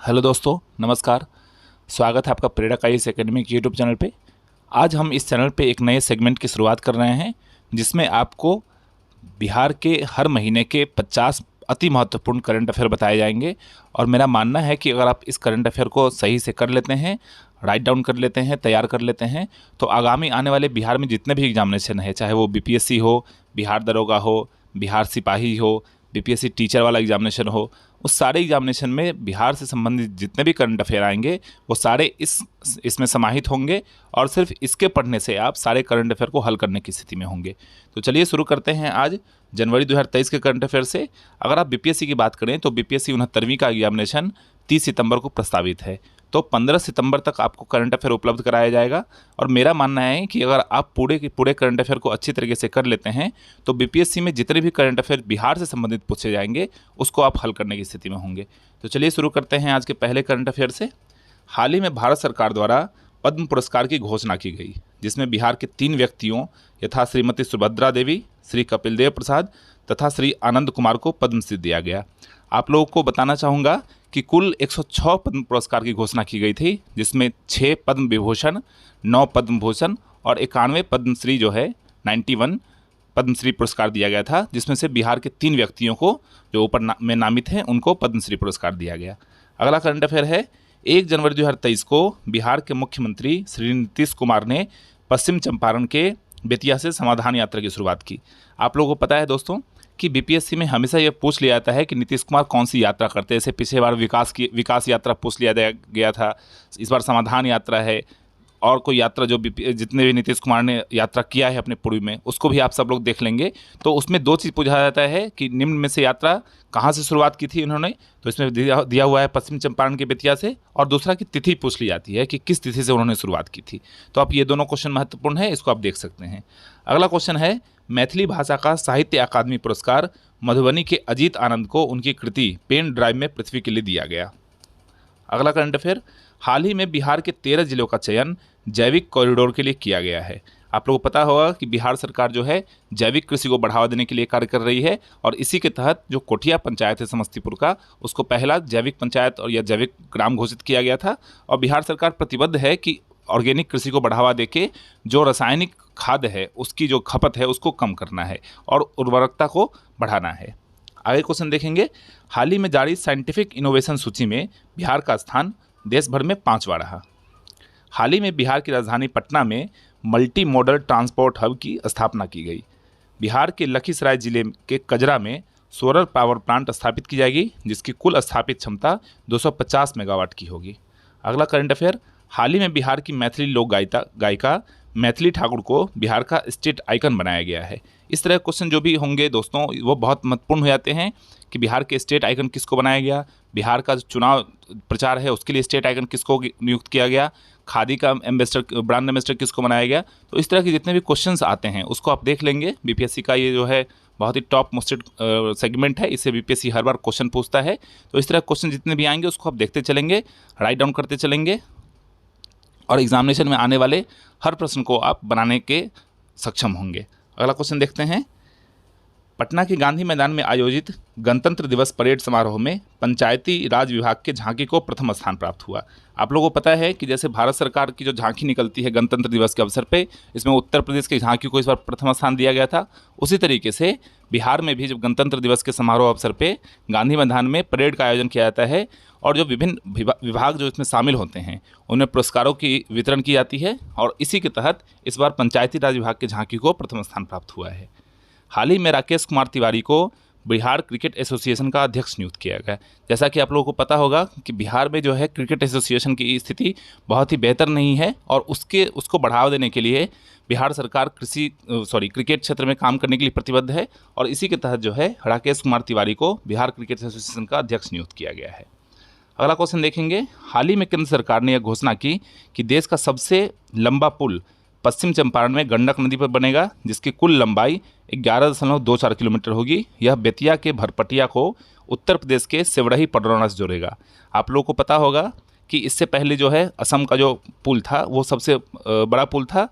Hello दोस्तों, नमस्कार। स्वागत है आपका प्रेरक आईएएस एकेडमी यूट्यूब चैनल पे। आज हम इस चैनल पे एक नए सेगमेंट की शुरुआत कर रहे हैं जिसमें आपको बिहार के हर महीने के 50 अति महत्वपूर्ण करंट अफेयर बताए जाएंगे। और मेरा मानना है कि अगर आप इस करंट अफेयर को सही से कर लेते हैं, राइट डाउन कर लेते हैं, तैयार कर लेते हैं, तो आगामी आने वाले बिहार में जितने भी एग्जामिनेशन है, चाहे वो बीपीएससी हो, बिहार दरोगा हो, बिहार सिपाही हो, बीपीएससी टीचर वाला एग्जामिनेशन हो, उस सारे एग्जामिनेशन में बिहार से संबंधित जितने भी करंट अफेयर आएंगे वो सारे इसमें समाहित होंगे और सिर्फ इसके पढ़ने से आप सारे करंट अफेयर को हल करने की स्थिति में होंगे। तो चलिए शुरू करते हैं आज जनवरी 2023 के करंट अफेयर से। अगर आप बीपीएससी की बात करें तो बीपीएससी 69वीं का एग्जामिनेशन 30 सितंबर को प्रस्तावित है, तो 15 सितंबर तक आपको करंट अफेयर उपलब्ध कराया जाएगा। और मेरा मानना है कि अगर आप पूरे के पूरे करंट अफेयर को अच्छी तरीके से कर लेते हैं तो बीपीएससी में जितने भी करंट अफेयर बिहार से संबंधित पूछे जाएंगे उसको आप हल करने की स्थिति में होंगे। तो चलिए शुरू करते हैं आज के पहले करंट अफेयर से। हाल ही में भारत सरकार द्वारा पद्म पुरस्कार की घोषणा की गई, जिसमें बिहार के 3 व्यक्तियों यथा श्रीमती सुभद्रा देवी, श्री कपिल देव प्रसाद तथा श्री आनंद कुमार को पद्मश्री दिया गया। आप लोगों को बताना चाहूँगा कि कुल 106 पद्म पुरस्कार की घोषणा की गई थी, जिसमें 6 पद्म विभूषण, 9 पद्म भूषण और 91 पद्मश्री जो है 91 पद्मश्री पुरस्कार दिया गया था, जिसमें से बिहार के 3 व्यक्तियों को जो ऊपर में नामित हैं उनको पद्मश्री पुरस्कार दिया गया। अगला करंट अफेयर है 1 जनवरी 2023 को बिहार के मुख्यमंत्री श्री नीतीश कुमार ने पश्चिम चंपारण के बेतिया से समाधान यात्रा की शुरुआत की। आप लोगों को पता है दोस्तों कि बीपीएससी में हमेशा ये पूछ लिया जाता है कि नीतीश कुमार कौन सी यात्रा करते हैं। जैसे पिछले बार विकास यात्रा पूछ लिया गया था, इस बार समाधान यात्रा है, और कोई यात्रा जो जितने भी नीतीश कुमार ने यात्रा किया है अपने पूर्व में उसको भी आप सब लोग देख लेंगे। तो उसमें 2 चीज़ पूछा जाता है कि निम्न में से यात्रा कहाँ से शुरुआत की थी उन्होंने, तो इसमें दिया हुआ है पश्चिम चंपारण के बेतिया से, और दूसरा की तिथि पूछ ली जाती है कि किस तिथि से उन्होंने शुरुआत की थी। तो आप ये दोनों क्वेश्चन महत्वपूर्ण है, इसको आप देख सकते हैं। अगला क्वेश्चन है मैथिली भाषा का साहित्य अकादमी पुरस्कार मधुबनी के अजीत आनंद को उनकी कृति पेन ड्राइव में पृथ्वी के लिए दिया गया। अगला करंट अफेयर, हाल ही में बिहार के 13 जिलों का चयन जैविक कॉरिडोर के लिए किया गया है। आप लोगों को पता होगा कि बिहार सरकार जो है जैविक कृषि को बढ़ावा देने के लिए कार्य कर रही है, और इसी के तहत जो कोठिया पंचायत है समस्तीपुर का, उसको पहला जैविक पंचायत और या जैविक ग्राम घोषित किया गया था। और बिहार सरकार प्रतिबद्ध है कि ऑर्गेनिक कृषि को बढ़ावा देके जो रासायनिक खाद है उसकी जो खपत है उसको कम करना है और उर्वरकता को बढ़ाना है। आगे क्वेश्चन देखेंगे, हाल ही में जारी साइंटिफिक इनोवेशन सूची में बिहार का स्थान देश भर में 5वां रहा। हाल ही में बिहार की राजधानी पटना में मल्टी मॉडल ट्रांसपोर्ट हब की स्थापना की गई। बिहार के लखीसराय जिले के कजरा में सोलर पावर प्लांट स्थापित की जाएगी, जिसकी कुल स्थापित क्षमता 250 मेगावाट की होगी। अगला करंट अफेयर, हाल ही में बिहार की मैथिली लोक गायिका मैथिली ठाकुर को बिहार का स्टेट आइकन बनाया गया है। इस तरह क्वेश्चन जो भी होंगे दोस्तों वो बहुत महत्वपूर्ण हो जाते हैं कि बिहार के स्टेट आइकन किसको बनाया गया, बिहार का जो चुनाव प्रचार है उसके लिए स्टेट आइकन किसको नियुक्त किया गया, खादी का एम्बेसडर ब्रांड एम्बेसडर किसको बनाया गया। तो इस तरह के जितने भी क्वेश्चंस आते हैं उसको आप देख लेंगे। बीपीएससी का ये जो है बहुत ही टॉप मोस्टेड सेगमेंट है, इससे बीपीएससी हर बार क्वेश्चन पूछता है। तो इस तरह क्वेश्चन जितने भी आएंगे उसको आप देखते चलेंगे, राइट डाउन करते चलेंगे, और एग्जामिनेशन में आने वाले हर प्रश्न को आप बनाने के सक्षम होंगे। अगला क्वेश्चन देखते हैं, पटना के गांधी मैदान में आयोजित गणतंत्र दिवस परेड समारोह में पंचायती राज विभाग के झांकी को प्रथम स्थान प्राप्त हुआ। आप लोगों को पता है कि जैसे भारत सरकार की जो झांकी निकलती है गणतंत्र दिवस के अवसर पे, इसमें उत्तर प्रदेश की झांकी को इस बार प्रथम स्थान दिया गया था। उसी तरीके से बिहार में भी जब गणतंत्र दिवस के समारोह अवसर पे गांधी मैदान में परेड का आयोजन किया जाता है और जो विभिन्न विभाग जो इसमें शामिल होते हैं उनमें पुरस्कारों की वितरण की जाती है, और इसी के तहत इस बार पंचायती राज विभाग की झांकी को प्रथम स्थान प्राप्त हुआ है। हाल ही में राकेश कुमार तिवारी को बिहार क्रिकेट एसोसिएशन का अध्यक्ष नियुक्त किया गया। जैसा कि आप लोगों को पता होगा कि बिहार में जो है क्रिकेट एसोसिएशन की स्थिति बहुत ही बेहतर नहीं है, और उसको बढ़ावा देने के लिए बिहार सरकार क्रिकेट क्षेत्र में काम करने के लिए प्रतिबद्ध है, और इसी के तहत जो है राकेश कुमार तिवारी को बिहार क्रिकेट एसोसिएशन का अध्यक्ष नियुक्त किया गया है। अगला क्वेश्चन देखेंगे, हाल ही में केंद्र सरकार ने यह घोषणा की कि देश का सबसे लंबा पुल पश्चिम चंपारण में गंडक नदी पर बनेगा, जिसकी कुल लंबाई 11.24 किलोमीटर होगी। यह बेतिया के भरपटिया को उत्तर प्रदेश के सेवड़ही पडरौना से जोड़ेगा। आप लोगों को पता होगा कि इससे पहले जो है असम का जो पुल था वो सबसे बड़ा पुल था,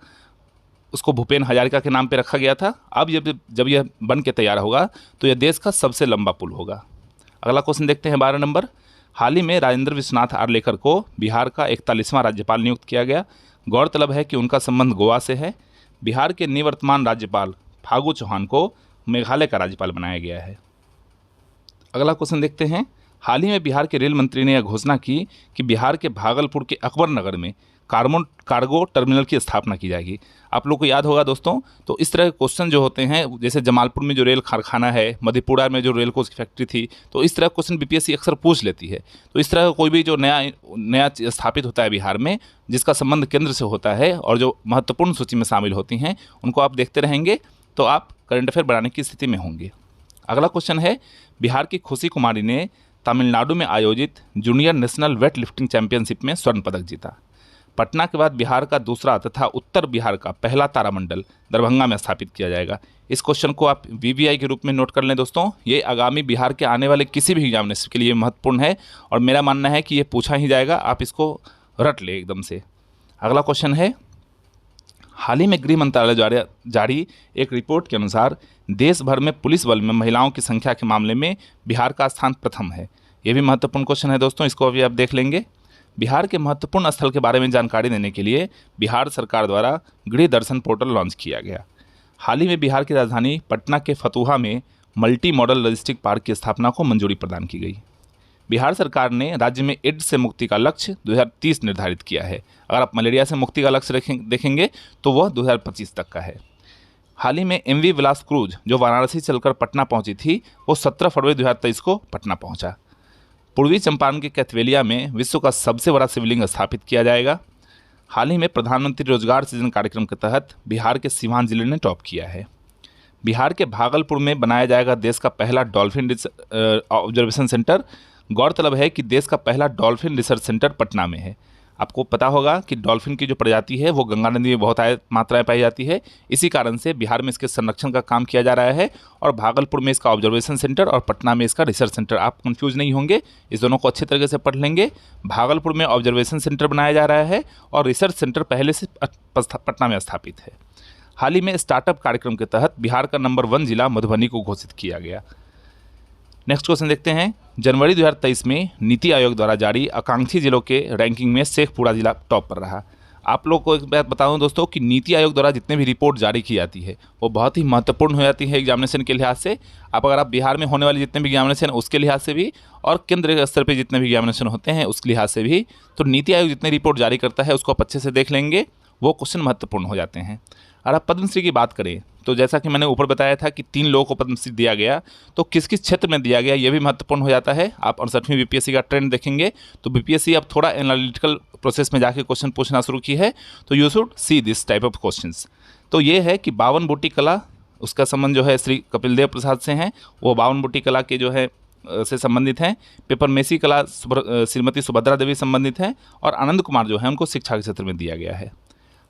उसको भूपेन हजारिका के नाम पे रखा गया था। अब जब यह बन के तैयार होगा तो यह देश का सबसे लंबा पुल होगा। अगला क्वेश्चन देखते हैं 12 नंबर, हाल ही में राजेंद्र विश्वनाथ आर्लेकर को बिहार का 41वां राज्यपाल नियुक्त किया गया। गौरतलब है कि उनका संबंध गोवा से है। बिहार के निवर्तमान राज्यपाल फागू चौहान को मेघालय का राज्यपाल बनाया गया है। अगला क्वेश्चन देखते हैं। हाल ही में बिहार के रेल मंत्री ने यह घोषणा की कि बिहार के भागलपुर के अकबर नगर में कार्गो टर्मिनल की स्थापना की जाएगी। आप लोग को याद होगा दोस्तों, तो इस तरह के क्वेश्चन जो होते हैं, जैसे जमालपुर में जो रेल कारखाना है, मधेपुरा में जो रेल कोच की फैक्ट्री थी, तो इस तरह क्वेश्चन बीपीएससी अक्सर पूछ लेती है। तो इस तरह का कोई भी जो नया स्थापित होता है बिहार में, जिसका संबंध केंद्र से होता है और जो महत्वपूर्ण सूची में शामिल होती हैं, उनको आप देखते रहेंगे तो आप करंट अफेयर बनाने की स्थिति में होंगे। अगला क्वेश्चन है, बिहार की खुशी कुमारी ने तमिलनाडु में आयोजित junior national weight lifting championship में स्वर्ण पदक जीता। पटना के बाद बिहार का दूसरा तथा उत्तर बिहार का पहला तारामंडल दरभंगा में स्थापित किया जाएगा। इस क्वेश्चन को आप वीवीआई के रूप में नोट कर लें दोस्तों। ये आगामी बिहार के आने वाले किसी भी एग्जामिनेशन के लिए महत्वपूर्ण है और मेरा मानना है कि ये पूछा ही जाएगा, आप इसको रट ले एकदम से। अगला क्वेश्चन है, हाल ही में गृह मंत्रालय जारी एक रिपोर्ट के अनुसार देश भर में पुलिस बल में महिलाओं की संख्या के मामले में बिहार का स्थान प्रथम है। ये भी महत्वपूर्ण क्वेश्चन है दोस्तों, इसको अभी आप देख लेंगे। बिहार के महत्वपूर्ण स्थल के बारे में जानकारी देने के लिए बिहार सरकार द्वारा गृह दर्शन पोर्टल लॉन्च किया गया। हाल ही में बिहार की राजधानी पटना के फतुहा में मल्टी मॉडल लॉजिस्टिक पार्क की स्थापना को मंजूरी प्रदान की गई। बिहार सरकार ने राज्य में एड्स से मुक्ति का लक्ष्य 2030 निर्धारित किया है। अगर आप मलेरिया से मुक्ति का लक्ष्य देखेंगे तो वह 2025 तक का है। हाल ही में MV विलास क्रूज जो वाराणसी चलकर पटना पहुंची थी, वो 17 फरवरी 2023 को पटना पहुंचा। पूर्वी चंपारण के कैथवेलिया में विश्व का सबसे बड़ा शिवलिंग स्थापित किया जाएगा। हाल ही में प्रधानमंत्री रोजगार सृजन कार्यक्रम के तहत बिहार के सीवान जिले ने टॉप किया है। बिहार के भागलपुर में बनाया जाएगा देश का पहला डॉल्फिन ऑब्जर्वेशन सेंटर। गौरतलब है कि देश का पहला डॉल्फिन रिसर्च सेंटर पटना में है। आपको पता होगा कि डॉल्फिन की जो प्रजाति है वो गंगा नदी में बहुत मात्रा में पाई जाती है। इसी कारण से बिहार में इसके संरक्षण का काम किया जा रहा है और भागलपुर में इसका ऑब्जर्वेशन सेंटर और पटना में इसका रिसर्च सेंटर। आप कंफ्यूज नहीं होंगे, इस दोनों को अच्छे तरीके से पढ़ लेंगे। भागलपुर में ऑब्जर्वेशन सेंटर बनाया जा रहा है और रिसर्च सेंटर पहले से पटना में स्थापित है। हाल ही में स्टार्टअप कार्यक्रम के तहत बिहार का नंबर 1 जिला मधुबनी को घोषित किया गया। नेक्स्ट क्वेश्चन देखते हैं। जनवरी 2023 में नीति आयोग द्वारा जारी आकांक्षी जिलों के रैंकिंग में शेखपुरा जिला टॉप पर रहा। आप लोग को एक बात बताऊं दोस्तों कि नीति आयोग द्वारा जितने भी रिपोर्ट जारी की जाती है वो बहुत ही महत्वपूर्ण हो जाती है एग्जामिनेशन के लिहाज से। आप बिहार में होने वाले जितने भी एग्जामिनेशन उसके लिहाज से भी और केंद्र स्तर पर जितने भी एग्जामिनेशन होते हैं उसके लिहाज से भी, तो नीति आयोग जितने रिपोर्ट जारी करता है उसको आप अच्छे से देख लेंगे, वो क्वेश्चन महत्वपूर्ण हो जाते हैं। और आप पद्मश्री की बात करें तो जैसा कि मैंने ऊपर बताया था कि 3 लोगों को पद्मश्री दिया गया, तो किस किस क्षेत्र में दिया गया ये भी महत्वपूर्ण हो जाता है। आप 68वीं बीपीएससी का ट्रेंड देखेंगे तो बीपीएससी अब थोड़ा एनालिटिकल प्रोसेस में जाके क्वेश्चन पूछना शुरू की है, तो you should see this type of questions. तो ये है कि 52 बूटी कला, उसका संबंध जो है श्री कपिल देव प्रसाद से हैं, वो 52 बूटी कला के जो है से संबंधित हैं। पेपरमेसी कला श्रीमती सुभद्रा देवी संबंधित हैं और आनंद कुमार जो है उनको शिक्षा के क्षेत्र में दिया गया है।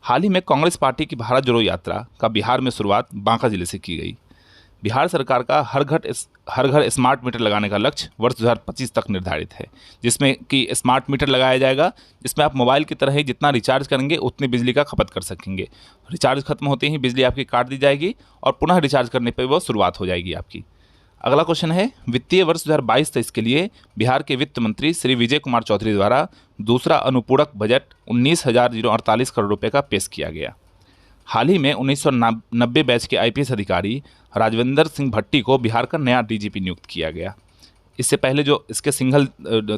हाल ही में कांग्रेस पार्टी की भारत जोड़ो यात्रा का बिहार में शुरुआत बांका जिले से की गई। बिहार सरकार का हर घर स्मार्ट मीटर लगाने का लक्ष्य वर्ष 2025 तक निर्धारित है, जिसमें कि स्मार्ट मीटर लगाया जाएगा जिसमें आप मोबाइल की तरह ही जितना रिचार्ज करेंगे उतनी बिजली का खपत कर सकेंगे। रिचार्ज खत्म होते ही बिजली आपकी काट दी जाएगी और पुनः रिचार्ज करने पर वो शुरुआत हो जाएगी आपकी। अगला क्वेश्चन है, वित्तीय वर्ष 2022-23 के लिए बिहार के वित्त मंत्री श्री विजय कुमार चौधरी द्वारा दूसरा अनुपूरक बजट 19,048 करोड़ रुपए का पेश किया गया। हाल ही में 1990 बैच के आईपीएस अधिकारी राजविंदर सिंह भट्टी को बिहार का नया डीजीपी नियुक्त किया गया। इससे पहले जो इसके सिंघल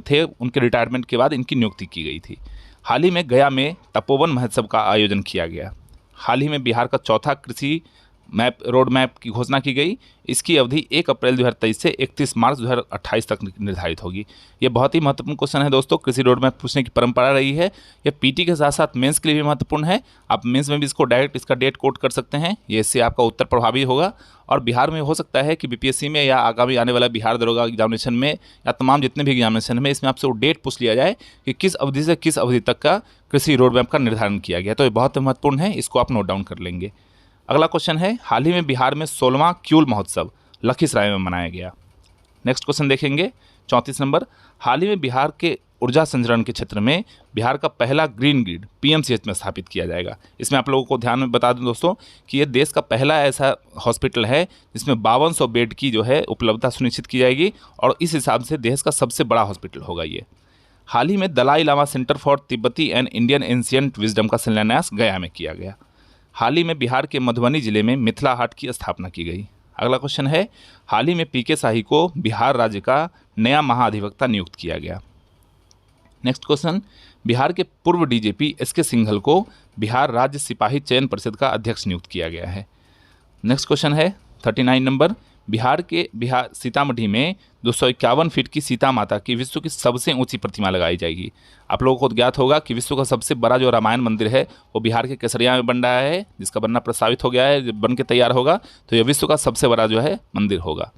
थे उनके रिटायरमेंट के बाद इनकी नियुक्ति की गई थी। हाल ही में गया में तपोवन महोत्सव का आयोजन किया गया। हाल ही में बिहार का चौथा कृषि रोड मैप की घोषणा की गई। इसकी अवधि 1 अप्रैल 2023 से 31 मार्च 2028 तक निर्धारित होगी। ये बहुत ही महत्वपूर्ण क्वेश्चन है दोस्तों। कृषि रोड मैप पूछने की परंपरा रही है। ये पीटी के साथ साथ मेंस के लिए भी महत्वपूर्ण है। आप मेंस में भी इसको डायरेक्ट इसका डेट कोट कर सकते हैं, ये इससे आपका उत्तर प्रभावी होगा। और बिहार में हो सकता है कि बीपीएससी में या आगामी आने वाला बिहार दरोगा एग्जामिनेशन में या तमाम जितने भी एग्जामिनेशन में इसमें आपसे वो डेट पूछ लिया जाए कि किस अवधि से किस अवधि तक का कृषि रोड मैप का निर्धारण किया गया। तो ये बहुत महत्वपूर्ण है, इसको आप नोट डाउन कर लेंगे। अगला क्वेश्चन है, हाल ही में बिहार में 16वां क्यूल महोत्सव लखीसराय में मनाया गया। नेक्स्ट क्वेश्चन देखेंगे 34 नंबर। हाल ही में बिहार के ऊर्जा संचरण के क्षेत्र में बिहार का पहला ग्रीन ग्रिड पीएमसीएच में स्थापित किया जाएगा। इसमें आप लोगों को ध्यान में बता दूं दोस्तों कि ये देश का पहला ऐसा हॉस्पिटल है जिसमें 5200 बेड की जो है उपलब्धता सुनिश्चित की जाएगी और इस हिसाब से देश का सबसे बड़ा हॉस्पिटल होगा ये। हाल ही में दलाई लामा सेंटर फॉर तिब्बती एंड इंडियन एंशिएंट विजडम का शिलान्यास गया में किया गया। हाल ही में बिहार के मधुबनी जिले में मिथिला हाट की स्थापना की गई। अगला क्वेश्चन है, हाल ही में पीके शाही को बिहार राज्य का नया महाधिवक्ता नियुक्त किया गया। नेक्स्ट क्वेश्चन, बिहार के पूर्व डीजीपी एसके सिंघल को बिहार राज्य सिपाही चयन परिषद का अध्यक्ष नियुक्त किया गया है। नेक्स्ट क्वेश्चन है 39 नंबर, बिहार सीतामढ़ी में 251 फीट की सीता माता की विश्व की सबसे ऊंची प्रतिमा लगाई जाएगी। आप लोगों को ज्ञात होगा कि विश्व का सबसे बड़ा जो रामायण मंदिर है वो बिहार के केसरिया में बन रहा है, जिसका बनना प्रस्तावित हो गया है। जब बन के तैयार होगा तो यह विश्व का सबसे बड़ा जो है मंदिर होगा।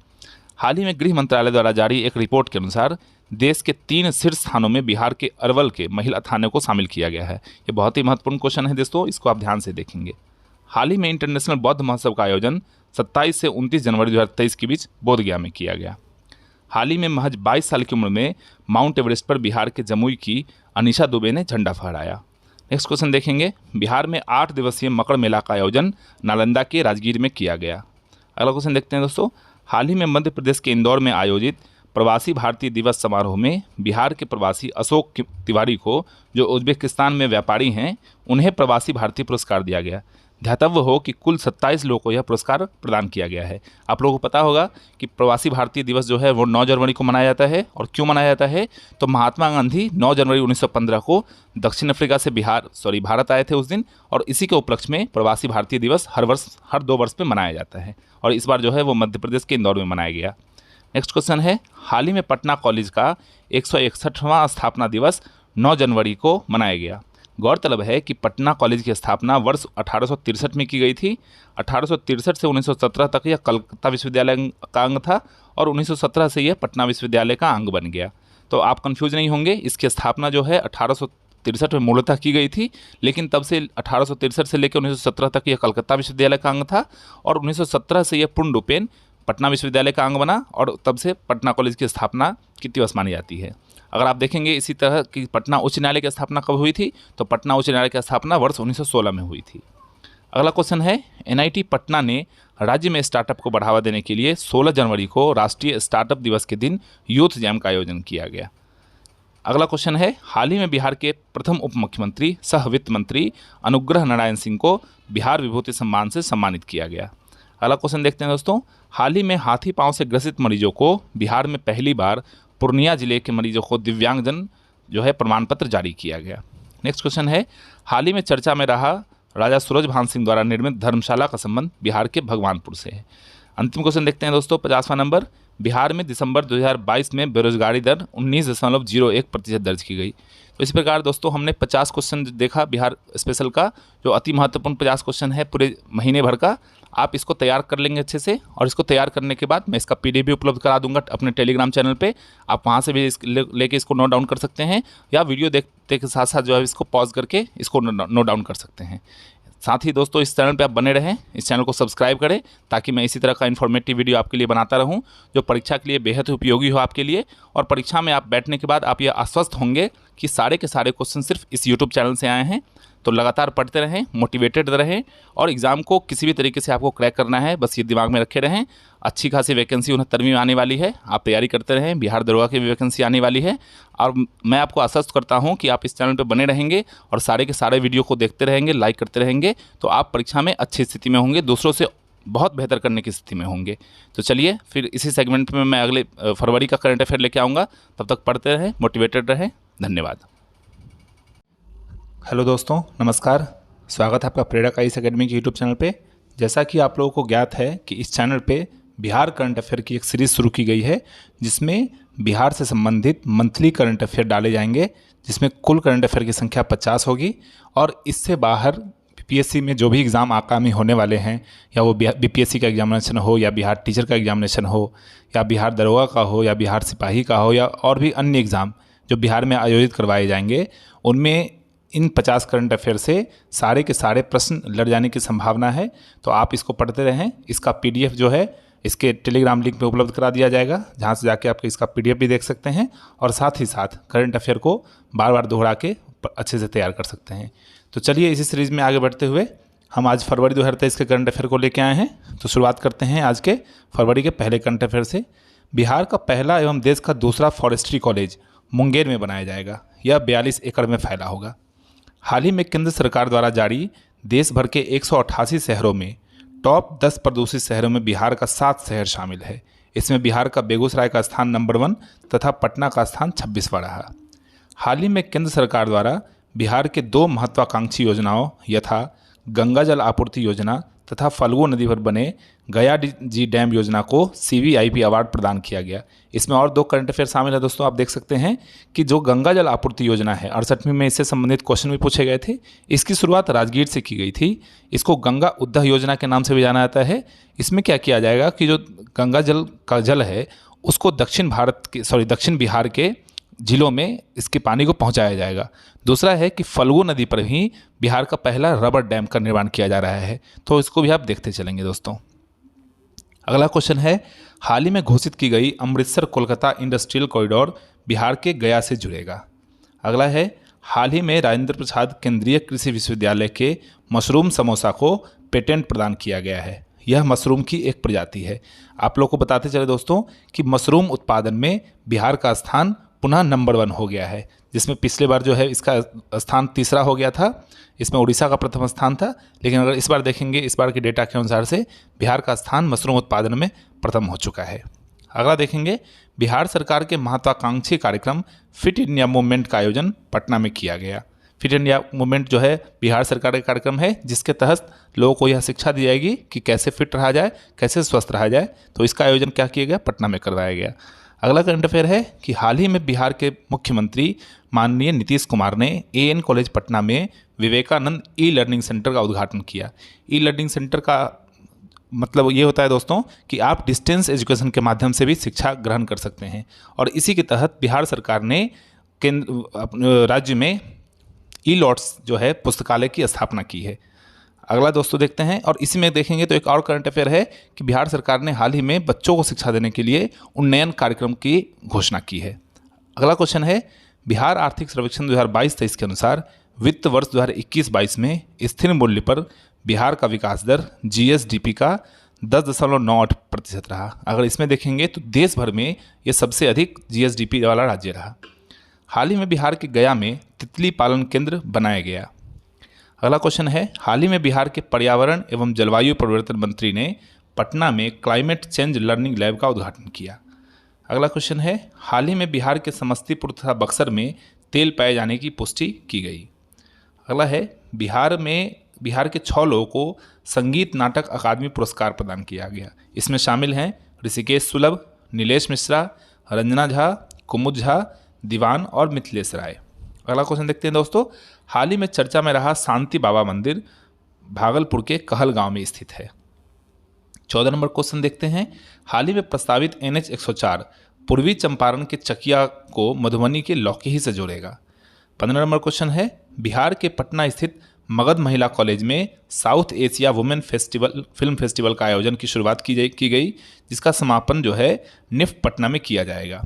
हाल ही में गृह मंत्रालय द्वारा जारी एक रिपोर्ट के अनुसार देश के 3 शीर्ष स्थानों में बिहार के अरवल के महिला थाने को शामिल किया गया है। ये बहुत ही महत्वपूर्ण क्वेश्चन है दोस्तों, इसको आप ध्यान से देखेंगे। हाल ही में इंटरनेशनल बौद्ध महोत्सव का आयोजन 27 से 29 जनवरी 2023 के बीच बोधगया में किया गया। हाल ही में महज 22 साल की उम्र में माउंट एवरेस्ट पर बिहार के जमुई की अनीशा दुबे ने झंडा फहराया। नेक्स्ट क्वेश्चन देखेंगे, बिहार में 8 दिवसीय मकर मेला का आयोजन नालंदा के राजगीर में किया गया। अगला क्वेश्चन देखते हैं दोस्तों, हाल ही में मध्य प्रदेश के इंदौर में आयोजित प्रवासी भारतीय दिवस समारोह में बिहार के प्रवासी अशोक तिवारी को, जो उज्बेकिस्तान में व्यापारी हैं, उन्हें प्रवासी भारतीय पुरस्कार दिया गया। ध्यातव्य हो कि कुल 27 लोगों को यह पुरस्कार प्रदान किया गया है। आप लोगों को पता होगा कि प्रवासी भारतीय दिवस जो है वो 9 जनवरी को मनाया जाता है। और क्यों मनाया जाता है, तो महात्मा गांधी 9 जनवरी 1915 को दक्षिण अफ्रीका से भारत आए थे उस दिन, और इसी के उपलक्ष्य में प्रवासी भारतीय दिवस हर 2 वर्ष में मनाया जाता है, और इस बार जो है वो मध्य प्रदेश के इंदौर में मनाया गया। नेक्स्ट क्वेश्चन है, हाल ही में पटना कॉलेज का 161वां स्थापना दिवस 9 जनवरी को मनाया गया। गौरतलब है कि पटना कॉलेज की स्थापना वर्ष 1863 में की गई थी। 1863 से 1917 तक यह कलकत्ता विश्वविद्यालय का अंग था और 1917 से यह पटना विश्वविद्यालय का अंग बन गया। तो आप कंफ्यूज नहीं होंगे, इसकी स्थापना जो है 1863 में मूलतः की गई थी, लेकिन तब से 1863 से लेकर 1917 तक यह कलकत्ता विश्वविद्यालय का अंग था, और 1917 से यह पूर्ण रूपेण पटना विश्वविद्यालय का अंग बना, और तब से पटना कॉलेज की स्थापना की दिवस मानी जाती है। अगर आप देखेंगे इसी तरह कि पटना उच्च न्यायालय की स्थापना कब हुई थी, तो पटना उच्च न्यायालय की स्थापना वर्ष 1916 में हुई थी। अगला क्वेश्चन है, एनआईटी पटना ने राज्य में स्टार्टअप को बढ़ावा देने के लिए 16 जनवरी को राष्ट्रीय स्टार्टअप दिवस के दिन यूथ जैम का आयोजन किया गया। अगला क्वेश्चन है, हाल ही में बिहार के प्रथम उप मुख्यमंत्री सह वित्त मंत्री अनुग्रह नारायण सिंह को बिहार विभूति सम्मान से सम्मानित किया गया। अगला क्वेश्चन देखते हैं दोस्तों, हाल ही में हाथी पांव से ग्रसित मरीजों को बिहार में पहली बार पूर्णिया जिले के मरीजों को दिव्यांगजन जो है प्रमाण पत्र जारी किया गया। नेक्स्ट क्वेश्चन है, हाल ही में चर्चा में रहा राजा सूरजभान सिंह द्वारा निर्मित धर्मशाला का संबंध बिहार के भगवानपुर से है। अंतिम क्वेश्चन देखते हैं दोस्तों, 50वां नंबर, बिहार में दिसंबर 2022 में बेरोजगारी दर 19.01% दर्ज की गई। तो इस प्रकार दोस्तों हमने 50 क्वेश्चन देखा बिहार स्पेशल का, जो अति महत्वपूर्ण 50 क्वेश्चन है पूरे महीने भर का। आप इसको तैयार कर लेंगे अच्छे से, और इसको तैयार करने के बाद मैं इसका पीडीएफ भी उपलब्ध करा दूंगा अपने टेलीग्राम चैनल पे। आप वहाँ से भी लेके इसको नोट डाउन कर सकते हैं, या वीडियो देखते के साथ साथ जो है इसको पॉज करके इसको नोट डाउन कर सकते हैं। साथ ही दोस्तों इस चैनल पे आप बने रहें, इस चैनल को सब्सक्राइब करें, ताकि मैं इसी तरह का इन्फॉर्मेटिव वीडियो आपके लिए बनाता रहूं, जो परीक्षा के लिए बेहद उपयोगी हो आपके लिए। और परीक्षा में आप बैठने के बाद आप ये आश्वस्त होंगे कि सारे के सारे क्वेश्चन सिर्फ इस यूट्यूब चैनल से आए हैं। तो लगातार पढ़ते रहें, मोटिवेटेड रहें, और एग्ज़ाम को किसी भी तरीके से आपको क्रैक करना है, बस ये दिमाग में रखे रहें। अच्छी खासी वैकेंसी 69वीं में आने वाली है, आप तैयारी करते रहें। बिहार दरोगा की भी वैकेंसी आने वाली है, और मैं आपको आश्वस्त करता हूं कि आप इस चैनल पर बने रहेंगे और सारे के सारे वीडियो को देखते रहेंगे, लाइक करते रहेंगे, तो आप परीक्षा में अच्छी स्थिति में होंगे, दूसरों से बहुत बेहतर करने की स्थिति में होंगे। तो चलिए फिर इसी सेगमेंट में मैं अगले फरवरी का करंट अफेयर लेके आऊँगा। तब तक पढ़ते रहें, मोटिवेटेड रहें। धन्यवाद। हेलो दोस्तों, नमस्कार। स्वागत है आपका प्रेरक आईएएस एकेडमी के यूट्यूब चैनल पे। जैसा कि आप लोगों को ज्ञात है कि इस चैनल पे बिहार करंट अफेयर की एक सीरीज़ शुरू की गई है, जिसमें बिहार से संबंधित मंथली करंट अफेयर डाले जाएंगे, जिसमें कुल करंट अफेयर की संख्या 50 होगी। और इससे बाहर बीपीएससी में जो भी एग्ज़ाम आगामी होने वाले हैं, या वो बीपीएससी का एग्जामिनेशन हो, या बिहार टीचर का एग्जामिनेशन हो, या बिहार दरोगा का हो, या बिहार सिपाही का हो, या और भी अन्य एग्ज़ाम जो बिहार में आयोजित करवाए जाएंगे, उनमें इन 50 करंट अफेयर से सारे के सारे प्रश्न लड़ जाने की संभावना है। तो आप इसको पढ़ते रहें। इसका पीडीएफ जो है इसके टेलीग्राम लिंक में उपलब्ध करा दिया जाएगा, जहाँ से जाके आप इसका PDF भी देख सकते हैं और साथ ही साथ करंट अफेयर को बार बार दोहरा के अच्छे से तैयार कर सकते हैं। तो चलिए इसी सीरीज़ में आगे बढ़ते हुए हम आज फरवरी 2023 के करंट अफेयर को लेके आए हैं। तो शुरुआत करते हैं आज के फरवरी के पहले करंट अफेयर से। बिहार का पहला एवं देश का दूसरा फॉरेस्ट्री कॉलेज मुंगेर में बनाया जाएगा। यह 42 एकड़ में फैला होगा। हाल ही में केंद्र सरकार द्वारा जारी देश भर के 188 शहरों में टॉप 10 प्रदूषित शहरों में बिहार का 7 शहर शामिल है। इसमें बिहार का बेगूसराय का स्थान नंबर 1 तथा पटना का स्थान 26वां रहा। हाल ही में केंद्र सरकार द्वारा बिहार के 2 महत्वाकांक्षी योजनाओं यथा गंगा जल आपूर्ति योजना तथा फल्गु नदी पर बने गया जी डैम योजना को CVIP अवार्ड प्रदान किया गया। इसमें और 2 करंट अफेयर शामिल है दोस्तों। आप देख सकते हैं कि जो गंगा जल आपूर्ति योजना है 68वीं में इससे संबंधित क्वेश्चन भी पूछे गए थे। इसकी शुरुआत राजगीर से की गई थी। इसको गंगा उद्वह योजना के नाम से भी जाना जाता है। इसमें क्या किया जाएगा कि जो गंगा जल का जल है उसको दक्षिण बिहार के जिलों में इसके पानी को पहुंचाया जाएगा। दूसरा है कि फल्गु नदी पर भी बिहार का पहला रबर डैम का निर्माण किया जा रहा है। तो इसको भी आप देखते चलेंगे दोस्तों। अगला क्वेश्चन है, हाल ही में घोषित की गई अमृतसर कोलकाता इंडस्ट्रियल कॉरिडोर बिहार के गया से जुड़ेगा। अगला है, हाल ही में राजेंद्र प्रसाद केंद्रीय कृषि विश्वविद्यालय के मशरूम समोसा को पेटेंट प्रदान किया गया है। यह मशरूम की एक प्रजाति है। आप लोग को बताते चले दोस्तों कि मशरूम उत्पादन में बिहार का स्थान पुनः नंबर 1 हो गया है, जिसमें पिछले बार जो है इसका स्थान 3रा हो गया था। इसमें उड़ीसा का प्रथम स्थान था, लेकिन अगर इस बार देखेंगे इस बार के डेटा के अनुसार से बिहार का स्थान मशरूम उत्पादन में प्रथम हो चुका है। अगला देखेंगे, बिहार सरकार के महत्वाकांक्षी कार्यक्रम फिट इंडिया मूवमेंट का आयोजन पटना में किया गया। फिट इंडिया मूवमेंट जो है बिहार सरकार का कार्यक्रम है, जिसके तहत लोगों को यह शिक्षा दी जाएगी कि कैसे फिट रहा जाए, कैसे स्वस्थ रहा जाए। तो इसका आयोजन क्या किया गया? पटना में करवाया गया। अगला करंट अफेयर है कि हाल ही में बिहार के मुख्यमंत्री माननीय नीतीश कुमार ने AN कॉलेज पटना में विवेकानंद ई-लर्निंग सेंटर का उद्घाटन किया। ई-लर्निंग सेंटर का मतलब ये होता है दोस्तों कि आप डिस्टेंस एजुकेशन के माध्यम से भी शिक्षा ग्रहण कर सकते हैं, और इसी के तहत बिहार सरकार ने राज्य में ई-लॉट्स जो है पुस्तकालय की स्थापना की है। अगला दोस्तों देखते हैं, और इसी में देखेंगे तो एक और करंट अफेयर है कि बिहार सरकार ने हाल ही में बच्चों को शिक्षा देने के लिए उन्नयन कार्यक्रम की घोषणा की है। अगला क्वेश्चन है, बिहार आर्थिक सर्वेक्षण 2022-23 के अनुसार वित्त वर्ष 2021-22 में स्थिर मूल्य पर बिहार का विकास दर GSDP का 10.98% रहा। अगर इसमें देखेंगे तो देश भर में ये सबसे अधिक GSDP वाला राज्य रहा। हाल ही में बिहार के गया में तितली पालन केंद्र बनाया गया। अगला क्वेश्चन है, हाल ही में बिहार के पर्यावरण एवं जलवायु परिवर्तन मंत्री ने पटना में क्लाइमेट चेंज लर्निंग लैब का उद्घाटन किया। अगला क्वेश्चन है, हाल ही में बिहार के समस्तीपुर तथा बक्सर में तेल पाए जाने की पुष्टि की गई। अगला है, बिहार के 6 लोगों को संगीत नाटक अकादमी पुरस्कार प्रदान किया गया। इसमें शामिल हैं ऋषिकेश सुलभ, नीलेश मिश्रा, रंजना झा, कुमुद झा, दीवान और मिथिलेश राय। अगला क्वेश्चन देखते हैं दोस्तों, हाल ही में चर्चा में रहा शांति बाबा मंदिर भागलपुर के कहल गांव में स्थित है। 14 नंबर क्वेश्चन देखते हैं, हाल ही में प्रस्तावित NH 104 पूर्वी चंपारण के चकिया को मधुबनी के लौकीही से जोड़ेगा। 15 नंबर क्वेश्चन है, बिहार के पटना स्थित मगध महिला कॉलेज में south Asia women film festival का आयोजन की शुरुआत की गई, जिसका समापन जो है निफ्ट पटना में किया जाएगा।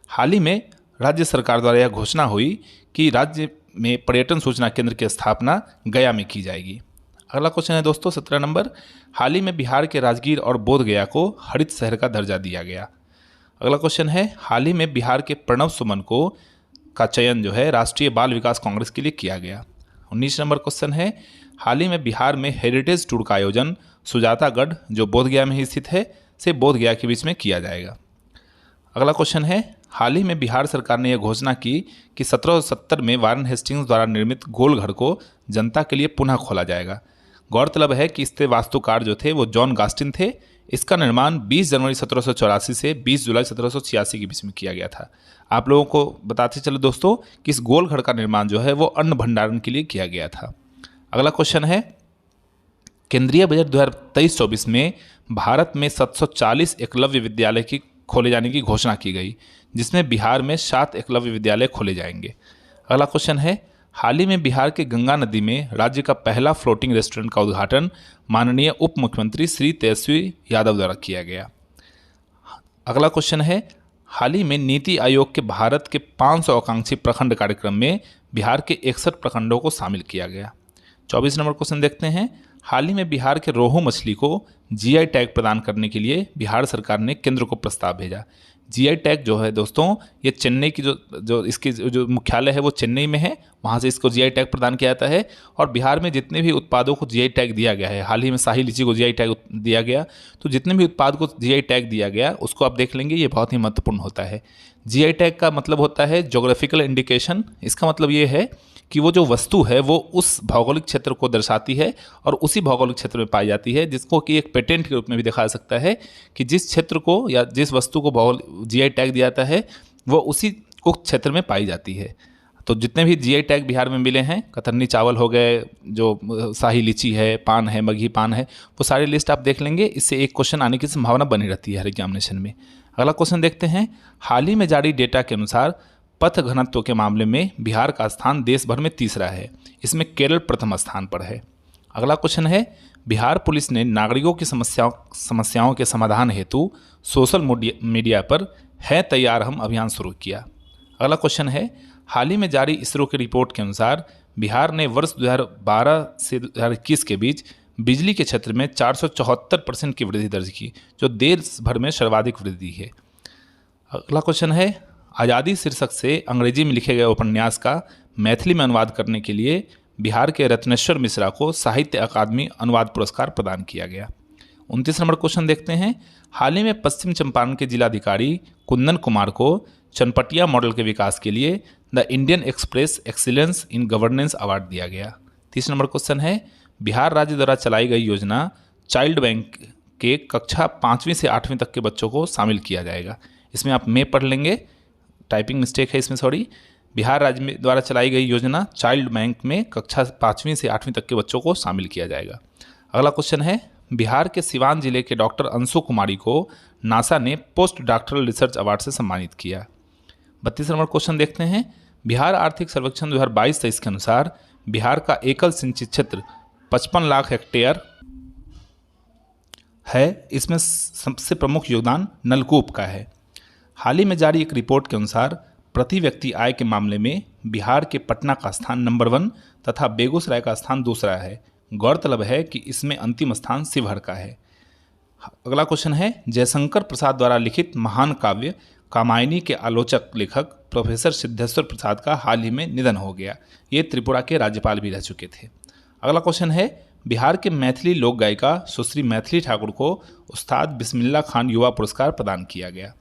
हाल ही में राज्य सरकार द्वारा यह घोषणा हुई कि राज्य में पर्यटन सूचना केंद्र की स्थापना गया में की जाएगी। अगला क्वेश्चन है दोस्तों 17 नंबर, हाल ही में बिहार के राजगीर और बोध गया को हरित शहर का दर्जा दिया गया। अगला क्वेश्चन है, हाल ही में बिहार के प्रणव सुमन का चयन जो है राष्ट्रीय बाल विकास कांग्रेस के लिए किया गया। 19 नंबर क्वेश्चन है, हाल ही में बिहार में हेरिटेज टूर का आयोजन सुजातागढ़ जो बोध गया में ही स्थित है से बोध गया के बीच में किया जाएगा। अगला क्वेश्चन है, हाल ही में बिहार सरकार ने यह घोषणा की कि 1770 में वारन हेस्टिंग्स द्वारा निर्मित गोलघर को जनता के लिए पुनः खोला जाएगा। गौरतलब है कि इसके वास्तुकार जो थे वो जॉन गास्टिन थे। इसका निर्माण 20 जनवरी 1784 से 20 जुलाई 1786 के बीच में किया गया था। आप लोगों को बताते चलो दोस्तों कि इस गोलघर का निर्माण जो है वो अन्न भंडारण के लिए किया गया था। अगला क्वेश्चन है, केंद्रीय बजट 2023-24 में भारत में 740 एकलव्य विद्यालय की खोले जाने की घोषणा की गई, जिसमें बिहार में 7 एकलव्य विद्यालय खोले जाएंगे। अगला क्वेश्चन है, हाल ही में बिहार के गंगा नदी में राज्य का पहला फ्लोटिंग रेस्टोरेंट का उद्घाटन माननीय उप मुख्यमंत्री श्री तेजस्वी यादव द्वारा किया गया। अगला क्वेश्चन है, हाल ही में नीति आयोग के भारत के 500 आकांक्षी प्रखंड कार्यक्रम में बिहार के 61 प्रखंडों को शामिल किया गया। 24 नंबर क्वेश्चन देखते हैं, हाल ही में बिहार के रोहू मछली को जीआई टैग प्रदान करने के लिए बिहार सरकार ने केंद्र को प्रस्ताव भेजा। जीआई टैग जो है दोस्तों, ये चेन्नई की जो इसकी जो मुख्यालय है वो चेन्नई में है, वहाँ से इसको जीआई टैग प्रदान किया जाता है। और बिहार में जितने भी उत्पादों को जीआई टैग दिया गया है, हाल ही में शाही लीची को जीआई टैग दिया गया, तो जितने भी उत्पाद को जीआई टैग दिया गया उसको आप देख लेंगे, ये बहुत ही महत्वपूर्ण होता है। जीआई टैग का मतलब होता है ज्योग्राफिकल इंडिकेशन। इसका मतलब ये है कि वो जो वस्तु है वो उस भौगोलिक क्षेत्र को दर्शाती है और उसी भौगोलिक क्षेत्र में पाई जाती है, जिसको कि एक पेटेंट के रूप में भी दिखा सकता है कि जिस क्षेत्र को या जिस वस्तु को जीआई टैग दिया जाता है वो उसी कुछ क्षेत्र में पाई जाती है। तो जितने भी जीआई टैग बिहार में मिले हैं, कतरनी चावल हो गए, जो शाही लीची है, पान है, मगही पान है, वो सारी लिस्ट आप देख लेंगे। इससे एक क्वेश्चन आने की संभावना बनी रहती है हर एग्जामिनेशन में। अगला क्वेश्चन देखते हैं, हाल ही में जारी डेटा के अनुसार पथ घनत्व के मामले में बिहार का स्थान देश भर में तीसरा है, इसमें केरल प्रथम स्थान पर है। अगला क्वेश्चन है, बिहार पुलिस ने नागरिकों की समस्याओं के समाधान हेतु सोशल मीडिया पर है तैयार हम अभियान शुरू किया। अगला क्वेश्चन है, हाल ही में जारी इसरो की रिपोर्ट के अनुसार बिहार ने वर्ष 2012 से 2021 के बीच बिजली के क्षेत्र में 474% की वृद्धि दर्ज की, जो देश भर में सर्वाधिक वृद्धि है। अगला क्वेश्चन है, आज़ादी शीर्षक से अंग्रेजी में लिखे गए उपन्यास का मैथिली में अनुवाद करने के लिए बिहार के रत्नेश्वर मिश्रा को साहित्य अकादमी अनुवाद पुरस्कार प्रदान किया गया। 29 नंबर क्वेश्चन देखते हैं, हाल ही में पश्चिम चंपारण के जिलाधिकारी कुंदन कुमार को चनपटिया मॉडल के विकास के लिए the Indian express excellence in governance award दिया गया। 30 नंबर क्वेश्चन है, बिहार राज्य द्वारा चलाई गई योजना चाइल्ड बैंक के कक्षा 5वीं से 8वीं तक के बच्चों को शामिल किया जाएगा। इसमें आप में पढ़ लेंगे, टाइपिंग मिस्टेक है इसमें, सॉरी। बिहार राज्य द्वारा चलाई गई योजना चाइल्ड बैंक में कक्षा 5वीं से 8वीं तक के बच्चों को शामिल किया जाएगा। अगला क्वेश्चन है, बिहार के सिवान जिले के डॉक्टर अंशु कुमारी को नासा ने पोस्ट डॉक्टरल रिसर्च अवार्ड से सम्मानित किया। 32 नंबर क्वेश्चन देखते हैं, बिहार आर्थिक सर्वेक्षण 2022-23 के अनुसार बिहार का एकल सिंचित क्षेत्र 55 लाख हेक्टेयर है। इसमें सबसे प्रमुख योगदान नलकूप का है। हाल ही में जारी एक रिपोर्ट के अनुसार प्रति व्यक्ति आय के मामले में बिहार के पटना का स्थान नंबर 1 तथा बेगूसराय का स्थान दूसरा है। गौरतलब है कि इसमें अंतिम स्थान शिवहर का है। अगला क्वेश्चन है, जयशंकर प्रसाद द्वारा लिखित महान काव्य कामायनी के आलोचक लेखक प्रोफेसर सिद्धेश्वर प्रसाद का हाल ही में निधन हो गया। ये त्रिपुरा के राज्यपाल भी रह चुके थे। अगला क्वेश्चन है, बिहार के मैथिली लोक गायिका सुश्री मैथिली ठाकुर को उस्ताद बिस्मिल्लाह खान युवा पुरस्कार प्रदान किया गया।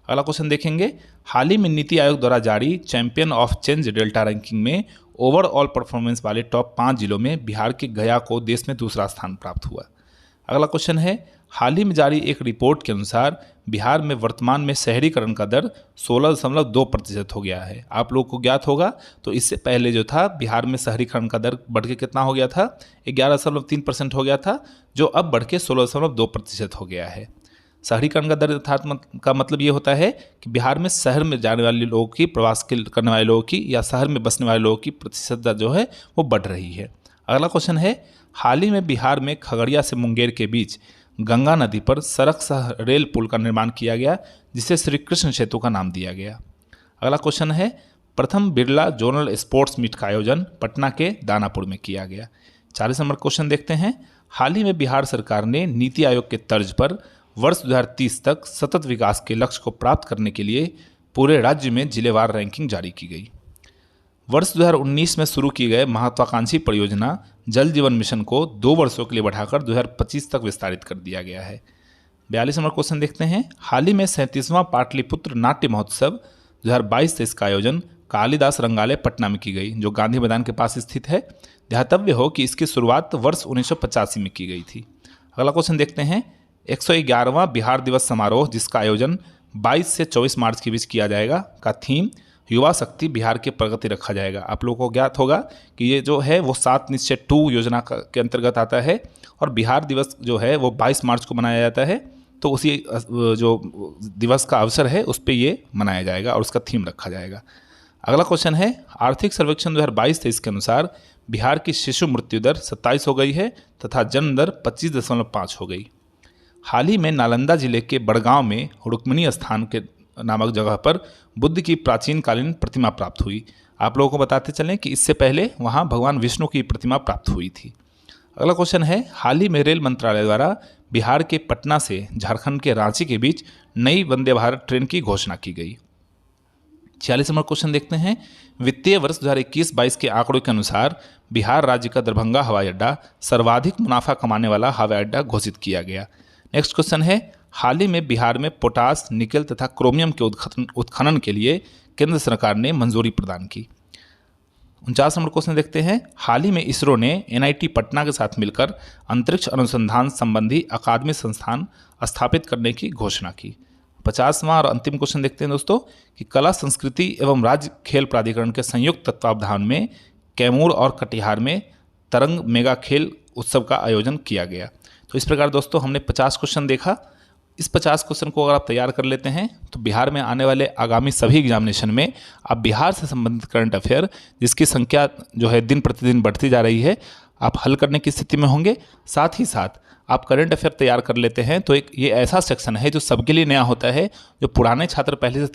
अगला क्वेश्चन देखेंगे, हाल ही में नीति आयोग द्वारा जारी champion of change delta ranking में ओवरऑल परफॉर्मेंस वाले टॉप 5 जिलों में बिहार के गया को देश में दूसरा स्थान प्राप्त हुआ। अगला क्वेश्चन है, हाल ही में जारी एक रिपोर्ट के अनुसार बिहार में वर्तमान में शहरीकरण का दर 16.2% हो गया है। आप लोगों को ज्ञात होगा, तो इससे पहले जो था बिहार में शहरीकरण का दर बढ़ के कितना हो गया था, 11.3% हो गया था, जो अब बढ़ के 16.2% हो गया है। शहरीकरण का दर का मतलब ये होता है कि बिहार में शहर में जाने वाले लोगों की, प्रवास करने वाले लोगों की या शहर में बसने वाले लोगों की प्रतिशत दर जो है वो बढ़ रही है। अगला क्वेश्चन है, हाल ही में बिहार में खगड़िया से मुंगेर के बीच गंगा नदी पर सड़क सह रेल पुल का निर्माण किया गया, जिसे श्री कृष्ण सेतु का नाम दिया गया। अगला क्वेश्चन है, प्रथम बिरला जोनल स्पोर्ट्स मीट का आयोजन पटना के दानापुर में किया गया। 40 नंबर क्वेश्चन देखते हैं, हाल ही में बिहार सरकार ने नीति आयोग के तर्ज पर वर्ष 2030 तक सतत विकास के लक्ष्य को प्राप्त करने के लिए पूरे राज्य में जिलेवार रैंकिंग जारी की गई। वर्ष 2019 में शुरू की गए महत्वाकांक्षी परियोजना जल जीवन मिशन को 2 वर्षों के लिए बढ़ाकर 2025 तक विस्तारित कर दिया गया है। 42 नंबर क्वेश्चन देखते हैं, हाल ही में 37वां पाटलिपुत्र नाट्य महोत्सव 2022-23 का आयोजन कालिदास रंगालय पटना में की गई, जो गांधी मैदान के पास स्थित है। ध्यातव्य हो कि इसकी शुरुआत वर्ष 1985 में की गई थी। अगला क्वेश्चन देखते हैं, 111वां बिहार दिवस समारोह, जिसका आयोजन 22 से 24 मार्च के बीच किया जाएगा, का थीम युवा शक्ति बिहार की प्रगति रखा जाएगा। आप लोगों को ज्ञात होगा कि ये जो है वो 7 निश्चय 2 योजना के अंतर्गत आता है और बिहार दिवस जो है वो 22 मार्च को मनाया जाता है। तो उसी जो दिवस का अवसर है उस पर ये मनाया जाएगा और उसका थीम रखा जाएगा। अगला क्वेश्चन है, आर्थिक सर्वेक्षण 2022-23 के अनुसार बिहार की शिशु मृत्यु दर 27 हो गई है तथा जन्म दर 25.5 हो गई। हाल ही में नालंदा जिले के बड़गांव में रुक्मिणी स्थान के नामक जगह पर बुद्ध की प्राचीन कालीन प्रतिमा प्राप्त हुई। आप लोगों को बताते चलें कि इससे पहले वहां भगवान विष्णु की प्रतिमा प्राप्त हुई थी। अगला क्वेश्चन है, हाल ही में रेल मंत्रालय द्वारा बिहार के पटना से झारखंड के रांची के बीच नई वंदे भारत ट्रेन की घोषणा की गई। 46 नंबर क्वेश्चन देखते हैं, वित्तीय वर्ष 2021-22 के आंकड़ों के अनुसार बिहार राज्य का दरभंगा हवाई अड्डा सर्वाधिक मुनाफा कमाने वाला हवाई अड्डा घोषित किया गया। नेक्स्ट क्वेश्चन है, हाल ही में बिहार में पोटास, निकल तथा क्रोमियम के उत्खनन के लिए केंद्र सरकार ने मंजूरी प्रदान की। 49 नंबर क्वेश्चन देखते हैं, हाल ही में इसरो ने NIT पटना के साथ मिलकर अंतरिक्ष अनुसंधान संबंधी अकादमी संस्थान स्थापित करने की घोषणा की। 50वां और अंतिम क्वेश्चन देखते हैं दोस्तों कि कला संस्कृति एवं राज्य खेल प्राधिकरण के संयुक्त तत्वावधान में कैमूर और कटिहार में तरंग मेगा खेल उत्सव का आयोजन किया गया। तो इस प्रकार दोस्तों हमने 50 क्वेश्चन देखा। इस 50 क्वेश्चन को अगर आप तैयार कर लेते हैं तो बिहार में आने वाले आगामी सभी एग्जामिनेशन में आप बिहार से संबंधित करंट अफेयर, जिसकी संख्या जो है दिन प्रतिदिन बढ़ती जा रही है, आप हल करने की स्थिति में होंगे। साथ ही साथ आप करंट अफेयर तैयार कर लेते हैं तो एक ये ऐसा सेक्शन है जो सबके लिए नया होता है। जो पुराने छात्र पहले से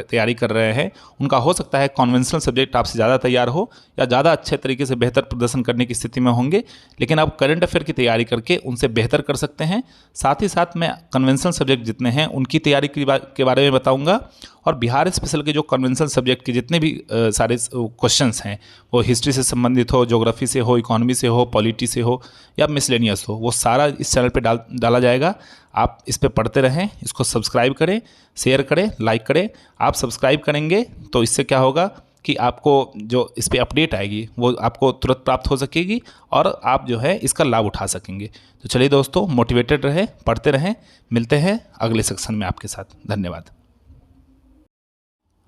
तैयारी कर रहे हैं उनका हो सकता है कन्वेंशनल सब्जेक्ट आपसे ज़्यादा तैयार हो या ज़्यादा अच्छे तरीके से बेहतर प्रदर्शन करने की स्थिति में होंगे, लेकिन आप करंट अफेयर की तैयारी करके उनसे बेहतर कर सकते हैं। साथ ही साथ मैं कन्वेंशनल सब्जेक्ट जितने हैं उनकी तैयारी के बारे में बताऊँगा, और बिहार स्पेशल के जो कन्वेंशनल सब्जेक्ट के जितने भी सारे क्वेश्चंस हैं, वो हिस्ट्री से संबंधित हो, ज्योग्राफी से हो, इकोनॉमी से हो, पॉलिटी से हो या मिसलेनियस हो, वो सारा इस चैनल पे डाला जाएगा। आप इस पे पढ़ते रहें, इसको सब्सक्राइब करें, शेयर करें, लाइक करें। आप सब्सक्राइब करेंगे तो इससे क्या होगा कि आपको जो इस पर अपडेट आएगी वो आपको तुरंत प्राप्त हो सकेगी और आप जो है इसका लाभ उठा सकेंगे। तो चलिए दोस्तों, मोटिवेटेड रहें, पढ़ते रहें। मिलते हैं अगले सेक्शन में आपके साथ। धन्यवाद।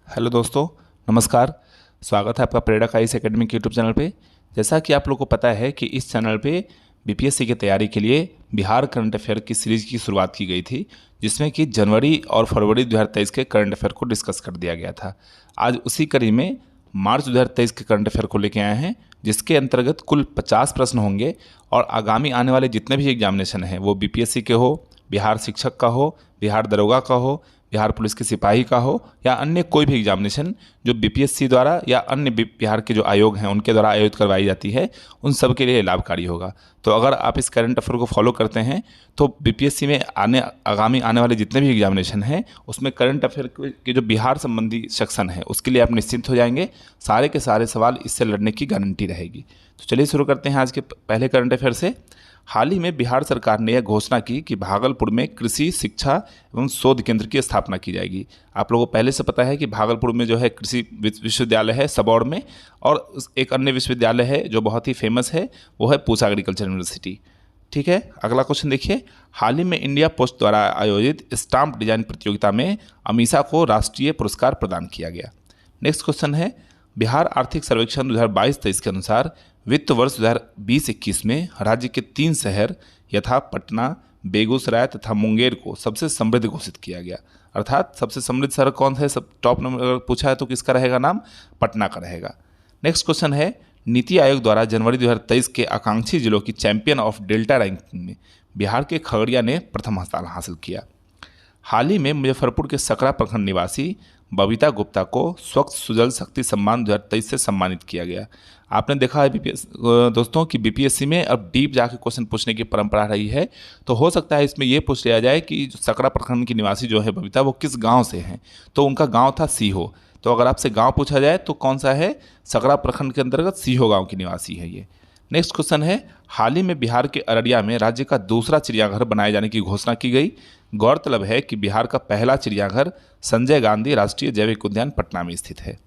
हेलो दोस्तों, नमस्कार। स्वागत है आपका प्रेरक आईएएस एकेडमी के यूट्यूब चैनल पे। जैसा कि आप लोगों को पता है कि इस चैनल पे बीपीएससी की तैयारी के लिए बिहार करंट अफेयर की सीरीज की शुरुआत की गई थी, जिसमें कि जनवरी और फरवरी 2023 के करंट अफेयर को डिस्कस कर दिया गया था। आज उसी कड़ी में मार्च 2023 के करंट अफेयर को लेके आए हैं, जिसके अंतर्गत कुल 50 प्रश्न होंगे और आगामी आने वाले जितने भी एग्जामिनेशन हैं वो बीपीएससी के हो, बिहार शिक्षक का हो, बिहार दरोगा का हो, बिहार पुलिस के सिपाही का हो या अन्य कोई भी एग्जामिनेशन जो बीपीएससी द्वारा या अन्य बिहार के जो आयोग हैं उनके द्वारा आयोजित करवाई जाती है, उन सब के लिए लाभकारी होगा। तो अगर आप इस करंट अफेयर को फॉलो करते हैं तो बीपीएससी में आगामी आने वाले जितने भी एग्जामिनेशन हैं उसमें करंट अफेयर के जो बिहार संबंधी सेक्शन है उसके लिए आप निश्चिंत हो जाएंगे। सारे के सारे सवाल इससे लड़ने की गारंटी रहेगी। तो चलिए शुरू करते हैं आज के पहले करंट अफेयर से। हाल ही में बिहार सरकार ने यह घोषणा की कि भागलपुर में कृषि शिक्षा एवं शोध केंद्र की स्थापना की जाएगी। आप लोगों को पहले से पता है कि भागलपुर में जो है कृषि विश्वविद्यालय है सबौर में, और एक अन्य विश्वविद्यालय है जो बहुत ही फेमस है, वो है पूसा एग्रीकल्चर यूनिवर्सिटी। ठीक है, अगला क्वेश्चन देखिए। हाल ही में इंडिया पोस्ट द्वारा आयोजित स्टाम्प डिजाइन प्रतियोगिता में अमीषा को राष्ट्रीय पुरस्कार प्रदान किया गया। नेक्स्ट क्वेश्चन है, बिहार आर्थिक सर्वेक्षण 2022-23 के अनुसार वित्त वर्ष 2020-21 में राज्य के 3 शहर यथा पटना, बेगूसराय तथा मुंगेर को सबसे समृद्ध घोषित किया गया। अर्थात सबसे समृद्ध शहर कौन है, सब टॉप नंबर अगर पूछा है तो किसका रहेगा नाम, पटना का रहेगा। नेक्स्ट क्वेश्चन है, नीति आयोग द्वारा जनवरी 2023 के आकांक्षी जिलों की चैंपियन ऑफ डेल्टा रैंकिंग में बिहार के खगड़िया ने प्रथम स्थान हासिल किया। हाल ही में मुजफ्फरपुर के सकरा प्रखंड निवासी बबीता गुप्ता को स्वच्छ सुजल शक्ति सम्मान 2023 से सम्मानित किया गया। आपने देखा है दोस्तों कि बीपीएससी में अब डीप जाके क्वेश्चन पूछने की परंपरा रही है, तो हो सकता है इसमें ये पूछ लिया जाए कि जो सकरा प्रखंड की निवासी जो है बबीता, वो किस गांव से हैं। तो उनका गांव था सीहो। तो अगर आपसे गांव पूछा जाए तो कौन सा है, सकरा प्रखंड के अंतर्गत सीहो गाँव की निवासी है ये। नेक्स्ट क्वेश्चन है, हाल ही में बिहार के अररिया में राज्य का दूसरा चिड़ियाघर बनाए जाने की घोषणा की गई। गौरतलब है कि बिहार का पहला चिड़ियाघर संजय गांधी राष्ट्रीय जैविक उद्यान पटना में स्थित है।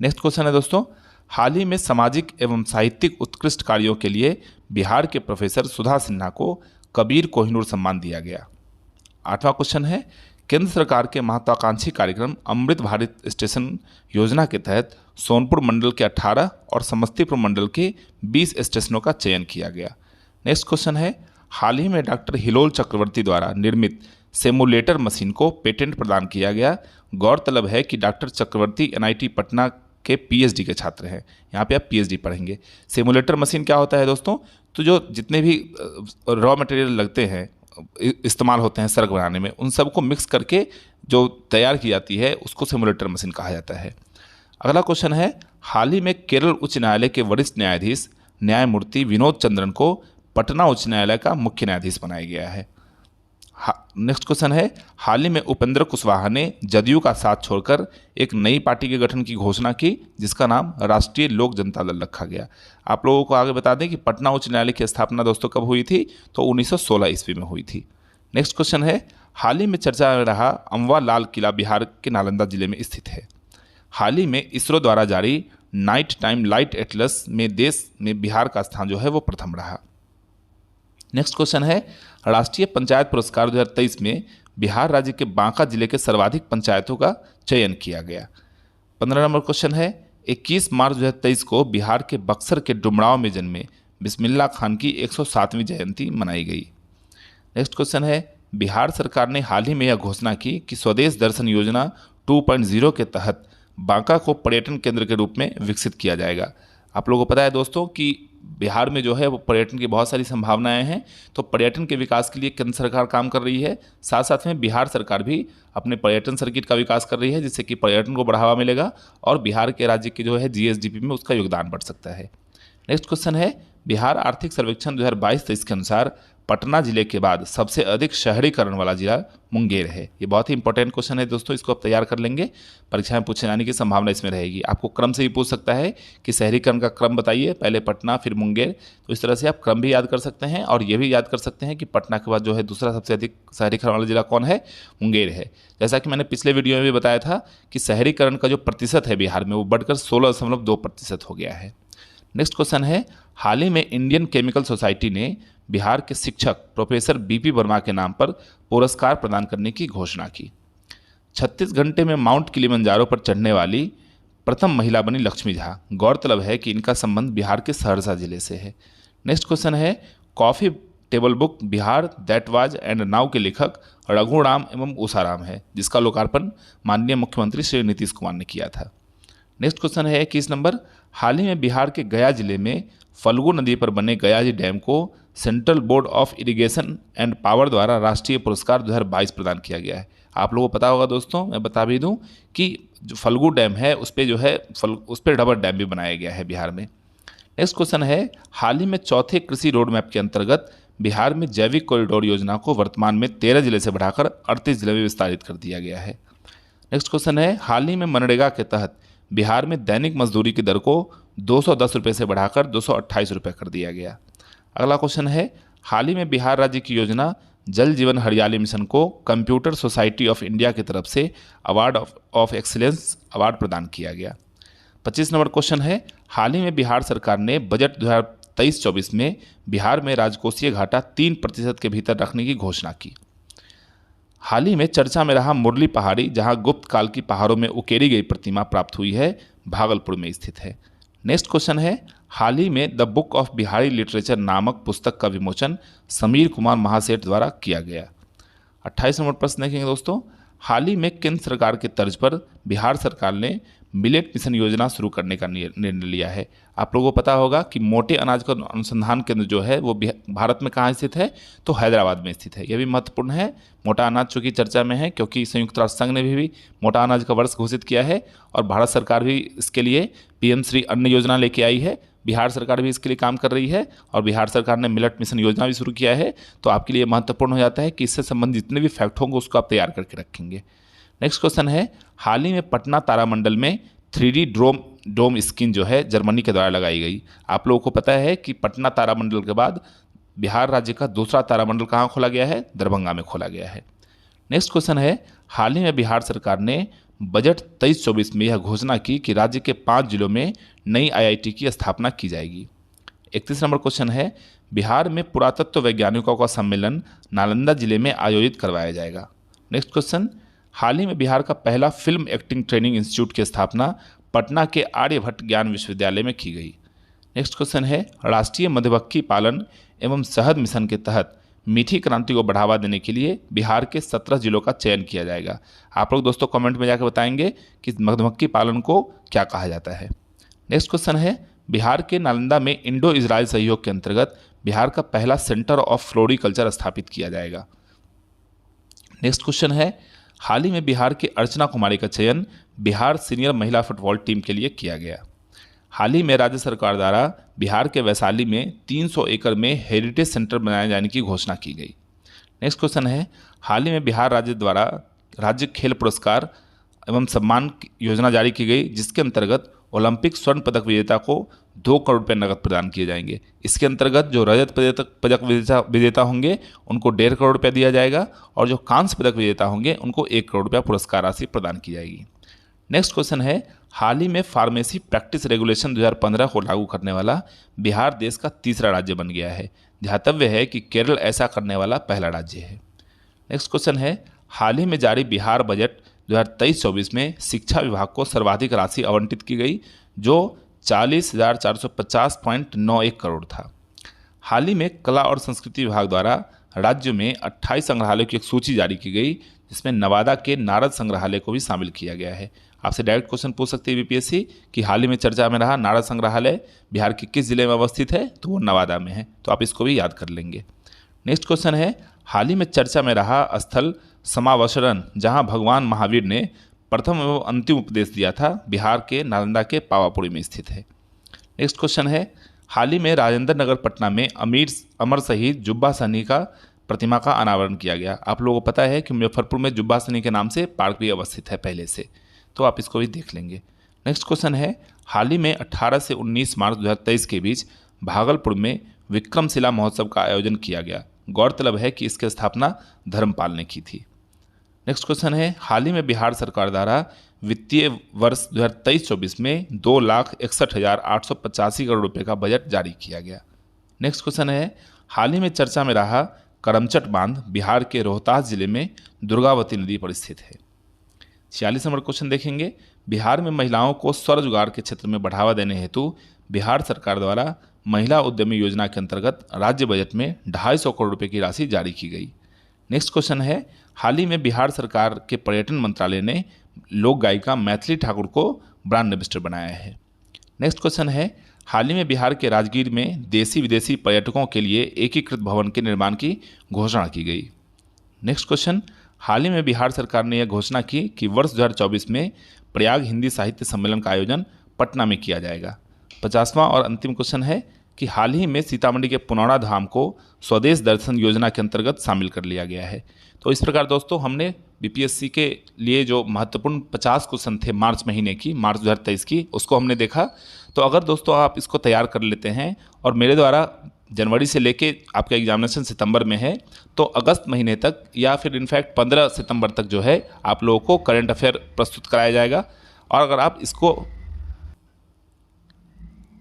नेक्स्ट क्वेश्चन है दोस्तों, हाल ही में सामाजिक एवं साहित्यिक उत्कृष्ट कार्यों के लिए बिहार के प्रोफेसर सुधा सिन्हा को कबीर कोहिनूर सम्मान दिया गया। 8वां क्वेश्चन है, केंद्र सरकार के महत्वाकांक्षी कार्यक्रम अमृत भारत स्टेशन योजना के तहत सोनपुर मंडल के 18 और समस्तीपुर मंडल के 20 स्टेशनों का चयन किया गया। नेक्स्ट क्वेश्चन है, हाल ही में डॉक्टर हिलोल चक्रवर्ती द्वारा निर्मित सिमुलेटर मशीन को पेटेंट प्रदान किया गया। गौरतलब है कि डॉक्टर चक्रवर्ती NIT पटना के PhD के छात्र हैं। यहाँ पे आप PhD पढ़ेंगे। सिमुलेटर मशीन क्या होता है दोस्तों, तो जो जितने भी रॉ मटेरियल लगते हैं इस्तेमाल होते हैं सड़क बनाने में, उन सबको मिक्स करके जो तैयार की जाती है उसको सिमुलेटर मशीन कहा जाता है। अगला क्वेश्चन है, हाल ही में केरल उच्च न्यायालय के वरिष्ठ न्यायाधीश न्यायमूर्ति विनोद चंद्रन को पटना उच्च न्यायालय का मुख्य न्यायाधीश बनाया गया है। नेक्स्ट क्वेश्चन है, हाल ही में उपेंद्र कुशवाहा ने जदयू का साथ छोड़कर एक नई पार्टी के गठन की घोषणा की जिसका नाम राष्ट्रीय लोक जनता दल रखा गया। आप लोगों को आगे बता दें कि पटना उच्च न्यायालय की स्थापना दोस्तों कब हुई थी, तो 1916 ईस्वी में हुई थी। नेक्स्ट क्वेश्चन है, हाल ही में चर्चा में रहा अम्बा लाल किला बिहार के नालंदा जिले में स्थित है। हाल ही में इसरो द्वारा जारी नाइट टाइम लाइट एटलस में देश में बिहार का स्थान जो है वो प्रथम रहा। नेक्स्ट क्वेश्चन है, राष्ट्रीय पंचायत पुरस्कार 2023 में बिहार राज्य के बांका जिले के सर्वाधिक पंचायतों का चयन किया गया। 15 नंबर क्वेश्चन है, 21 मार्च 2023 को बिहार के बक्सर के डुमरांव में जन्मे बिस्मिल्लाह खान की 107वीं जयंती मनाई गई। नेक्स्ट क्वेश्चन है, बिहार सरकार ने हाल ही में यह घोषणा की कि स्वदेश दर्शन योजना 2.0 के तहत बांका को पर्यटन केंद्र के रूप में विकसित किया जाएगा। आप लोगों को पता है दोस्तों कि बिहार में जो है वो पर्यटन की बहुत सारी संभावनाएं हैं, तो पर्यटन के विकास के लिए केंद्र सरकार काम कर रही है, साथ साथ में बिहार सरकार भी अपने पर्यटन सर्किट का विकास कर रही है जिससे कि पर्यटन को बढ़ावा मिलेगा और बिहार के राज्य के जो है जीएसडीपी में उसका योगदान बढ़ सकता है। नेक्स्ट क्वेश्चन है, बिहार आर्थिक सर्वेक्षण 2022-23 के अनुसार पटना जिले के बाद सबसे अधिक शहरीकरण वाला जिला मुंगेर है। ये बहुत ही इंपॉर्टेंट क्वेश्चन है दोस्तों, इसको आप तैयार कर लेंगे, परीक्षा में पूछे जाने की संभावना इसमें रहेगी। आपको क्रम से ही पूछ सकता है कि शहरीकरण का क्रम बताइए, पहले पटना फिर मुंगेर, तो इस तरह से आप क्रम भी याद कर सकते हैं और ये भी याद कर सकते हैं कि पटना के बाद जो है दूसरा सबसे अधिक शहरीकरण वाला जिला कौन है, मुंगेर है। जैसा कि मैंने पिछले वीडियो में भी बताया था कि शहरीकरण का जो प्रतिशत है बिहार में वो बढ़कर 16.2% हो गया है। नेक्स्ट क्वेश्चन है, हाल ही में इंडियन केमिकल सोसाइटी ने बिहार के शिक्षक प्रोफेसर बीपी वर्मा के नाम पर पुरस्कार प्रदान करने की घोषणा की। 36 घंटे में माउंट किलिमंजारो पर चढ़ने वाली प्रथम महिला बनी लक्ष्मी झा। गौरतलब है कि इनका संबंध बिहार के सहरसा जिले से है। नेक्स्ट क्वेश्चन है, coffee table book Bihar that was and now के लेखक रघुराम एवं उषाराम है जिसका लोकार्पण माननीय मुख्यमंत्री श्री नीतीश कुमार ने किया था। नेक्स्ट क्वेश्चन है 21 नंबर, हाल ही में बिहार के गया जिले में फल्गु नदी पर बने गयाजी डैम को central board of irrigation and power द्वारा राष्ट्रीय पुरस्कार 2022 प्रदान किया गया है। आप लोगों को पता होगा दोस्तों, मैं बता भी दूं कि जो फल्गु डैम है उस पर जो है उस पर डबल डैम भी बनाया गया है बिहार में। नेक्स्ट क्वेश्चन है, हाल ही में चौथे कृषि रोड मैप के अंतर्गत बिहार में जैविक कॉरिडोर योजना को वर्तमान में 13 जिले से बढ़ाकर 38 जिले में विस्तारित कर दिया गया है। नेक्स्ट क्वेश्चन है, हाल ही में मनरेगा के तहत बिहार में दैनिक मजदूरी की दर को 210 रुपये से बढ़ाकर 228 रुपये कर दिया गया। अगला क्वेश्चन है, हाल ही में बिहार राज्य की योजना जल जीवन हरियाली मिशन को कंप्यूटर सोसाइटी ऑफ इंडिया की तरफ से अवार्ड ऑफ एक्सीलेंस अवार्ड प्रदान किया गया। 25 नंबर क्वेश्चन है, हाल ही में बिहार सरकार ने बजट 2023-24 में बिहार में राजकोषीय घाटा 3% के भीतर रखने की घोषणा की। हाल ही में चर्चा में रहा मुरली पहाड़ी, जहां गुप्त काल की पहाड़ों में उकेरी गई प्रतिमा प्राप्त हुई है, भागलपुर में स्थित है। नेक्स्ट क्वेश्चन है, हाल ही में the book of Bihari literature नामक पुस्तक का विमोचन समीर कुमार महासेठ द्वारा किया गया। 28 नंबर प्रश्न देखेंगे दोस्तों, हाल ही में केंद्र सरकार की तर्ज पर बिहार सरकार ने मिलेट मिशन योजना शुरू करने का निर्णय लिया है। आप लोगों को पता होगा कि मोटे अनाज का अनुसंधान केंद्र जो है वो भारत में कहाँ स्थित है, तो हैदराबाद में स्थित है। यह भी महत्वपूर्ण है। मोटा अनाज चूँकि चर्चा में है क्योंकि संयुक्त राष्ट्र संघ ने भी मोटा अनाज का वर्ष घोषित किया है और भारत सरकार भी इसके लिए पीएम श्री अन्न योजना लेके आई है। बिहार सरकार भी इसके लिए काम कर रही है और बिहार सरकार ने मिलेट मिशन योजना भी शुरू किया है। तो आपके लिए महत्वपूर्ण हो जाता है कि इससे संबंधित जितने भी फैक्ट होंगे उसको आप तैयार करके रखेंगे। नेक्स्ट क्वेश्चन है, हाल ही में पटना तारामंडल में 3D डोम स्क्रीन जो है जर्मनी के द्वारा लगाई गई। आप लोगों को पता है कि पटना तारामंडल के बाद बिहार राज्य का दूसरा तारामंडल कहाँ खोला गया है, दरभंगा में खोला गया है। नेक्स्ट क्वेश्चन है, हाल ही में बिहार सरकार ने बजट 23-24 में यह घोषणा की कि राज्य के 5 जिलों में नई IIT की स्थापना की जाएगी। 31 नंबर क्वेश्चन है, बिहार में पुरातत्व वैज्ञानिकों का सम्मेलन नालंदा जिले में आयोजित करवाया जाएगा। नेक्स्ट क्वेश्चन, हाल ही में बिहार का पहला फिल्म एक्टिंग ट्रेनिंग इंस्टीट्यूट की स्थापना पटना के आर्यभट्ट ज्ञान विश्वविद्यालय में की गई। नेक्स्ट क्वेश्चन है, राष्ट्रीय मधुमक्खी पालन एवं शहद मिशन के तहत मीठी क्रांति को बढ़ावा देने के लिए बिहार के 17 जिलों का चयन किया जाएगा। आप लोग दोस्तों कमेंट में जाकर बताएंगे कि मधुमक्खी पालन को क्या कहा जाता है। नेक्स्ट क्वेश्चन है, बिहार के नालंदा में इंडो इजराइल सहयोग के अंतर्गत बिहार का पहला सेंटर ऑफ फ्लोरिकल्चर स्थापित किया जाएगा। नेक्स्ट क्वेश्चन है, हाल ही में बिहार की अर्चना कुमारी का चयन बिहार सीनियर महिला फुटबॉल टीम के लिए किया गया। हाल ही में राज्य सरकार द्वारा बिहार के वैशाली में 300 एकड़ में हेरिटेज सेंटर बनाए जाने की घोषणा की गई। नेक्स्ट क्वेश्चन है, हाल ही में बिहार राज्य द्वारा राज्य खेल पुरस्कार एवं सम्मान योजना जारी की गई, जिसके अंतर्गत ओलंपिक स्वर्ण पदक विजेता को 2 करोड़ रुपये नकद प्रदान किए जाएंगे। इसके अंतर्गत जो रजत पदक विजेता होंगे उनको 1.5 करोड़ रुपया दिया जाएगा और जो कांस्य पदक विजेता होंगे उनको 1 करोड़ रुपया पुरस्कार राशि प्रदान की जाएगी। नेक्स्ट क्वेश्चन है, हाल ही में फार्मेसी प्रैक्टिस रेगुलेशन 2015 को लागू करने वाला बिहार देश का तीसरा राज्य बन गया है। ध्यातव्य है कि केरल ऐसा करने वाला पहला राज्य है। नेक्स्ट क्वेश्चन है, हाल ही में जारी बिहार बजट 2023-24 में शिक्षा विभाग को सर्वाधिक राशि आवंटित की गई, जो 40,450.91 करोड़ था। हाल ही में कला और संस्कृति विभाग द्वारा राज्य में 28 संग्रहालयों की एक सूची जारी की गई, जिसमें नवादा के नारद संग्रहालय को भी शामिल किया गया है। आपसे डायरेक्ट क्वेश्चन पूछ सकती है बीपीएससी कि हाल ही में चर्चा में रहा नारद संग्रहालय बिहार के किस जिले में अवस्थित है, तो वो नवादा में है, तो आप इसको भी याद कर लेंगे। नेक्स्ट क्वेश्चन है, हाल ही में चर्चा में रहा स्थल समावसरण जहां भगवान महावीर ने प्रथम एवं अंतिम उपदेश दिया था, बिहार के नालंदा के पावापुरी में स्थित है। नेक्स्ट क्वेश्चन है, हाल ही में राजेंद्र नगर पटना में अमर शहीद जुब्बा सहनी का प्रतिमा का अनावरण किया गया। आप लोगों को पता है कि मुजफ्फरपुर में जुब्बा सहनी के नाम से पार्क भी अवस्थित है पहले से, तो आप इसको भी देख लेंगे। नेक्स्ट क्वेश्चन है, हाल ही में 18 से 19 मार्च 2023 के बीच भागलपुर में विक्रमशिला महोत्सव का आयोजन किया गया। गौरतलब है कि इसकी स्थापना धर्मपाल ने की थी। नेक्स्ट क्वेश्चन है, हाल ही में बिहार सरकार द्वारा वित्तीय वर्ष 2023-24 में 2,61,885 करोड़ रुपए का बजट जारी किया गया। नेक्स्ट क्वेश्चन है, हाल ही में चर्चा में रहा करमचट बांध बिहार के रोहतास जिले में दुर्गावती नदी पर स्थित है। 46 नंबर क्वेश्चन देखेंगे, बिहार में महिलाओं को स्वरोजगार के क्षेत्र में बढ़ावा देने हेतु बिहार सरकार द्वारा महिला उद्यमी योजना के अंतर्गत राज्य बजट में 250 करोड़ रुपए की राशि जारी की गई। नेक्स्ट क्वेश्चन है, हाल ही में बिहार सरकार के पर्यटन मंत्रालय ने लोक गायिका मैथिली ठाकुर को ब्रांड एम्बेसडर बनाया है। नेक्स्ट क्वेश्चन है, हाल ही में बिहार के राजगीर में देसी विदेशी पर्यटकों के लिए एकीकृत भवन के निर्माण की घोषणा की गई। नेक्स्ट क्वेश्चन, हाल ही में बिहार सरकार ने यह घोषणा की कि वर्ष 2024 में प्रयाग हिंदी साहित्य सम्मेलन का आयोजन पटना में किया जाएगा। 50वां और अंतिम क्वेश्चन है कि हाल ही में सीतामढ़ी के पुनौरा धाम को स्वदेश दर्शन योजना के अंतर्गत शामिल कर लिया गया है। तो इस प्रकार दोस्तों हमने बीपीएससी के लिए जो महत्वपूर्ण 50 क्वेश्चन थे मार्च 2023 की, उसको हमने देखा। तो अगर दोस्तों आप इसको तैयार कर लेते हैं और मेरे द्वारा जनवरी से लेके आपका एग्जामिनेशन सितंबर में है, तो अगस्त महीने तक या फिर इनफैक्ट 15 सितंबर तक जो है आप लोगों को करंट अफेयर प्रस्तुत कराया जाएगा। और अगर आप इसको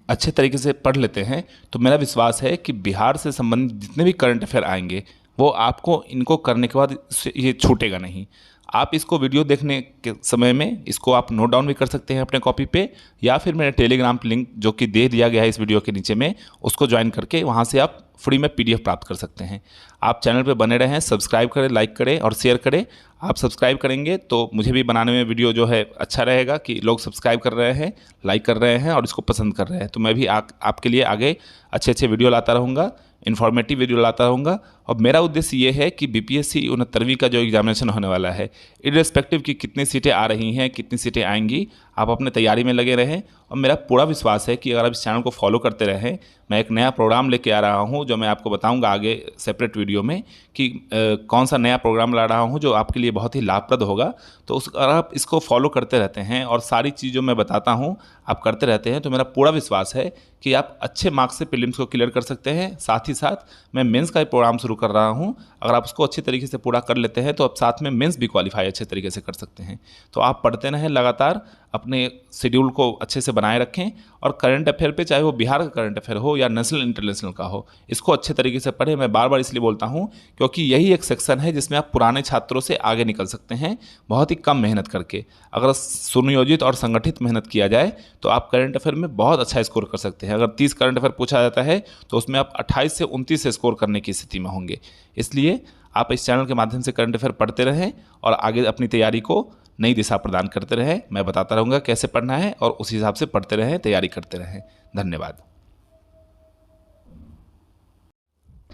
अच्छे तरीके से पढ़ लेते हैं तो मेरा विश्वास है कि बिहार से संबंधित जितने भी करंट अफेयर आएंगे वो आपको इनको करने के बाद ये छूटेगा नहीं। आप इसको वीडियो देखने के समय में इसको आप नोट डाउन भी कर सकते हैं अपने कॉपी पे, या फिर मेरे टेलीग्राम लिंक जो कि दे दिया गया है इस वीडियो के नीचे में, उसको ज्वाइन करके वहाँ से आप फ्री में पीडीएफ प्राप्त कर सकते हैं। आप चैनल पे बने रहें, सब्सक्राइब करें, लाइक करें और शेयर करें। आप सब्सक्राइब करेंगे तो मुझे भी बनाने में वीडियो जो है अच्छा रहेगा कि लोग सब्सक्राइब कर रहे हैं, लाइक कर रहे हैं और इसको पसंद कर रहे हैं। तो मैं भी आपके लिए आगे अच्छे अच्छे वीडियो लाता रहूँगा, इन्फॉर्मेटिव वीडियो लाता रहूँगा। और मेरा उद्देश्य ये है कि बीपीएससी 69वीं का जो एग्जामिनेशन होने वाला है, इर्रेस्पेक्टिव की कितनी सीटें आ रही हैं, कितनी सीटें आएंगी, आप अपने तैयारी में लगे रहें। और मेरा पूरा विश्वास है कि अगर आप इस चैनल को फॉलो करते रहें, मैं एक नया प्रोग्राम लेके आ रहा हूं जो मैं आपको बताऊंगा आगे सेपरेट वीडियो में कि कौन सा नया प्रोग्राम ला रहा हूं जो आपके लिए बहुत ही लाभप्रद होगा। तो अगर आप इसको फॉलो करते रहते हैं और सारी चीज़ों मैं बताता हूं आप करते रहते हैं, तो मेरा पूरा विश्वास है कि आप अच्छे मार्क्स से प्रीलिम्स को क्लियर कर सकते हैं। साथ ही साथ मैं मेंस का प्रोग्राम शुरू कर रहा हूं, अगर आप उसको अच्छे तरीके से पूरा कर लेते हैं तो आप साथ में मेंस भी क्वालिफाई अच्छे तरीके से कर सकते हैं। तो आप पढ़ते रहें लगातार, अपने शेड्यूल को अच्छे से बनाए रखें और करंट अफेयर पे, चाहे वो बिहार का करंट अफेयर हो या नेशनल इंटरनेशनल का हो, इसको अच्छे तरीके से पढ़ें। मैं बार बार इसलिए बोलता हूं क्योंकि यही एक सेक्शन है जिसमें आप पुराने छात्रों से आगे निकल सकते हैं बहुत ही कम मेहनत करके। अगर सुनियोजित और संगठित मेहनत किया जाए तो आप करंट अफेयर में बहुत अच्छा स्कोर कर सकते हैं। अगर 30 करंट अफेयर पूछा जाता है तो उसमें आप 28 से 29 से स्कोर करने की स्थिति में होंगे। इसलिए आप इस चैनल के माध्यम से करंट अफेयर पढ़ते रहें और आगे अपनी तैयारी को नई दिशा प्रदान करते रहें। मैं बताता रहूँगा कैसे पढ़ना है और उस हिसाब से पढ़ते रहें, तैयारी करते रहें। धन्यवाद।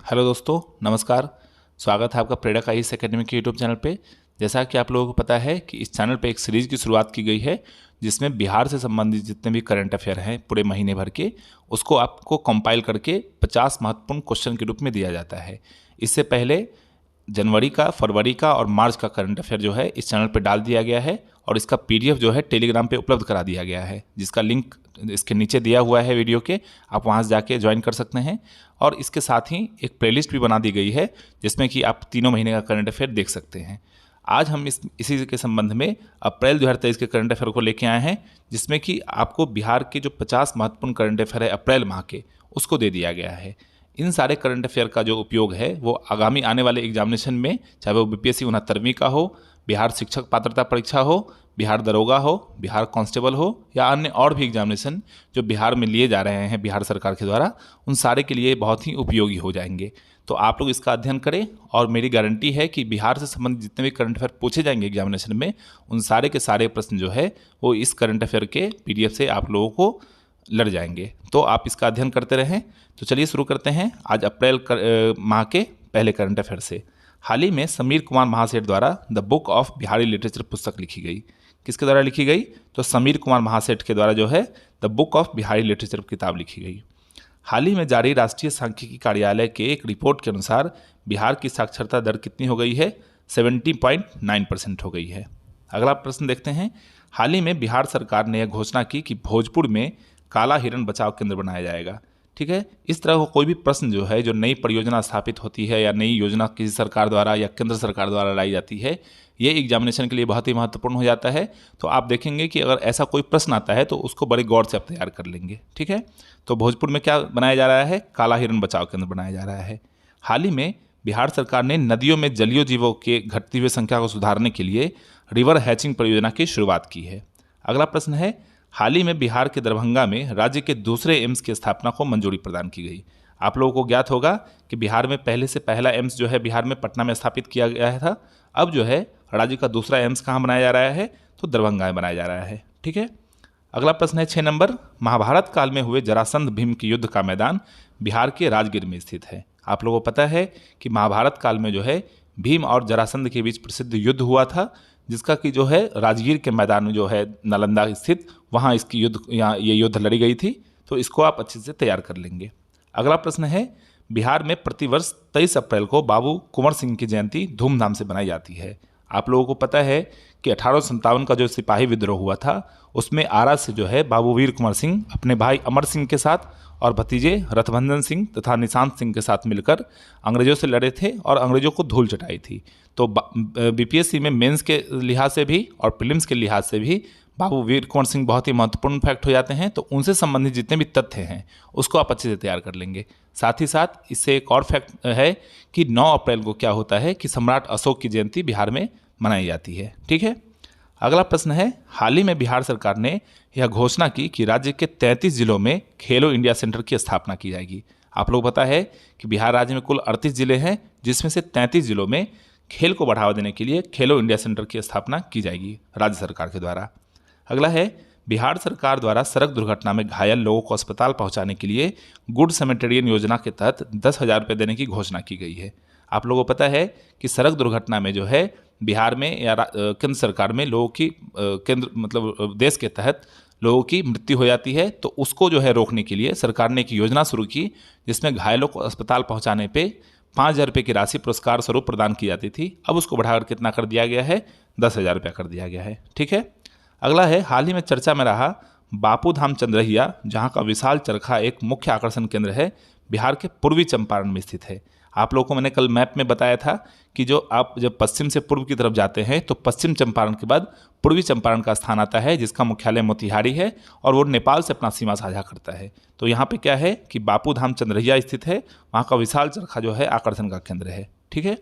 हेलो दोस्तों, नमस्कार। स्वागत है आपका प्रेरक आईएएस एकेडमी के यूट्यूब चैनल पे। जैसा कि आप लोगों को पता है कि इस चैनल पे एक सीरीज़ की शुरुआत की गई है जिसमें बिहार से संबंधित जितने भी करंट अफेयर हैं पूरे महीने भर के, उसको आपको कंपाइल करके 50 महत्वपूर्ण क्वेश्चन के रूप में दिया जाता है। इससे पहले जनवरी का, फरवरी का और मार्च का करंट अफेयर जो है इस चैनल पे डाल दिया गया है और इसका पीडीएफ जो है टेलीग्राम पे उपलब्ध करा दिया गया है, जिसका लिंक इसके नीचे दिया हुआ है वीडियो के। आप वहाँ से जाके ज्वाइन कर सकते हैं और इसके साथ ही एक प्लेलिस्ट भी बना दी गई है जिसमें कि आप तीनों महीने का करंट अफेयर देख सकते हैं। आज हम इसी के संबंध में अप्रैल 2023 के करंट अफेयर को लेके आए हैं, जिसमें कि आपको बिहार के जो 50 महत्वपूर्ण करंट अफेयर है अप्रैल माह के, उसको दे दिया गया है। इन सारे करंट अफेयर का जो उपयोग है वो आगामी आने वाले एग्जामिनेशन में, चाहे वो बीपीएससी 69वीं का हो, बिहार शिक्षक पात्रता परीक्षा हो, बिहार दरोगा हो, बिहार कांस्टेबल हो या अन्य और भी एग्जामिनेशन जो बिहार में लिए जा रहे हैं बिहार सरकार के द्वारा, उन सारे के लिए बहुत ही उपयोगी हो जाएंगे। तो आप लोग इसका अध्ययन करें और मेरी गारंटी है कि बिहार से संबंधित जितने भी करंट अफेयर पूछे जाएंगे एग्जामिनेशन में, उन सारे के सारे प्रश्न जो है वो इस करंट अफेयर के पीडीएफ से आप लोगों को लड़ जाएंगे। तो आप इसका अध्ययन करते रहें। तो चलिए शुरू करते हैं आज अप्रैल माह के पहले करंट अफेयर से। हाल ही में समीर कुमार महासेठ द्वारा the book of Bihari literature पुस्तक लिखी गई। किसके द्वारा लिखी गई? तो समीर कुमार महासेठ के द्वारा जो है the book of Bihari literature किताब लिखी गई। हाल ही में जारी राष्ट्रीय सांख्यिकी कार्यालय के एक रिपोर्ट के अनुसार बिहार की साक्षरता दर कितनी हो गई है? 70.9% हो गई है। अगला प्रश्न देखते हैं। हाल ही में बिहार सरकार ने यह घोषणा की कि भोजपुर में काला हिरण बचाव केंद्र बनाया जाएगा। ठीक है, इस तरह का कोई भी प्रश्न जो है, जो नई परियोजना स्थापित होती है या नई योजना किसी सरकार द्वारा या केंद्र सरकार द्वारा लाई जाती है, ये एग्जामिनेशन के लिए बहुत ही महत्वपूर्ण हो जाता है। तो आप देखेंगे कि अगर ऐसा कोई प्रश्न आता है तो उसको बड़े गौर से आप तैयार कर लेंगे। ठीक है, तो भोजपुर में क्या बनाया जा रहा है? काला हिरण बचाव केंद्र बनाया जा रहा है। हाल ही में बिहार सरकार ने नदियों में जलीय जीवों के घटती हुई संख्या को सुधारने के लिए रिवर हैचिंग परियोजना की शुरुआत की है। अगला प्रश्न है। हाल ही में बिहार के दरभंगा में राज्य के दूसरे एम्स की स्थापना को मंजूरी प्रदान की गई। आप लोगों को ज्ञात होगा कि बिहार में पहले से पहला एम्स जो है बिहार में पटना में स्थापित किया गया था। अब जो है राज्य का दूसरा एम्स कहाँ बनाया जा रहा है? तो दरभंगा में बनाया जा रहा है। ठीक है, अगला प्रश्न है 6 नंबर। महाभारत काल में हुए जरासंध भीम के युद्ध का मैदान बिहार के राजगीर में स्थित है। आप लोगों को पता है कि महाभारत काल में जो है भीम और जरासंध के बीच प्रसिद्ध युद्ध हुआ था, जिसका कि जो है राजगीर के मैदान में जो है नालंदा स्थित, वहाँ इसकी ये युद्ध लड़ी गई थी। तो इसको आप अच्छे से तैयार कर लेंगे। अगला प्रश्न है। बिहार में प्रतिवर्ष 23 अप्रैल को बाबू कुंवर सिंह की जयंती धूमधाम से मनाई जाती है। आप लोगों को पता है कि 1857 का जो सिपाही विद्रोह हुआ था, उसमें आरा से जो है बाबू वीर कुंवर सिंह अपने भाई अमर सिंह के साथ और भतीजे रथभंजन सिंह तथा निशांत सिंह के साथ मिलकर अंग्रेजों से लड़े थे और अंग्रेजों को धूल चटाई थी। तो बीपीएससी में मेंस के लिहाज से भी और प्रीलिम्स के लिहाज से भी बाबू वीर कुंवर सिंह बहुत ही महत्वपूर्ण फैक्ट हो जाते हैं। तो उनसे संबंधित जितने भी तथ्य हैं उसको आप अच्छे से तैयार कर लेंगे। साथ ही साथ इससे एक और फैक्ट है कि 9 अप्रैल को क्या होता है कि सम्राट अशोक की जयंती बिहार में मनाई जाती है। ठीक है, अगला प्रश्न है। हाल ही में बिहार सरकार ने यह घोषणा की कि राज्य के 33 जिलों में खेलो इंडिया सेंटर की स्थापना की जाएगी। आप लोग पता है कि बिहार राज्य में कुल 38 जिले हैं, जिसमें से 33 जिलों में खेल को बढ़ावा देने के लिए खेलो इंडिया सेंटर की स्थापना की जाएगी राज्य सरकार के द्वारा। अगला है। बिहार सरकार द्वारा सड़क दुर्घटना में घायल लोगों को अस्पताल पहुंचाने के लिए गुड सैमरिटन योजना के तहत 10,000 रुपये देने की घोषणा की गई है। आप लोगों को पता है कि सड़क दुर्घटना में जो है बिहार में या केंद्र सरकार में लोगों की देश के तहत लोगों की मृत्यु हो जाती है। तो उसको जो है रोकने के लिए सरकार ने एक योजना शुरू की, जिसमें घायलों को अस्पताल पहुंचाने पे 5,000 रुपये की राशि पुरस्कार स्वरूप प्रदान की जाती थी। अब उसको बढ़ाकर कितना कर दिया गया है? 10,000 रुपया कर दिया गया है। ठीक है, अगला है। हाल ही में चर्चा में रहा बापू धाम चंद्रहिया, जहाँ का विशाल चरखा एक मुख्य आकर्षण केंद्र है, बिहार के पूर्वी चंपारण में स्थित है। आप लोगों को मैंने कल मैप में बताया था कि जो आप जब पश्चिम से पूर्व की तरफ जाते हैं तो पश्चिम चंपारण के बाद पूर्वी चंपारण का स्थान आता है, जिसका मुख्यालय मोतिहारी है और वो नेपाल से अपना सीमा साझा करता है। तो यहाँ पे क्या है कि बापू धाम चंद्रहिया स्थित है, वहाँ का विशाल चरखा जो है आकर्षण का केंद्र है। ठीक है,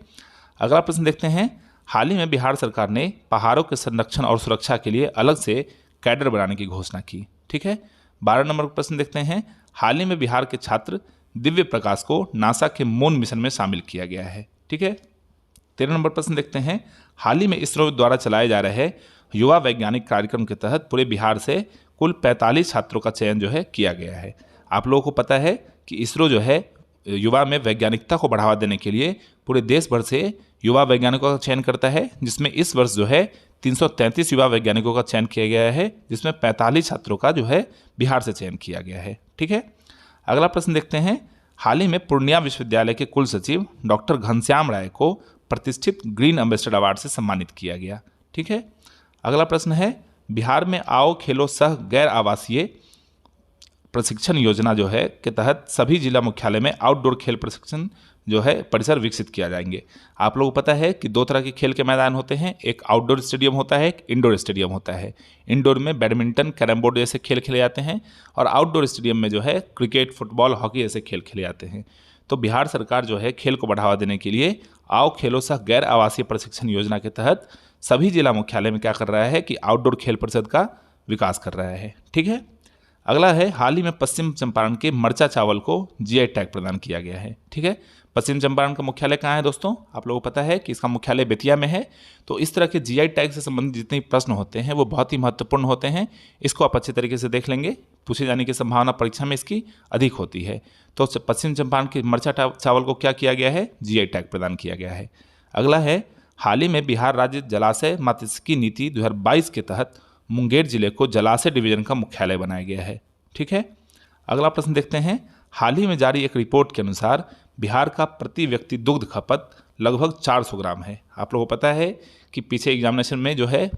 अगला प्रश्न देखते हैं। हाल ही में बिहार सरकार ने पहाड़ों के संरक्षण और सुरक्षा के लिए अलग से कैडर बनाने की घोषणा की। ठीक है, 12 नंबर प्रश्न देखते हैं। हाल ही में बिहार के छात्र दिव्य प्रकाश को नासा के मून मिशन में शामिल किया गया है। ठीक है, 13 नंबर प्रश्न देखते हैं। हाल ही में इसरो द्वारा चलाए जा रहे युवा वैज्ञानिक कार्यक्रम के तहत पूरे बिहार से कुल 45 छात्रों का चयन जो है किया गया है। आप लोगों को पता है कि इसरो जो है युवा में वैज्ञानिकता को बढ़ावा देने के लिए पूरे देश भर से युवा वैज्ञानिकों का चयन करता है, जिसमें इस वर्ष जो है 333 युवा वैज्ञानिकों का चयन किया गया है, जिसमें 45 छात्रों का जो है बिहार से चयन किया गया है। ठीक है, अगला प्रश्न देखते हैं। हाल ही में पूर्णिया विश्वविद्यालय के कुल सचिव डॉक्टर घनश्याम राय को प्रतिष्ठित ग्रीन एम्बेसडर अवार्ड से सम्मानित किया गया। ठीक है, अगला प्रश्न है, बिहार में आओ खेलो सह गैर आवासीय प्रशिक्षण योजना जो है के तहत सभी जिला मुख्यालय में आउटडोर खेल प्रशिक्षण जो है परिसर विकसित किया जाएंगे। आप लोगों को पता है कि दो तरह के खेल के मैदान होते हैं, एक आउटडोर स्टेडियम होता है, एक इंडोर स्टेडियम होता है। इंडोर में बैडमिंटन, कैरम बोर्ड जैसे खेल खेले जाते हैं और आउटडोर स्टेडियम में जो है क्रिकेट, फुटबॉल, हॉकी जैसे खेल खेले जाते हैं। तो बिहार सरकार जो है खेल को बढ़ावा देने के लिए आओ खेलो सह गैर आवासीय प्रशिक्षण योजना के तहत सभी जिला मुख्यालय में क्या कर रहा है कि आउटडोर खेल परिषद का विकास कर रहा है। ठीक है, अगला है, हाल ही में पश्चिम चंपारण के मरचा चावल को जीआई टैग प्रदान किया गया है। ठीक है, पश्चिम चंपारण का मुख्यालय कहाँ है दोस्तों? आप लोगों को पता है कि इसका मुख्यालय बेतिया में है। तो इस तरह के जीआई टैग से संबंधित जितने प्रश्न होते हैं वो बहुत ही महत्वपूर्ण होते हैं। इसको आप अच्छे तरीके से देख लेंगे, पूछे जाने की संभावना परीक्षा में इसकी अधिक होती है। तो पश्चिम चंपारण के मरचा चावल को क्या किया गया है? जीआई टैग प्रदान किया गया है। अगला है, हाल ही में बिहार राज्य जलाशय मात्स्यिकी नीति 2022 के तहत मुंगेर जिले को जलाशय डिवीजन का मुख्यालय बनाया गया है। ठीक है, अगला प्रश्न देखते हैं। हाल ही में जारी एक रिपोर्ट के अनुसार बिहार का प्रति व्यक्ति दुग्ध खपत लगभग 400 ग्राम है। आप लोगों को पता है कि पीछे एग्जामिनेशन में जो है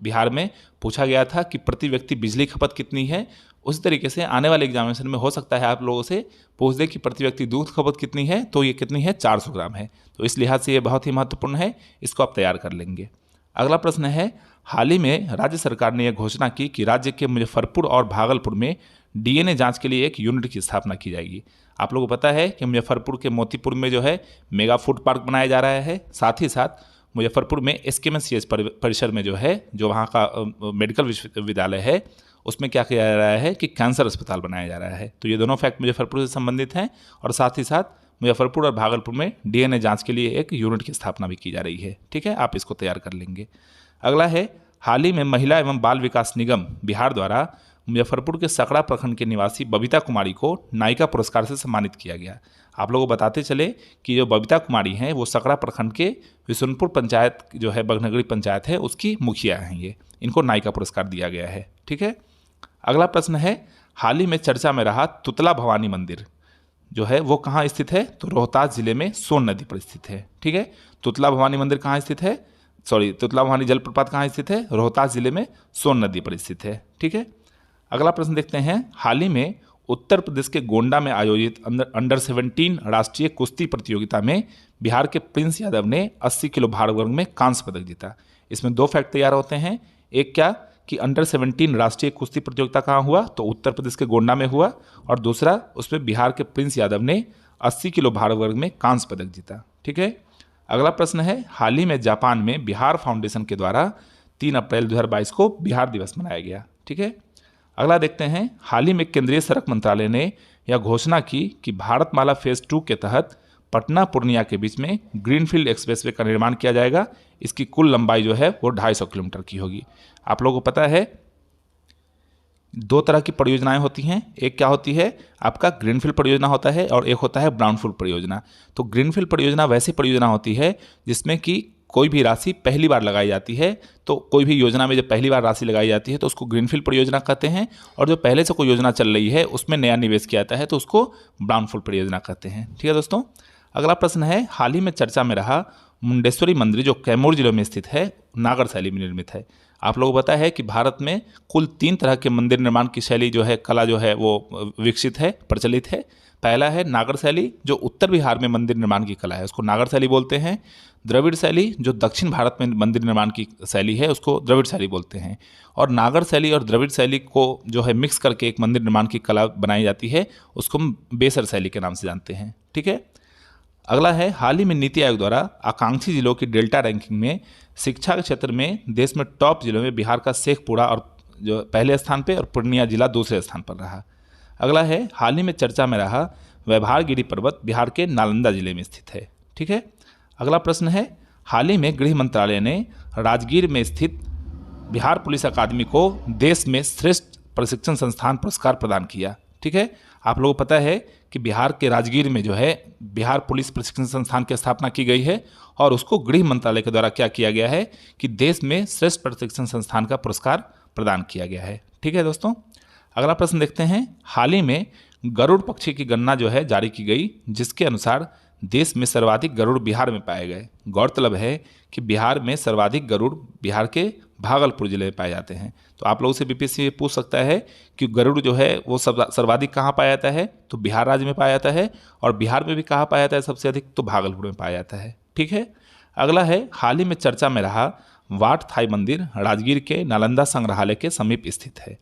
बिहार में पूछा गया था कि प्रति व्यक्ति बिजली खपत कितनी है। उसी तरीके से आने वाले एग्जामिनेशन में हो सकता है आप लोगों से पूछ दे कि प्रति व्यक्ति दूध खपत कितनी है, तो ये कितनी है? 400 ग्राम है। तो इस लिहाज से ये बहुत ही महत्वपूर्ण है, इसको आप तैयार कर लेंगे। अगला प्रश्न है, हाल ही में राज्य सरकार ने यह घोषणा की कि राज्य के मुजफ्फरपुर और भागलपुर में डीएनए जांच के लिए एक यूनिट की स्थापना की जाएगी। आप लोगों को पता है कि मुजफ्फरपुर के मोतीपुर में जो है मेगा फूड पार्क बनाया जा रहा है। साथ ही साथ मुजफ्फरपुर में एसकेएमसीएच परिसर में जो है, जो वहाँ का मेडिकल विश्वविद्यालय है, उसमें क्या किया जा रहा है कि कैंसर अस्पताल बनाया जा रहा है। तो ये दोनों फैक्ट मुजफ्फरपुर से संबंधित हैं और साथ ही साथ मुजफ्फरपुर और भागलपुर में डीएनए जांच के लिए एक यूनिट की स्थापना भी की जा रही है। ठीक है, आप इसको तैयार कर लेंगे। अगला है, हाल ही में महिला एवं बाल विकास निगम बिहार द्वारा मुजफ्फरपुर के सकड़ा प्रखंड के निवासी बबीता कुमारी को नायिका पुरस्कार से सम्मानित किया गया। आप लोगों को बताते चले कि जो बबीता कुमारी हैं वो सकड़ा प्रखंड के विशुनपुर पंचायत जो है, बगनगरी पंचायत है, उसकी मुखिया हैं। ये इनको नायिका पुरस्कार दिया गया है। ठीक है, अगला प्रश्न है, हाल ही में चर्चा में रहा तुतला भवानी मंदिर जो है वो कहाँ स्थित है? तो रोहतास जिले में सोन नदी पर स्थित है। ठीक है, तुतला भवानी मंदिर कहाँ स्थित है? तुतला भवानी जलप्रपात कहाँ स्थित है? रोहतास जिले में सोन नदी पर स्थित है। ठीक है, अगला प्रश्न देखते हैं। हाल ही में उत्तर प्रदेश के गोंडा में आयोजित अंडर 17 राष्ट्रीय कुश्ती प्रतियोगिता में बिहार के प्रिंस यादव ने 80 किलो भार वर्ग में कांस्य पदक जीता। इसमें दो फैक्ट तैयार होते हैं। एक क्या कि अंडर 17 राष्ट्रीय कुश्ती प्रतियोगिता कहाँ हुआ? तो उत्तर प्रदेश के गोंडा में हुआ। और दूसरा, उसमें बिहार के प्रिंस यादव ने 80 किलो भार वर्ग में कांस्य पदक जीता। ठीक है, अगला प्रश्न है, हाल ही में जापान में बिहार फाउंडेशन के द्वारा 3 अप्रैल 2022 को बिहार दिवस मनाया गया। ठीक है, अगला देखते हैं। हाल ही में केंद्रीय सड़क मंत्रालय ने यह घोषणा की कि भारतमाला फेज 2 के तहत पटना पूर्णिया के बीच में ग्रीनफील्ड एक्सप्रेसवे का निर्माण किया जाएगा। इसकी कुल लंबाई जो है वो 250 किलोमीटर की होगी। आप लोगों को पता है दो तरह की परियोजनाएं होती हैं। एक क्या होती है? आपका ग्रीनफील्ड परियोजना होता है और एक होता है ब्राउनफील्ड परियोजना। तो ग्रीनफील्ड परियोजना वैसी परियोजना होती है जिसमें कि कोई भी राशि पहली बार लगाई जाती है। तो कोई भी योजना में जब पहली बार राशि लगाई जाती है तो उसको ग्रीनफील्ड परियोजना कहते हैं, और जो पहले से कोई योजना चल रही है उसमें नया निवेश किया जाता है तो उसको ब्राउनफील्ड परियोजना कहते हैं। ठीक है दोस्तों, अगला प्रश्न है, हाल ही में चर्चा में रहा मुंडेश्वरी मंदिर जो कैमूर जिले में स्थित है, नागर शैली में निर्मित है। आप लोगों को पता है कि भारत में कुल 3 तरह के मंदिर निर्माण की शैली जो है, कला जो है वो विकसित है, प्रचलित है। पहला है नागर शैली जो उत्तर बिहार में मंदिर निर्माण की कला है, उसको नागर शैली बोलते हैं। द्रविड़ शैली जो दक्षिण भारत में मंदिर निर्माण की शैली है, उसको द्रविड़ शैली बोलते हैं। और नागर शैली और द्रविड़ शैली को जो है मिक्स करके एक मंदिर निर्माण की कला बनाई जाती है, उसको हम बेसर शैली के नाम से जानते हैं। ठीक है, अगला है, हाल ही में नीति आयोग द्वारा आकांक्षी जिलों की डेल्टा रैंकिंग में शिक्षा के क्षेत्र में देश में टॉप जिलों में बिहार का शेखपुरा और जो पहले स्थान पे और पूर्णिया जिला दूसरे स्थान पर रहा। अगला है, हाल ही में चर्चा में रहा वैभारगिरी पर्वत बिहार के नालंदा जिले में स्थित है। ठीक है, अगला प्रश्न है, हाल ही में गृह मंत्रालय ने राजगीर में स्थित बिहार पुलिस अकादमी को देश में श्रेष्ठ प्रशिक्षण संस्थान पुरस्कार प्रदान किया। ठीक है। आप लोगों को पता है कि बिहार के राजगीर में जो है बिहार पुलिस प्रशिक्षण संस्थान की स्थापना की गई है और उसको गृह मंत्रालय के द्वारा क्या किया गया है कि देश में श्रेष्ठ प्रशिक्षण संस्थान का पुरस्कार प्रदान किया गया है। ठीक है दोस्तों, अगला प्रश्न देखते हैं। हाल ही में गरुड़ पक्षी की गणना जो है जारी की गई, जिसके अनुसार देश में सर्वाधिक गरुड़ बिहार में पाए गए। गौरतलब है कि बिहार में सर्वाधिक गरुड़ बिहार के भागलपुर जिले में पाए जाते हैं। तो आप लोगों से बीपीएससी पूछ सकता है कि गरुड़ जो है वो सर्वाधिक कहाँ पाया जाता है, तो बिहार राज्य में पाया जाता है, और बिहार में भी कहाँ पाया जाता है सबसे अधिक, तो भागलपुर में पाया जाता है। ठीक है, अगला है हाल ही में चर्चा में रहा वाट थाई मंदिर राजगीर के नालंदा संग्रहालय के समीप स्थित है।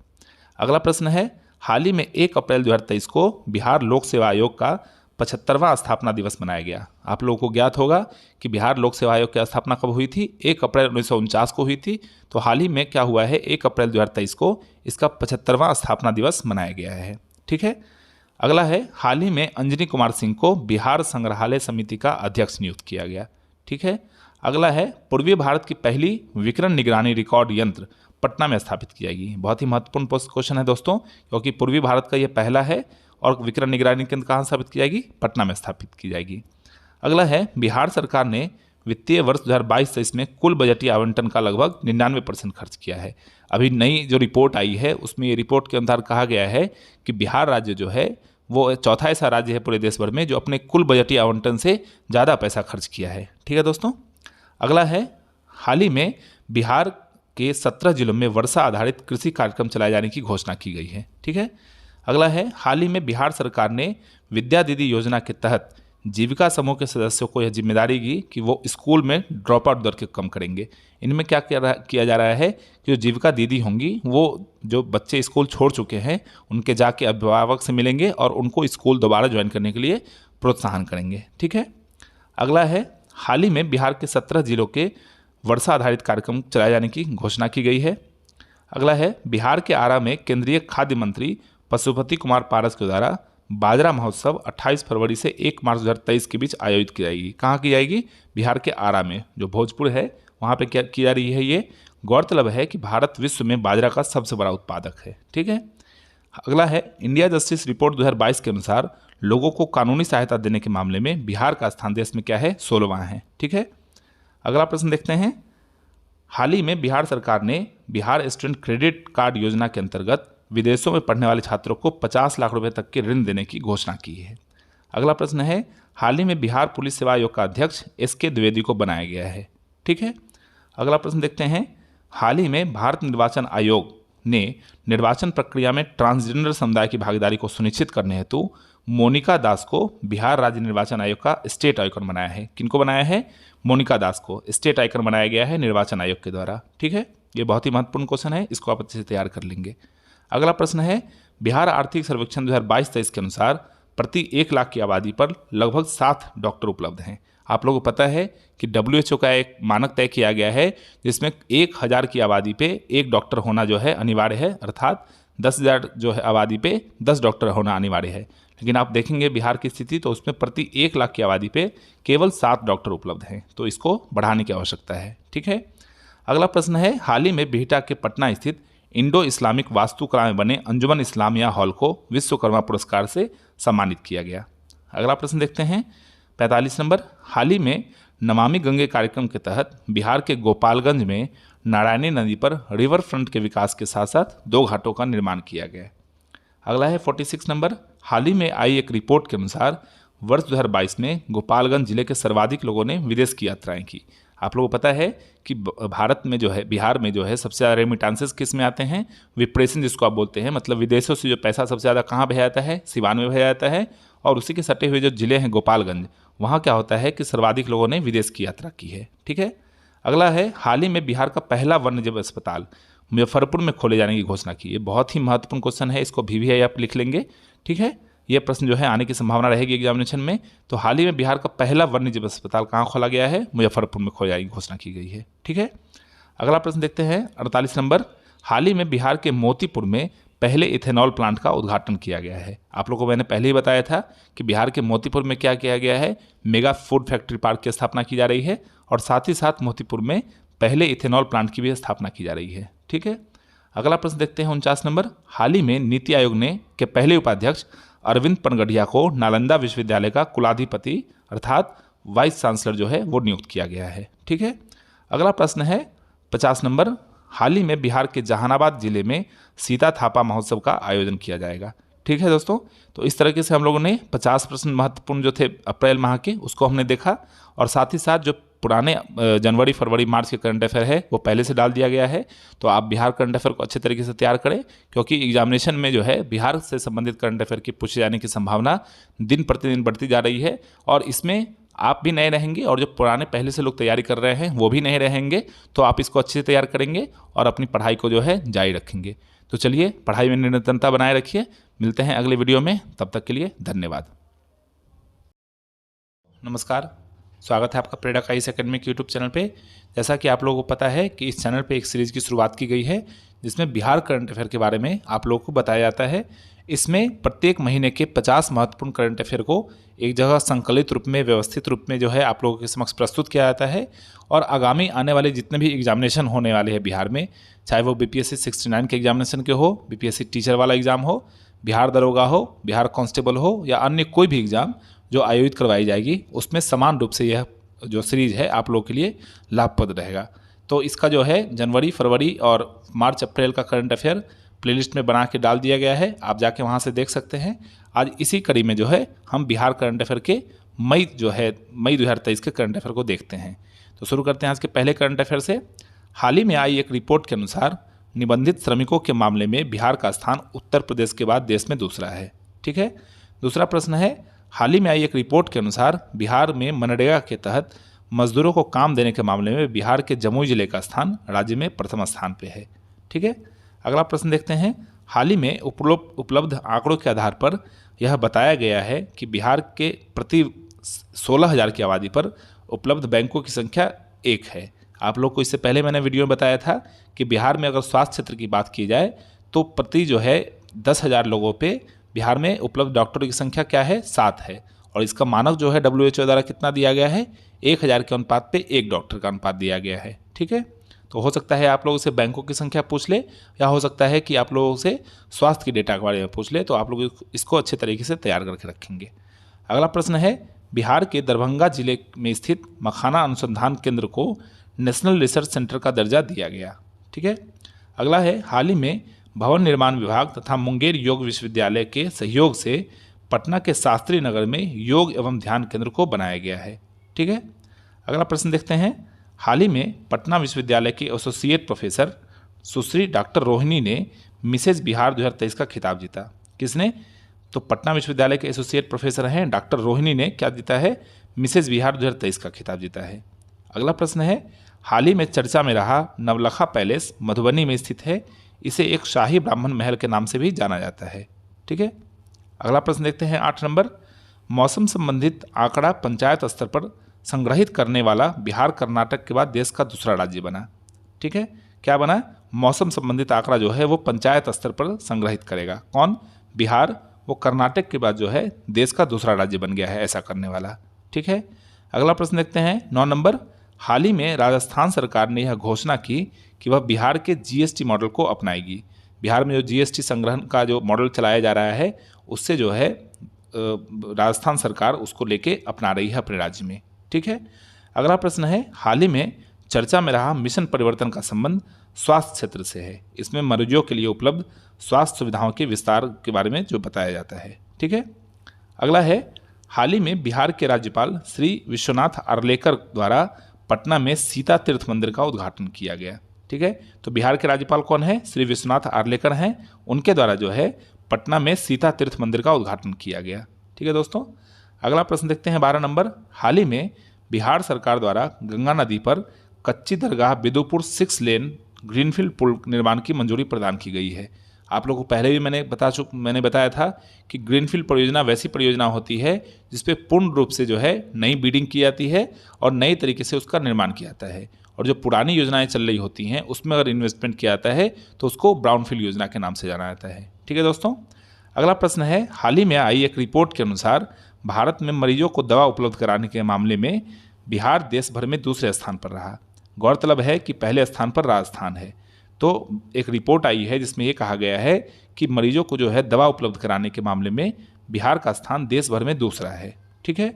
अगला प्रश्न है, हाल ही में 1 अप्रैल 2023 को बिहार लोक सेवा आयोग का 75वां स्थापना दिवस मनाया गया। आप लोगों को ज्ञात होगा कि बिहार लोक सेवा आयोग की स्थापना कब हुई थी, 1 अप्रैल 1949 को हुई थी। तो हाल ही में क्या हुआ है, 1 अप्रैल 2023 को इसका 75वां स्थापना दिवस मनाया गया है। ठीक है, अगला है हाल ही में अंजनी कुमार सिंह को बिहार संग्रहालय समिति का अध्यक्ष नियुक्त किया गया। ठीक है, अगला है पूर्वी भारत की पहली विकिरण निगरानी रिकॉर्ड यंत्र पटना में स्थापित की जाएगी। बहुत ही महत्वपूर्ण क्वेश्चन है दोस्तों, क्योंकि पूर्वी भारत का ये पहला है और विकिरण निगरानी केंद्र कहाँ स्थापित की जाएगी, पटना में स्थापित की जाएगी। अगला है बिहार सरकार ने वित्तीय वर्ष 2022-23 में कुल बजटीय आवंटन का लगभग 99% खर्च किया है। अभी नई जो रिपोर्ट आई है उसमें ये रिपोर्ट के अनुसार कहा गया है कि बिहार राज्य जो है वो चौथा ऐसा राज्य है पूरे देश भर में जो अपने कुल बजटीय आवंटन से ज़्यादा पैसा खर्च किया है। ठीक है दोस्तों, अगला है हाल ही में बिहार के 17 जिलों में वर्षा आधारित कृषि कार्यक्रम चलाए जाने की घोषणा की गई है। ठीक है, अगला है हाल ही में बिहार सरकार ने विद्या दीदी योजना के तहत जीविका समूह के सदस्यों को यह जिम्मेदारी दी कि वो स्कूल में ड्रॉप आउट दर के कम करेंगे। इनमें क्या किया जा रहा है कि जो जीविका दीदी होंगी वो जो बच्चे स्कूल छोड़ चुके हैं उनके जाके अभिभावक से मिलेंगे और उनको स्कूल दोबारा ज्वाइन करने के लिए प्रोत्साहन करेंगे। ठीक है, अगला है हाल ही में बिहार के 17 जिलों के वर्षा आधारित कार्यक्रम चलाए जाने की घोषणा की गई है। अगला है बिहार के आरा में केंद्रीय खाद्य मंत्री पशुपति कुमार पारस के द्वारा बाजरा महोत्सव 28 फरवरी से 1 मार्च 2023 के बीच आयोजित की जाएगी। कहाँ की जाएगी, बिहार के आरा में, जो भोजपुर है वहाँ पे क्या की जा रही है। ये गौरतलब है कि भारत विश्व में बाजरा का सबसे बड़ा उत्पादक है। ठीक है, अगला है इंडिया जस्टिस रिपोर्ट 2022 के अनुसार लोगों को कानूनी सहायता देने के मामले में बिहार का स्थान देश में क्या है, 16वां है। ठीक है, अगला प्रश्न देखते हैं। हाल ही में बिहार सरकार ने बिहार स्टूडेंट क्रेडिट कार्ड योजना के अंतर्गत विदेशों में पढ़ने वाले छात्रों को 50 लाख रुपए तक के ऋण देने की घोषणा की है। अगला प्रश्न है हाल ही में बिहार पुलिस सेवा आयोग का अध्यक्ष SK द्विवेदी को बनाया गया है। ठीक है, अगला प्रश्न देखते हैं। हाल ही में भारत निर्वाचन आयोग ने निर्वाचन प्रक्रिया में ट्रांसजेंडर समुदाय की भागीदारी को सुनिश्चित करने हेतु मोनिका दास को बिहार राज्य निर्वाचन आयोग का स्टेट आइकन बनाया है। किनको बनाया है, मोनिका दास को स्टेट आइकन बनाया गया है निर्वाचन आयोग के द्वारा। ठीक है, ये बहुत ही महत्वपूर्ण क्वेश्चन है, इसको आप अच्छे से तैयार कर लेंगे। अगला प्रश्न है बिहार आर्थिक सर्वेक्षण 2022-23 के अनुसार प्रति 1 लाख की आबादी पर लगभग 7 डॉक्टर उपलब्ध हैं। आप लोगों को पता है कि WHO का एक मानक तय किया गया है जिसमें 1000 की आबादी पे 1 डॉक्टर होना जो है अनिवार्य है, अर्थात 10,000 जो है आबादी पे 10 डॉक्टर होना अनिवार्य है। लेकिन आप देखेंगे बिहार की स्थिति तो उसमें प्रति 1 लाख की आबादी पे केवल 7 डॉक्टर उपलब्ध हैं, तो इसको बढ़ाने की आवश्यकता है। ठीक है, अगला प्रश्न है हाल ही में बिहटा के पटना स्थित इंडो इस्लामिक वास्तुकला में बने अंजुमन इस्लामिया हॉल को विश्वकर्मा पुरस्कार से सम्मानित किया गया। अगला प्रश्न देखते हैं 45 नंबर। हाल ही में नमामि गंगे कार्यक्रम के तहत बिहार के गोपालगंज में नारायणी नदी पर रिवर फ्रंट के विकास के साथ साथ 2 घाटों का निर्माण किया गया। अगला है 46 नंबर। हाल ही में आई एक रिपोर्ट के अनुसार वर्ष 2022 में गोपालगंज जिले के सर्वाधिक लोगों ने विदेश की यात्राएं की। आप लोगों को पता है कि भारत में जो है, बिहार में जो है सबसे ज़्यादा रेमिटांसेस किस में आते हैं, विप्रेशन जिसको आप बोलते हैं, मतलब विदेशों से जो पैसा सबसे ज़्यादा कहाँ भेजा जाता है, सिवान में भेजा जाता है। और उसी के सटे हुए जो जिले हैं गोपालगंज, वहाँ क्या होता है कि सर्वाधिक लोगों ने विदेश की यात्रा की है। ठीक है, अगला है हाल ही में बिहार का पहला वन्यजीव अस्पताल मुजफ्फरपुर में खोले जाने की घोषणा की है। बहुत ही महत्वपूर्ण क्वेश्चन है, इसको भी आप लिख लेंगे। ठीक है, ये प्रश्न जो है आने की संभावना रहेगी एग्जामिनेशन में। तो हाल ही में बिहार का पहला वन्यजीव अस्पताल कहाँ खोला गया है, मुजफ्फरपुर में खोले जाने की घोषणा की गई है। ठीक है, अगला प्रश्न देखते हैं 48 नंबर। हाल ही में बिहार के मोतीपुर में पहले इथेनॉल प्लांट का उद्घाटन किया गया है। आप लोगों को मैंने पहले ही बताया था कि बिहार के मोतीपुर में क्या किया गया है, मेगा फूड फैक्ट्री पार्क की स्थापना की जा रही है और साथ ही साथ मोतीपुर में पहले इथेनॉल प्लांट की भी स्थापना की जा रही है। ठीक है, अगला प्रश्न देखते हैं 49 नंबर। हाल ही में नीति आयोग ने के पहले उपाध्यक्ष अरविंद पनगढ़िया को नालंदा विश्वविद्यालय का कुलाधिपति अर्थात वाइस चांसलर जो है वो नियुक्त किया गया है। ठीक है। अगला प्रश्न है 50 नंबर। हाल ही में बिहार के जहानाबाद जिले में सीता थापा महोत्सव का आयोजन किया जाएगा। ठीक है दोस्तों, तो इस तरीके से हम लोगों ने 50 प्रश्न महत्वपूर्ण जो थे अप्रैल माह के उसको हमने देखा, और साथ ही साथ जो पुराने जनवरी फरवरी मार्च के करंट अफेयर है वो पहले से डाल दिया गया है। तो आप बिहार करंट अफेयर को अच्छे तरीके से तैयार करें, क्योंकि एग्जामिनेशन में जो है बिहार से संबंधित करंट अफेयर की पूछे जाने की संभावना दिन प्रतिदिन बढ़ती जा रही है, और इसमें आप भी नए रहेंगे और जो पुराने पहले से लोग तैयारी कर रहे हैं वो भी नए रहेंगे। तो आप इसको अच्छे से तैयार करेंगे और अपनी पढ़ाई को जो है जारी रखेंगे। तो चलिए, पढ़ाई में निरंतरता बनाए रखिए। मिलते हैं अगले वीडियो में, तब तक के लिए धन्यवाद। नमस्कार, स्वागत है आपका प्रेरक आईएएस एकेडमिक यूट्यूब चैनल पे। जैसा कि आप लोगों को पता है कि इस चैनल पे एक सीरीज़ की शुरुआत की गई है जिसमें बिहार करंट अफेयर के बारे में आप लोगों को बताया जाता है। इसमें प्रत्येक महीने के 50 महत्वपूर्ण करंट अफेयर को एक जगह संकलित रूप में, व्यवस्थित रूप में जो है आप लोगों के समक्ष प्रस्तुत किया जाता है, और आगामी आने वाले जितने भी एग्जामिनेशन होने वाले हैं बिहार में, चाहे वो बीपीएससी 69 के एग्जामिनेशन के हो, बीपीएससी टीचर वाला एग्जाम हो, बिहार दरोगा हो, बिहार कांस्टेबल हो, या अन्य कोई भी एग्जाम जो आयोजित करवाई जाएगी, उसमें समान रूप से यह जो सीरीज़ है आप लोगों के लिए लाभप्रद रहेगा। तो इसका जो है जनवरी फरवरी और मार्च अप्रैल का करंट अफेयर प्लेलिस्ट में बना के डाल दिया गया है, आप जाके वहाँ से देख सकते हैं। आज इसी कड़ी में जो है हम बिहार करंट अफेयर के मई 2023 के करंट अफेयर को देखते हैं। तो शुरू करते हैं आज के पहले करंट अफेयर से। हाल ही में आई एक रिपोर्ट के अनुसार निबंधित श्रमिकों के मामले में बिहार का स्थान उत्तर प्रदेश के बाद देश में दूसरा है। ठीक है। दूसरा प्रश्न है, हाल ही में आई एक रिपोर्ट के अनुसार बिहार में मनरेगा के तहत मजदूरों को काम देने के मामले में बिहार के जमुई जिले का स्थान राज्य में प्रथम स्थान पे है। ठीक है। अगला प्रश्न देखते हैं। हाल ही में उपलब्ध आंकड़ों के आधार पर यह बताया गया है कि बिहार के प्रति 16,000 की आबादी पर उपलब्ध बैंकों की संख्या 1 है। आप लोग को इससे पहले मैंने वीडियो में बताया था कि बिहार में अगर स्वास्थ्य क्षेत्र की बात की जाए तो प्रति जो है 10,000 लोगों पे बिहार में उपलब्ध डॉक्टरों की संख्या क्या है, 7 है। और इसका मानक जो है WHO द्वारा कितना दिया गया है, 1000 के अनुपात पे 1 डॉक्टर का अनुपात दिया गया है। ठीक है। तो हो सकता है आप लोगों से बैंकों की संख्या पूछ ले, या हो सकता है कि आप लोगों से स्वास्थ्य की डेटा के बारे में पूछ ले, तो आप लोग इसको अच्छे तरीके से तैयार करके रखेंगे। अगला प्रश्न है, बिहार के दरभंगा जिले में स्थित मखाना अनुसंधान केंद्र को नेशनल रिसर्च सेंटर का दर्जा दिया गया। ठीक है। अगला है, हाल ही में भवन निर्माण विभाग तथा मुंगेर योग विश्वविद्यालय के सहयोग से पटना के शास्त्री नगर में योग एवं ध्यान केंद्र को बनाया गया है। ठीक है। अगला प्रश्न देखते हैं। हाल ही में पटना विश्वविद्यालय के एसोसिएट प्रोफेसर सुश्री डॉक्टर रोहिणी ने मिसेज बिहार 2023 का खिताब जीता। किसने? तो पटना विश्वविद्यालय के एसोसिएट प्रोफेसर हैं डॉक्टर रोहिणी ने क्या जीता है, मिसेज बिहार 2023 का खिताब जीता है। अगला प्रश्न है, हाल ही में चर्चा में रहा नवलखा पैलेस मधुबनी में स्थित है, इसे एक शाही ब्राह्मण महल के नाम से भी जाना जाता है। ठीक है। अगला प्रश्न देखते हैं 8 नंबर। मौसम संबंधित आंकड़ा पंचायत स्तर पर संग्रहित करने वाला बिहार कर्नाटक के बाद देश का दूसरा राज्य बना। ठीक है। क्या बना? मौसम संबंधित आंकड़ा जो है वो पंचायत स्तर पर संग्रहित करेगा। कौन? बिहार। वो कर्नाटक के बाद जो है देश का दूसरा राज्य बन गया है ऐसा करने वाला। ठीक है। अगला प्रश्न देखते हैं 9 नंबर। हाल ही में राजस्थान सरकार ने यह घोषणा की कि वह बिहार के जीएसटी मॉडल को अपनाएगी। बिहार में जो जीएसटी संग्रहण का जो मॉडल चलाया जा रहा है उससे जो है राजस्थान सरकार उसको लेके अपना रही है अपने राज्य में। ठीक है। अगला प्रश्न है, हाल ही में चर्चा में रहा मिशन परिवर्तन का संबंध स्वास्थ्य क्षेत्र से है। इसमें मरीजों के लिए उपलब्ध स्वास्थ्य सुविधाओं के विस्तार के बारे में जो बताया जाता है। ठीक है। अगला है, हाल ही में बिहार के राज्यपाल श्री विश्वनाथ आर्लेकर द्वारा पटना में सीता तीर्थ मंदिर का उद्घाटन किया गया। ठीक है। तो बिहार के राज्यपाल कौन है? श्री विश्वनाथ आर्लेकर हैं। उनके द्वारा जो है पटना में सीता तीर्थ मंदिर का उद्घाटन किया गया। ठीक है दोस्तों। अगला प्रश्न देखते हैं 12 नंबर। हाल ही में बिहार सरकार द्वारा गंगा नदी पर कच्ची दरगाह बिदुपुर 6 लेन ग्रीनफील्ड पुल निर्माण की मंजूरी प्रदान की गई है। आप लोगों को पहले भी मैंने बताया था कि ग्रीनफील्ड परियोजना वैसी परियोजना होती है जिसपे पूर्ण रूप से जो है नई बिल्डिंग की जाती है और नई तरीके से उसका निर्माण किया जाता है, और जो पुरानी योजनाएं चल रही होती हैं उसमें अगर इन्वेस्टमेंट किया जाता है तो उसको ब्राउनफील्ड योजना के नाम से जाना जाता है। ठीक है दोस्तों। अगला प्रश्न है, हाल ही में आई एक रिपोर्ट के अनुसार भारत में मरीजों को दवा उपलब्ध कराने के मामले में बिहार देश भर में दूसरे स्थान पर रहा। गौरतलब है कि पहले स्थान पर राजस्थान है। तो एक रिपोर्ट आई है जिसमें ये कहा गया है कि मरीजों को जो है दवा उपलब्ध कराने के मामले में बिहार का स्थान देश भर में दूसरा है। ठीक है,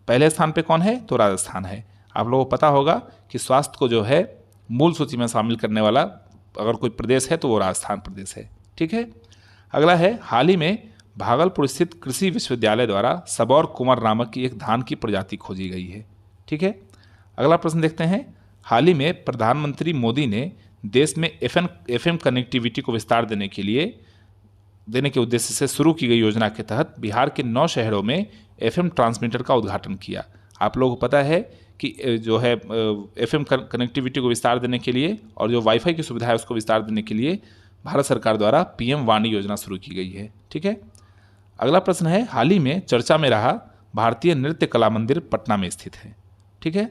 पहले स्थान पे कौन है? तो राजस्थान है। आप लोगों को पता होगा कि स्वास्थ्य को जो है मूल सूची में शामिल करने वाला अगर कोई प्रदेश है तो वो राजस्थान प्रदेश है। ठीक है, अगला है, हाल ही में भागलपुर स्थित कृषि विश्वविद्यालय द्वारा सबौर कुमार नामक की एक धान की प्रजाति खोजी गई है। ठीक है, अगला प्रश्न देखते हैं, हाल ही में प्रधानमंत्री मोदी ने देश में एफएम कनेक्टिविटी को विस्तार देने के उद्देश्य से शुरू की गई योजना के तहत बिहार के 9 शहरों में एफएम ट्रांसमीटर का उद्घाटन किया। आप लोगों को पता है कि जो है एफएम कनेक्टिविटी को विस्तार देने के लिए और जो वाईफाई की सुविधा है उसको विस्तार देने के लिए भारत सरकार द्वारा पीएम वाणी योजना शुरू की गई है। ठीक है, अगला प्रश्न है, हाल ही में चर्चा में रहा भारतीय नृत्य कला मंदिर पटना में स्थित है। ठीक है,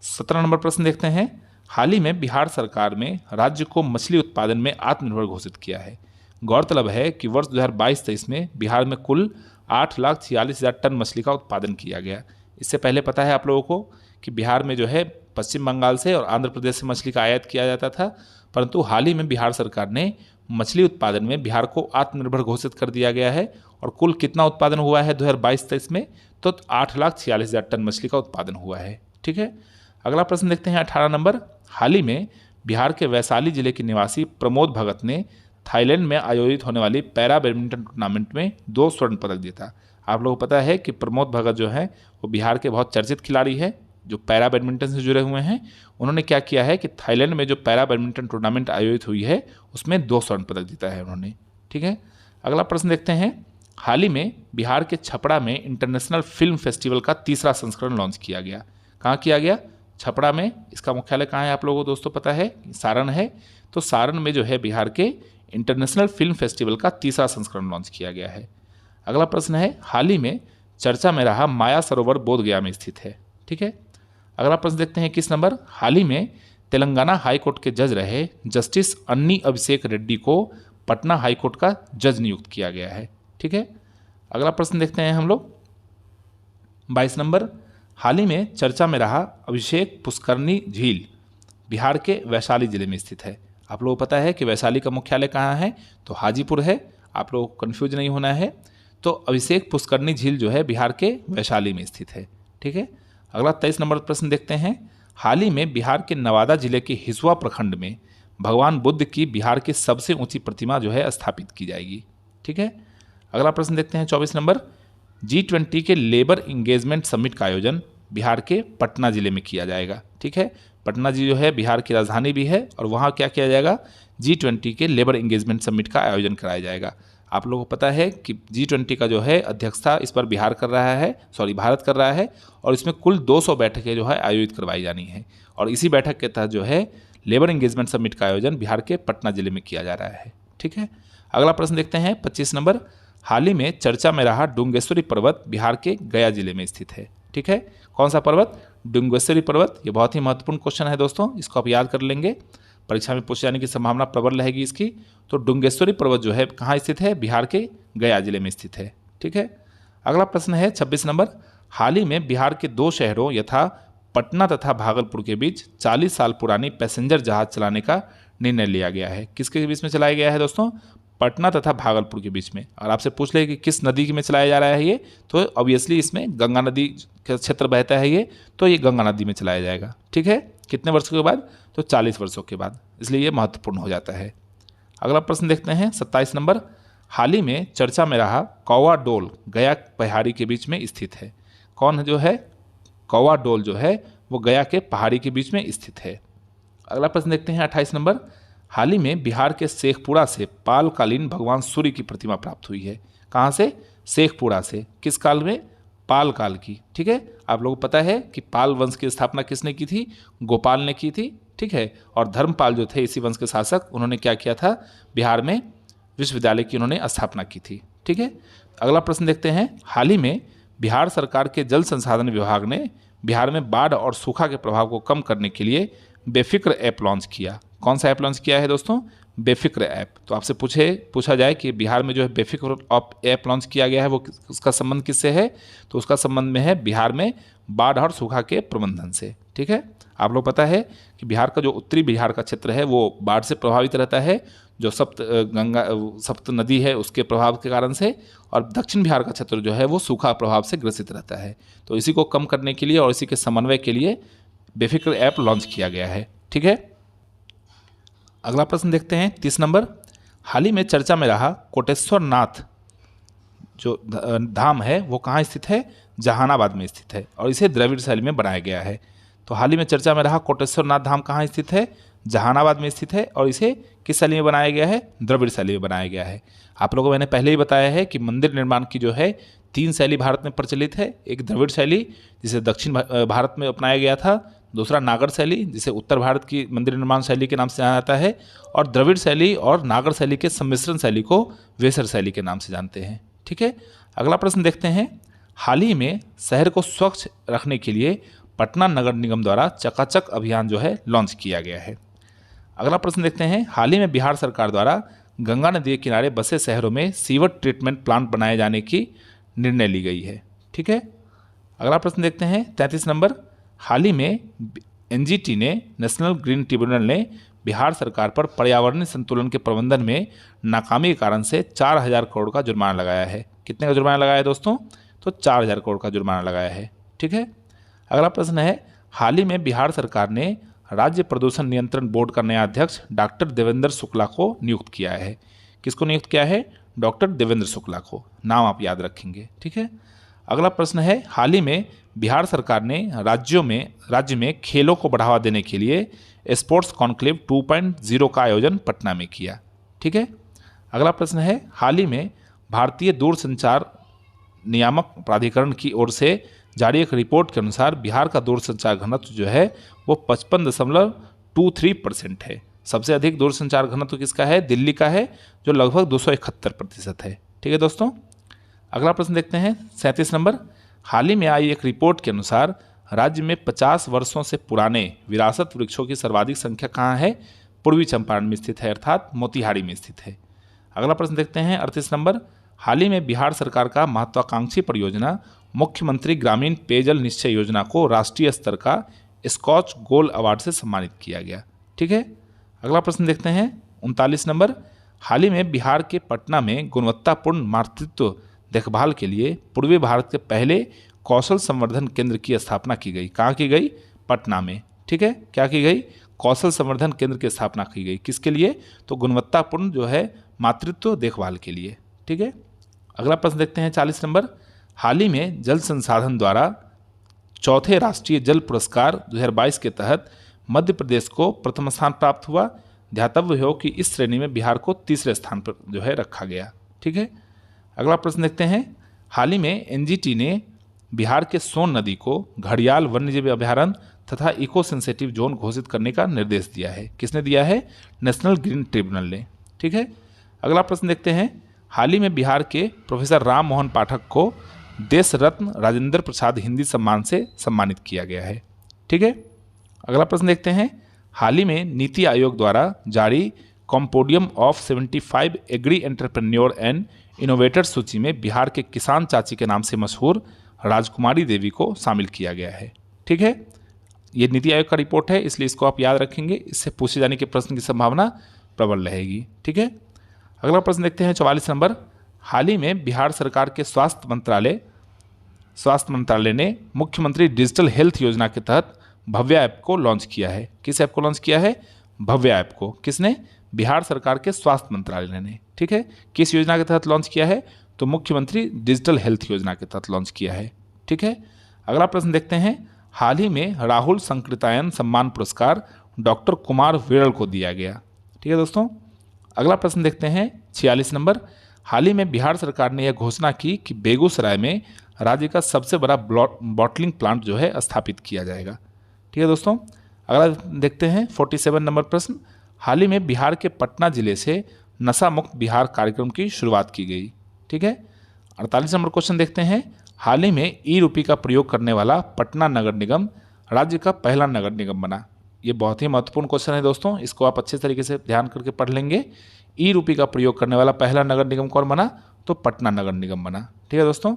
17 नंबर प्रश्न देखते हैं, हाल ही में बिहार सरकार में राज्य को मछली उत्पादन में आत्मनिर्भर घोषित किया है। गौरतलब है कि वर्ष 2022-23 में बिहार में कुल 8,46,000 टन मछली का उत्पादन किया गया। इससे पहले पता है आप लोगों को कि बिहार में जो है पश्चिम बंगाल से और आंध्र प्रदेश से मछली का आयात किया जाता था, परंतु हाल ही में बिहार सरकार ने मछली उत्पादन में बिहार को आत्मनिर्भर घोषित कर दिया गया है और कुल कितना उत्पादन हुआ है 2022-23 में? तो 8,46,000 टन मछली का उत्पादन हुआ है। ठीक है, अगला प्रश्न देखते हैं 18 नंबर, हाल ही में बिहार के वैशाली जिले के निवासी प्रमोद भगत ने थाईलैंड में आयोजित होने वाली पैरा बैडमिंटन टूर्नामेंट में 2 स्वर्ण पदक जीता। आप लोगों को पता है कि प्रमोद भगत जो है वो बिहार के बहुत चर्चित खिलाड़ी हैं जो पैरा बैडमिंटन से जुड़े हुए हैं। उन्होंने क्या किया है कि थाईलैंड में जो पैरा बैडमिंटन टूर्नामेंट आयोजित हुई है उसमें 2 स्वर्ण पदक जीता है उन्होंने। ठीक है, अगला प्रश्न देखते हैं, हाल ही में बिहार के छपरा में इंटरनेशनल फिल्म फेस्टिवल का 3रा संस्करण लॉन्च किया गया। कहाँ किया गया? छपरा में। इसका मुख्यालय कहाँ है आप लोगों को दोस्तों पता है? सारण है। तो सारण में जो है बिहार के इंटरनेशनल फिल्म फेस्टिवल का 3रा संस्करण लॉन्च किया गया है। अगला प्रश्न है, हाल ही में चर्चा में रहा माया सरोवर बोधगया में स्थित है। ठीक है, अगला प्रश्न देखते हैं 21 नंबर, हाल ही में तेलंगाना हाईकोर्ट के जज रहे जस्टिस अन्नी अभिषेक रेड्डी को पटना हाईकोर्ट का जज नियुक्त किया गया है। ठीक है, अगला प्रश्न देखते हैं हम लोग 22 नंबर, हाल ही में चर्चा में रहा अभिषेक पुष्करनी झील बिहार के वैशाली जिले में स्थित है। आप लोगों को पता है कि वैशाली का मुख्यालय कहाँ है? तो हाजीपुर है। आप लोगों को कन्फ्यूज नहीं होना है। तो अभिषेक पुष्करनी झील जो है बिहार के वैशाली में स्थित है। ठीक है, अगला 23 नंबर प्रश्न देखते हैं, हाल ही में बिहार के नवादा जिले के हिसुआ प्रखंड में भगवान बुद्ध की बिहार की सबसे ऊंची प्रतिमा जो है स्थापित की जाएगी। ठीक है, अगला प्रश्न देखते हैं 24 नंबर, G20 के लेबर इंगेजमेंट समिट का आयोजन बिहार के पटना जिले में किया जाएगा। ठीक है, पटना जी जो है बिहार की राजधानी भी है और वहाँ क्या किया जाएगा? G20 के लेबर इंगेजमेंट समिट का आयोजन कराया जाएगा। आप लोगों को पता है कि G20 का जो है अध्यक्षता इस पर भारत कर रहा है और इसमें कुल 200 बैठकें जो है आयोजित करवाई जानी है और इसी बैठक के तहत जो है लेबर इंगेजमेंट समिट का आयोजन बिहार के पटना जिले में किया जा रहा है। ठीक है, अगला प्रश्न देखते हैं 25 नंबर, हाल ही में चर्चा में रहा डुंगेश्वरी पर्वत बिहार के गया जिले में स्थित है। ठीक है, कौन सा पर्वत? डुंगेश्वरी पर्वत। ये बहुत ही महत्वपूर्ण क्वेश्चन है दोस्तों, इसको आप याद कर लेंगे, परीक्षा में पूछे जाने की संभावना प्रबल रहेगी इसकी। तो डुंगेश्वरी पर्वत जो है कहाँ स्थित है? बिहार के गया जिले में स्थित है। ठीक है, अगला प्रश्न है 26 नंबर, हाल ही में बिहार के 2 शहरों यथा पटना तथा भागलपुर के बीच 40 साल पुरानी पैसेंजर जहाज चलाने का निर्णय लिया गया है। किसके बीच में चलाया गया है दोस्तों? पटना तथा भागलपुर के बीच में। और आपसे पूछ ले कि किस नदी में चलाया जा रहा है ये, तो ऑब्वियसली इसमें गंगा नदी का क्षेत्र बहता है ये, तो ये गंगा नदी में चलाया जाएगा। ठीक है, कितने वर्षों के बाद? तो 40 वर्षों के बाद, इसलिए ये महत्वपूर्ण हो जाता है। अगला प्रश्न देखते हैं 27 नंबर, हाल ही में चर्चा में रहा कौवा डोल गया पहाड़ी के बीच में स्थित है। कौन जो है? कौवा डोल जो है वो गया के पहाड़ी के बीच में स्थित है। अगला प्रश्न देखते हैं 28 नंबर, हाल ही में बिहार के शेखपुरा से पालकालीन भगवान सूर्य की प्रतिमा प्राप्त हुई है। कहाँ से? शेखपुरा से। किस काल में? पाल काल की। ठीक है, आप लोगों को पता है कि पाल वंश की स्थापना किसने की थी? गोपाल ने की थी। ठीक है, और धर्मपाल जो थे इसी वंश के शासक, उन्होंने क्या किया था? बिहार में विश्वविद्यालय की उन्होंने स्थापना की थी। ठीक है, अगला प्रश्न देखते हैं, हाल ही में बिहार सरकार के जल संसाधन विभाग ने बिहार में बाढ़ और सूखा के प्रभाव को कम करने के लिए बेफिक्र ऐप लॉन्च किया। कौन सा ऐप लॉन्च किया है दोस्तों? बेफिक्र ऐप। तो आपसे पूछा जाए कि बिहार में जो है बेफिक्र ऐप लॉन्च किया गया है वो उसका संबंध किससे है? तो उसका संबंध में है बिहार में बाढ़ और सूखा के प्रबंधन से। ठीक है, आप लोग पता है कि बिहार का जो उत्तरी बिहार का क्षेत्र है वो बाढ़ से प्रभावित रहता है, जो सप्त नदी है उसके प्रभाव के कारण से, और दक्षिण बिहार का क्षेत्र जो है वो सूखा प्रभाव से ग्रसित रहता है। तो इसी को कम करने के लिए और इसी के समन्वय के लिए बेफिक्र ऐप लॉन्च किया गया है। ठीक है, अगला प्रश्न देखते हैं 30 नंबर। हाल ही में चर्चा में रहा कोटेश्वर नाथ जो धाम है वो कहाँ स्थित है? जहानाबाद में स्थित है और इसे द्रविड़ शैली में बनाया गया है। तो हाल ही में चर्चा में रहा कोटेश्वर नाथ धाम कहाँ स्थित है? जहानाबाद में स्थित है और इसे किस शैली में बनाया गया है? द्रविड़ शैली में बनाया गया है। आप लोगों को मैंने पहले ही बताया है कि मंदिर निर्माण की जो है 3 शैली भारत में प्रचलित है। एक द्रविड़ शैली जिसे दक्षिण भारत में अपनाया गया था, दूसरा नागर शैली जिसे उत्तर भारत की मंदिर निर्माण शैली के नाम से जाना जाता है, और द्रविड़ शैली और नागर शैली के सम्मिश्रण शैली को वेसर शैली के नाम से जानते हैं। ठीक है, अगला प्रश्न देखते हैं। हाल ही में शहर को स्वच्छ रखने के लिए पटना नगर निगम द्वारा चकाचक अभियान जो है लॉन्च किया गया है। अगला प्रश्न देखते हैं। हाल ही में बिहार सरकार द्वारा गंगा नदी के किनारे बसे शहरों में सीवर ट्रीटमेंट प्लांट बनाए जाने की निर्णय ली गई है। ठीक है, अगला प्रश्न देखते हैं 33 नंबर। हाल ही में एनजीटी ने नेशनल ग्रीन ट्रिब्यूनल ने बिहार सरकार पर पर्यावरणीय संतुलन के प्रबंधन में नाकामी के कारण से 4000 करोड़ का जुर्माना लगाया है। कितने का जुर्माना लगाया है दोस्तों? तो 4000 करोड़ का जुर्माना लगाया है। ठीक है, अगला प्रश्न है। हाल ही में बिहार सरकार ने राज्य प्रदूषण नियंत्रण बोर्ड का नया अध्यक्ष डॉक्टर देवेंद्र शुक्ला को नियुक्त किया है। किसको नियुक्त किया है? डॉक्टर देवेंद्र शुक्ला को। नाम आप याद रखेंगे। ठीक है, अगला प्रश्न है। हाल ही में बिहार सरकार ने राज्य में खेलों को बढ़ावा देने के लिए स्पोर्ट्स कॉन्क्लेव 2.0 का आयोजन पटना में किया। ठीक है, अगला प्रश्न है। हाल ही में भारतीय दूरसंचार नियामक प्राधिकरण की ओर से जारी एक रिपोर्ट के अनुसार बिहार का दूरसंचार घनत्व जो है वो 55.23% है। सबसे अधिक दूरसंचार घनत्व किसका है? दिल्ली का है, जो लगभग 271% है। ठीक है दोस्तों, अगला प्रश्न देखते हैं 37 नंबर। हाल ही में आई एक रिपोर्ट के अनुसार राज्य में 50 वर्षों से पुराने विरासत वृक्षों की सर्वाधिक संख्या कहाँ है? पूर्वी चंपारण में स्थित है, अर्थात मोतिहारी में स्थित है। अगला प्रश्न देखते हैं 38 नंबर। हाल ही में बिहार सरकार का महत्वाकांक्षी परियोजना मुख्यमंत्री ग्रामीण पेयजल निश्चय योजना को राष्ट्रीय स्तर का स्कॉच गोल्ड अवार्ड से सम्मानित किया गया। ठीक है, अगला प्रश्न देखते हैं 39 नंबर। हाल ही में बिहार के पटना में गुणवत्तापूर्ण मातृत्व देखभाल के लिए पूर्वी भारत के पहले कौशल संवर्धन केंद्र की स्थापना की गई। कहाँ की गई? पटना में। ठीक है, क्या की गई? कौशल संवर्धन केंद्र की स्थापना की गई। किसके लिए? तो गुणवत्तापूर्ण जो है मातृत्व देखभाल के लिए। ठीक है, अगला प्रश्न देखते हैं 40 नंबर। हाल ही में जल संसाधन द्वारा चौथे राष्ट्रीय जल पुरस्कार 2022 के तहत मध्य प्रदेश को प्रथम स्थान प्राप्त हुआ। ध्यातव्य हो कि इस श्रेणी में बिहार को तीसरे स्थान पर जो है रखा गया। ठीक है, अगला प्रश्न देखते हैं। हाल ही में एनजीटी ने बिहार के सोन नदी को घड़ियाल वन्यजीव अभयारण्य तथा इको सेंसिटिव जोन घोषित करने का निर्देश दिया है। किसने दिया है? नेशनल ग्रीन ट्रिब्यूनल ने। ठीक है, अगला प्रश्न देखते हैं। हाल ही में बिहार के प्रोफेसर राम मोहन पाठक को देश रत्न राजेंद्र प्रसाद हिंदी सम्मान से सम्मानित किया गया है। ठीक है, अगला प्रश्न देखते हैं। हाल ही में नीति आयोग द्वारा जारी compendium of 75 agri entrepreneur and innovator सूची में बिहार के किसान चाची के नाम से मशहूर राजकुमारी देवी को शामिल किया गया है। ठीक है, ये नीति आयोग का रिपोर्ट है, इसलिए इसको आप याद रखेंगे। इससे पूछे जाने के प्रश्न की संभावना प्रबल रहेगी। ठीक है, अगला प्रश्न देखते हैं 44 नंबर। हाल ही में बिहार सरकार के स्वास्थ्य मंत्रालय ने मुख्यमंत्री डिजिटल हेल्थ योजना के तहत भव्य ऐप को लॉन्च किया है। किस ऐप को लॉन्च किया है? भव्य ऐप को। किसने? बिहार सरकार के स्वास्थ्य मंत्रालय ने। ठीक है, किस योजना के तहत लॉन्च किया है? तो मुख्यमंत्री डिजिटल हेल्थ योजना के तहत लॉन्च किया है। ठीक है, अगला प्रश्न देखते हैं। हाल ही में राहुल संकृतायन सम्मान पुरस्कार डॉक्टर कुमार विरल को दिया गया। ठीक है दोस्तों, अगला प्रश्न देखते हैं 46 नंबर। हाल ही में बिहार सरकार ने यह घोषणा की कि बेगूसराय में राज्य का सबसे बड़ा बॉटलिंग प्लांट जो है स्थापित किया जाएगा। ठीक है दोस्तों, अगला देखते हैं 47 नंबर प्रश्न। हाल ही में बिहार के पटना जिले से नशा मुक्त बिहार कार्यक्रम की शुरुआत की गई। ठीक है, 48 नंबर क्वेश्चन देखते हैं। हाल ही में ई-रूपी का प्रयोग करने वाला पटना नगर निगम राज्य का पहला नगर निगम बना। ये बहुत ही महत्वपूर्ण क्वेश्चन है दोस्तों, इसको आप अच्छे तरीके से ध्यान करके पढ़ लेंगे। ई-रूपी का प्रयोग करने वाला पहला नगर निगम कौन बना? तो पटना नगर निगम बना। ठीक है दोस्तों,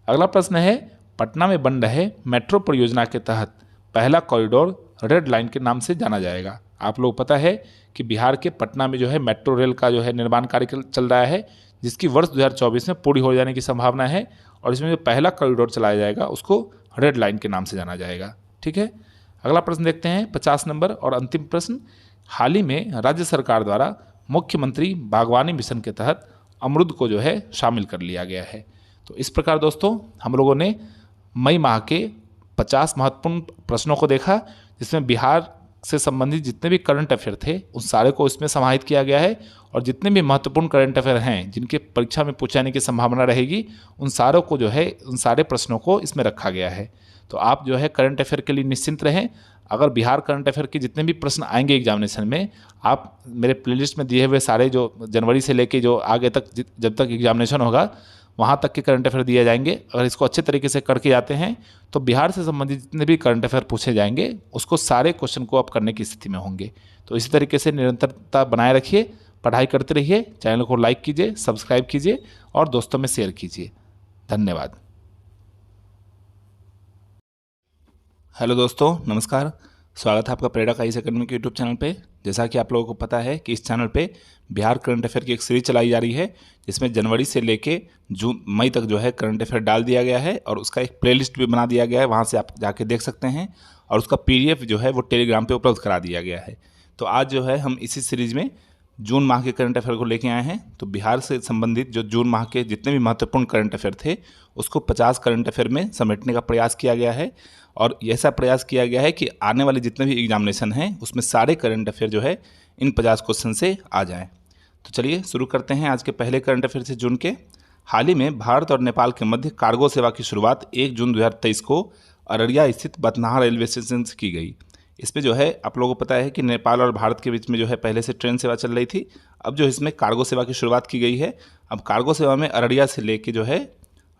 अगला प्रश्न है। पटना में बन रहे मेट्रो परियोजना के तहत पहला कॉरिडोर रेड लाइन के नाम से जाना जाएगा। आप लोग पता है कि बिहार के पटना में जो है मेट्रो रेल का जो है निर्माण कार्य चल रहा है, जिसकी वर्ष 2024 में पूरी हो जाने की संभावना है, और इसमें जो पहला कॉरिडोर चलाया जाएगा उसको रेड लाइन के नाम से जाना जाएगा। ठीक है, अगला प्रश्न देखते हैं 50 नंबर और अंतिम प्रश्न। हाल ही में राज्य सरकार द्वारा मुख्यमंत्री बागवानी मिशन के तहत अमरूद को जो है शामिल कर लिया गया है। तो इस प्रकार दोस्तों हम लोगों ने मई माह के 50 महत्वपूर्ण प्रश्नों को देखा, जिसमें बिहार से संबंधित जितने भी करंट अफेयर थे उन सारे को इसमें समाहित किया गया है, और जितने भी महत्वपूर्ण करंट अफेयर हैं जिनके परीक्षा में पूछे जाने की संभावना रहेगी उन सारों को जो है उन सारे प्रश्नों को इसमें रखा गया है। तो आप जो है करंट अफेयर के लिए निश्चिंत रहें। अगर बिहार करंट अफेयर के जितने भी प्रश्न आएंगे एग्जामिनेशन में, आप मेरे प्लेलिस्ट में दिए हुए सारे जो जनवरी से लेके जो आगे तक जब तक एग्जामिनेशन होगा वहाँ तक के करंट अफेयर दिए जाएंगे। अगर इसको अच्छे तरीके से करके जाते हैं तो बिहार से संबंधित जितने भी करंट अफेयर पूछे जाएंगे उसको सारे क्वेश्चन को आप करने की स्थिति में होंगे। तो इसी तरीके से निरंतरता बनाए रखिए, पढ़ाई करते रहिए, चैनल को लाइक कीजिए, सब्सक्राइब कीजिए और दोस्तों में शेयर कीजिए। धन्यवाद। हेलो दोस्तों, नमस्कार। स्वागत है आपका प्रेरक आईएएस एकेडमी के यूट्यूब चैनल पे। जैसा कि आप लोगों को पता है कि इस चैनल पे बिहार करंट अफेयर की एक सीरीज चलाई जा रही है, जिसमें जनवरी से लेके मई तक जो है करंट अफेयर डाल दिया गया है, और उसका एक प्लेलिस्ट भी बना दिया गया है, वहाँ से आप जाके देख सकते हैं, और उसका PDF जो है वो टेलीग्राम पे उपलब्ध करा दिया गया है। तो आज जो है हम इसी सीरीज में जून माह के करंट अफेयर को लेके आए हैं। तो बिहार से संबंधित जो जून माह के जितने भी महत्वपूर्ण करंट अफेयर थे उसको 50 करंट अफेयर में समेटने का प्रयास किया गया है, और ऐसा प्रयास किया गया है कि आने वाले जितने भी एग्जामिनेशन हैं उसमें सारे करंट अफेयर जो है इन 50 क्वेश्चन से आ जाएं। तो चलिए शुरू करते हैं आज के पहले करंट अफेयर से जून के। हाल ही में भारत और नेपाल के मध्य कार्गो सेवा की शुरुआत 1 जून 2023 को अररिया स्थित बथनाहा रेलवे स्टेशन से की गई। इसमें जो है आप लोगों को पता है कि नेपाल और भारत के बीच में जो है पहले से ट्रेन सेवा चल रही थी, अब जो इसमें कार्गो सेवा की शुरुआत की गई है। अब कार्गो सेवा में अररिया से लेके जो है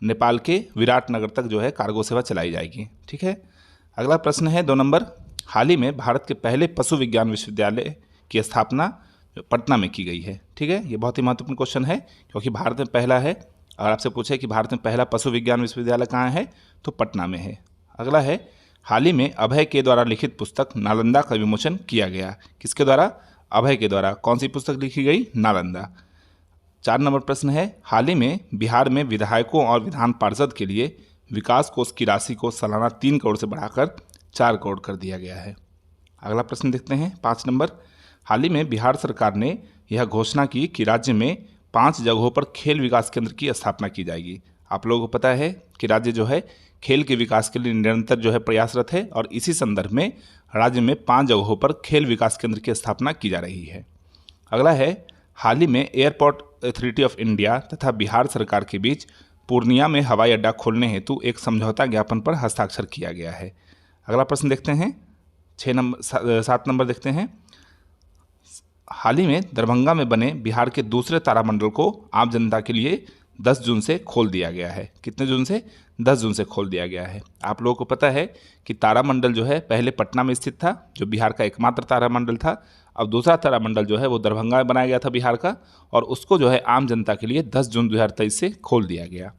नेपाल के विराटनगर तक जो है कार्गो सेवा चलाई जाएगी। ठीक है, अगला प्रश्न है 2 नंबर। हाल ही में भारत के पहले पशु विज्ञान विश्वविद्यालय की स्थापना पटना में की गई है। ठीक है, ये बहुत ही महत्वपूर्ण क्वेश्चन है क्योंकि भारत में पहला है। अगर आपसे पूछे कि भारत में पहला पशु विज्ञान विश्वविद्यालय कहाँ है तो पटना में है। अगला है, हाल ही में अभय के द्वारा लिखित पुस्तक नालंदा का विमोचन किया गया। किसके द्वारा? अभय के द्वारा। कौन सी पुस्तक लिखी गई? नालंदा। 4 नंबर प्रश्न है, हाल ही में बिहार में विधायकों और विधान पार्षद के लिए विकास कोष की राशि को सालाना 3 करोड़ से बढ़ाकर 4 करोड़ कर दिया गया है। अगला प्रश्न देखते हैं 5 नंबर। हाल ही में बिहार सरकार ने यह घोषणा की कि राज्य में 5 जगहों पर खेल विकास केंद्र की स्थापना की जाएगी। आप लोगों को पता है कि राज्य जो है खेल के विकास के लिए निरंतर जो है प्रयासरत है, और इसी संदर्भ में राज्य में 5 जगहों पर खेल विकास केंद्र की स्थापना की जा रही है। अगला है, हाल ही में एयरपोर्ट अथॉरिटी ऑफ इंडिया तथा बिहार सरकार के बीच पूर्णिया में हवाई अड्डा खोलने हेतु एक समझौता ज्ञापन पर हस्ताक्षर किया गया है। अगला प्रश्न देखते हैं 7 नंबर देखते हैं। हाल ही में दरभंगा में बने बिहार के दूसरे तारामंडल को आम जनता के लिए 10 जून से खोल दिया गया है। कितने जून से? 10 जून से खोल दिया गया है। आप लोगों को पता है कि तारामंडल जो है पहले पटना में स्थित था, जो बिहार का एकमात्र तारामंडल था। अब दूसरा तारामंडल जो है वो दरभंगा में बनाया गया था बिहार का, और उसको जो है आम जनता के लिए 10 जून 2023 से खोल दिया गया।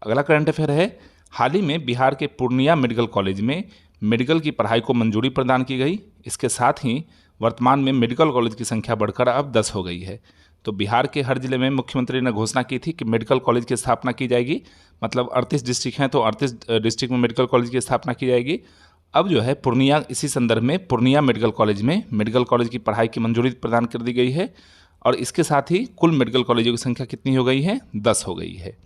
अगला करंट अफेयर है, हाल ही में बिहार के पूर्णिया मेडिकल कॉलेज में मेडिकल की पढ़ाई को मंजूरी प्रदान की गई। इसके साथ ही वर्तमान में मेडिकल कॉलेज की संख्या बढ़कर अब 10 हो गई है। तो बिहार के हर जिले में मुख्यमंत्री ने घोषणा की थी कि मेडिकल कॉलेज की स्थापना की जाएगी। मतलब 38 डिस्ट्रिक्ट हैं तो 38 डिस्ट्रिक्ट में मेडिकल कॉलेज की स्थापना की जाएगी। अब जो है पूर्णिया, इसी संदर्भ में पूर्णिया मेडिकल कॉलेज में मेडिकल कॉलेज की पढ़ाई की मंजूरी प्रदान कर दी गई है, और इसके साथ ही कुल मेडिकल कॉलेजों की संख्या कितनी हो गई है? 10 हो गई है।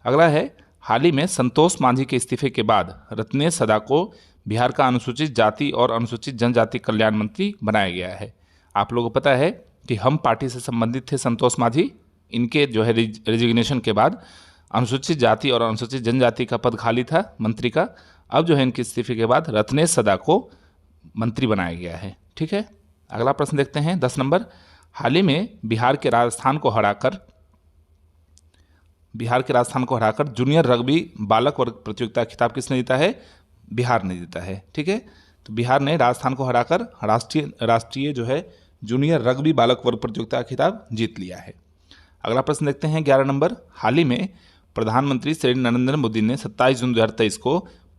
अगला है, हाल ही में संतोष मांझी के इस्तीफे के बाद रत्नेश सदा को बिहार का अनुसूचित जाति और अनुसूचित जनजाति कल्याण मंत्री बनाया गया है। आप लोगों को पता है कि हम पार्टी से संबंधित थे संतोष मांझी। इनके जो है रेजिग्नेशन के बाद अनुसूचित जाति और अनुसूचित जनजाति का पद खाली था मंत्री का। अब जो है इनके इस्तीफे के बाद रत्नेश सदा को मंत्री बनाया गया है। ठीक है, अगला प्रश्न देखते हैं 10 नंबर। हाल ही में बिहार के राजस्थान को हराकर जूनियर रग्बी बालक वर्ग प्रतियोगिता खिताब किसने जीता है? बिहार ने जीता है। ठीक है, तो बिहार ने राजस्थान को हराकर राष्ट्रीय जो है जूनियर रग्बी बालक वर्ग प्रतियोगिता खिताब जीत लिया है। अगला प्रश्न देखते हैं 11 नंबर। हाल ही में प्रधानमंत्री श्री नरेंद्र मोदी ने 27 जून 2023 को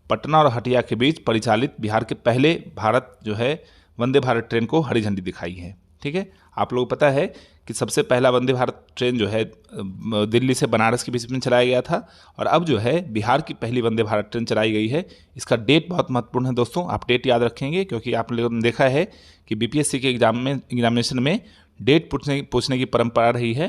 पटना और हटिया के बीच परिचालित बिहार के पहले भारत जो है वंदे भारत ट्रेन को हरी झंडी दिखाई है। ठीक है, आप लोगों को पता है कि सबसे पहला वंदे भारत ट्रेन जो है दिल्ली से बनारस के बीच में चलाया गया था, और अब जो है बिहार की पहली वंदे भारत ट्रेन चलाई गई है। इसका डेट बहुत महत्वपूर्ण है दोस्तों, आप डेट याद रखेंगे, क्योंकि आप लोगों ने देखा है कि बीपीएससी के एग्जामिनेशन में डेट पूछने की परंपरा रही है,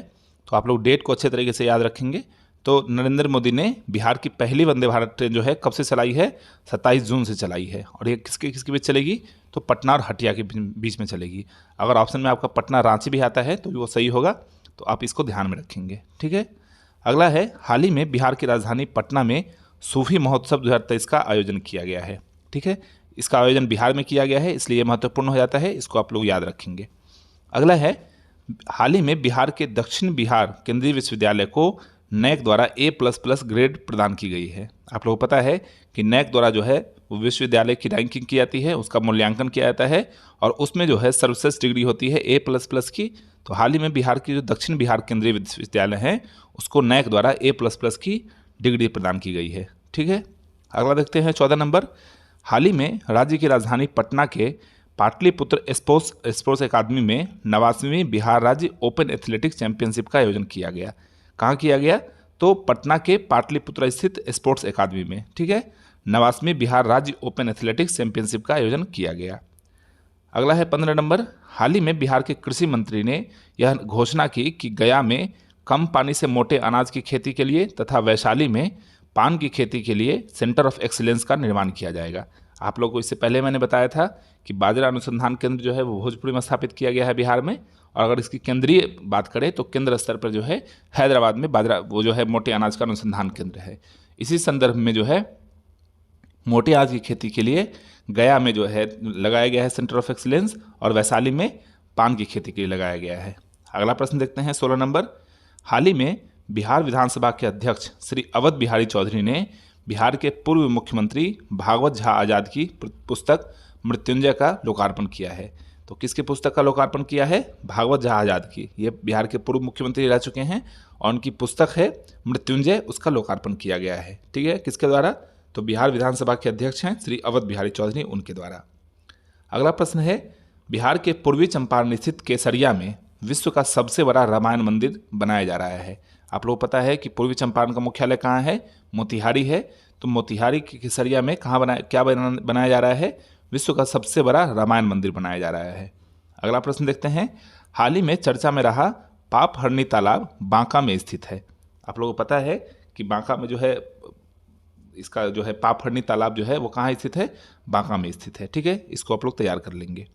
तो आप लोग डेट को अच्छे तरीके से याद रखेंगे। तो नरेंद्र मोदी ने बिहार की पहली वंदे भारत ट्रेन जो है कब से चलाई है, 27 जून से चलाई है, और ये किसके बीच चलेगी, तो पटना और हटिया के बीच में चलेगी। अगर ऑप्शन में आपका पटना रांची भी आता है तो वो सही होगा, तो आप इसको ध्यान में रखेंगे। ठीक है, अगला है, हाल ही में बिहार की राजधानी पटना में सूफी महोत्सव 2023 का आयोजन किया गया है। ठीक है, इसका आयोजन बिहार में किया गया है, इसलिए महत्वपूर्ण हो जाता है, इसको आप लोग याद रखेंगे। अगला है, हाल ही में बिहार के दक्षिण बिहार केंद्रीय विश्वविद्यालय को नैक द्वारा A++ ग्रेड प्रदान की गई है। आप लोगों को पता है कि नैक द्वारा जो है वो विश्वविद्यालय की रैंकिंग की जाती है, उसका मूल्यांकन किया जाता है, और उसमें जो है सर्वश्रेष्ठ डिग्री होती है A++ की। तो हाल ही में बिहार की जो दक्षिण बिहार केंद्रीय विश्वविद्यालय है उसको नैक द्वारा A++ की डिग्री प्रदान की गई है। ठीक है, अगला देखते हैं 14 नंबर। हाल ही में राज्य की राजधानी पटना के पाटलिपुत्र स्पोर्ट्स अकादमी में 89वीं बिहार राज्य ओपन एथलेटिक्स चैंपियनशिप का आयोजन किया गया। कहाँ किया गया, तो पटना के पाटलिपुत्र स्थित स्पोर्ट्स अकादमी में। ठीक है, 89वीं बिहार राज्य ओपन एथलेटिक्स चैंपियनशिप का आयोजन किया गया। अगला है 15 नंबर। हाल ही में बिहार के कृषि मंत्री ने यह घोषणा की कि गया में कम पानी से मोटे अनाज की खेती के लिए तथा वैशाली में पान की खेती के लिए सेंटर ऑफ एक्सीलेंस का निर्माण किया जाएगा। आप लोगों को इससे पहले मैंने बताया था कि बाजरा अनुसंधान केंद्र जो है वो भोजपुरी में स्थापित किया गया है बिहार में, और अगर इसकी केंद्रीय बात करें तो केंद्र स्तर पर जो है हैदराबाद में बाजरा वो जो है मोटे अनाज का अनुसंधान केंद्र है। इसी संदर्भ में जो है मोटे अनाज की खेती के लिए गया में जो है लगाया गया है सेंटर ऑफ एक्सीलेंस, और वैशाली में पान की खेती के लिए लगाया गया है। अगला प्रश्न देखते हैं 16 नंबर। हाल ही में बिहार विधानसभा के अध्यक्ष श्री अवध बिहारी चौधरी ने बिहार के पूर्व मुख्यमंत्री भागवत झा आजाद की पुस्तक मृत्युंजय का लोकार्पण किया है। तो किसकी पुस्तक का लोकार्पण किया है, भागवत झा आजाद की। ये बिहार के पूर्व मुख्यमंत्री रह चुके हैं, और उनकी पुस्तक है मृत्युंजय, उसका लोकार्पण किया गया है। ठीक है, किसके द्वारा, तो बिहार विधानसभा के अध्यक्ष हैं श्री अवध बिहारी चौधरी, उनके द्वारा। अगला प्रश्न है, बिहार के पूर्वी चंपारण स्थित केसरिया में विश्व का सबसे बड़ा रामायण मंदिर बनाया जा रहा है। आप लोग पता है कि पूर्वी चंपारण का मुख्यालय कहाँ है, मोतिहारी है। तो मोतिहारी के केसरिया में क्या बनाया जा रहा है, विश्व का सबसे बड़ा रामायण मंदिर बनाया जा रहा है। अगला प्रश्न देखते हैं, हाल ही में चर्चा में रहा पापहरनी तालाब बांका में स्थित है। आप लोगों को पता है कि बांका में जो है इसका जो है पापहरनी तालाब जो है वो कहाँ स्थित है, बांका में स्थित है। ठीक है, इसको आप लोग तैयार कर लेंगे।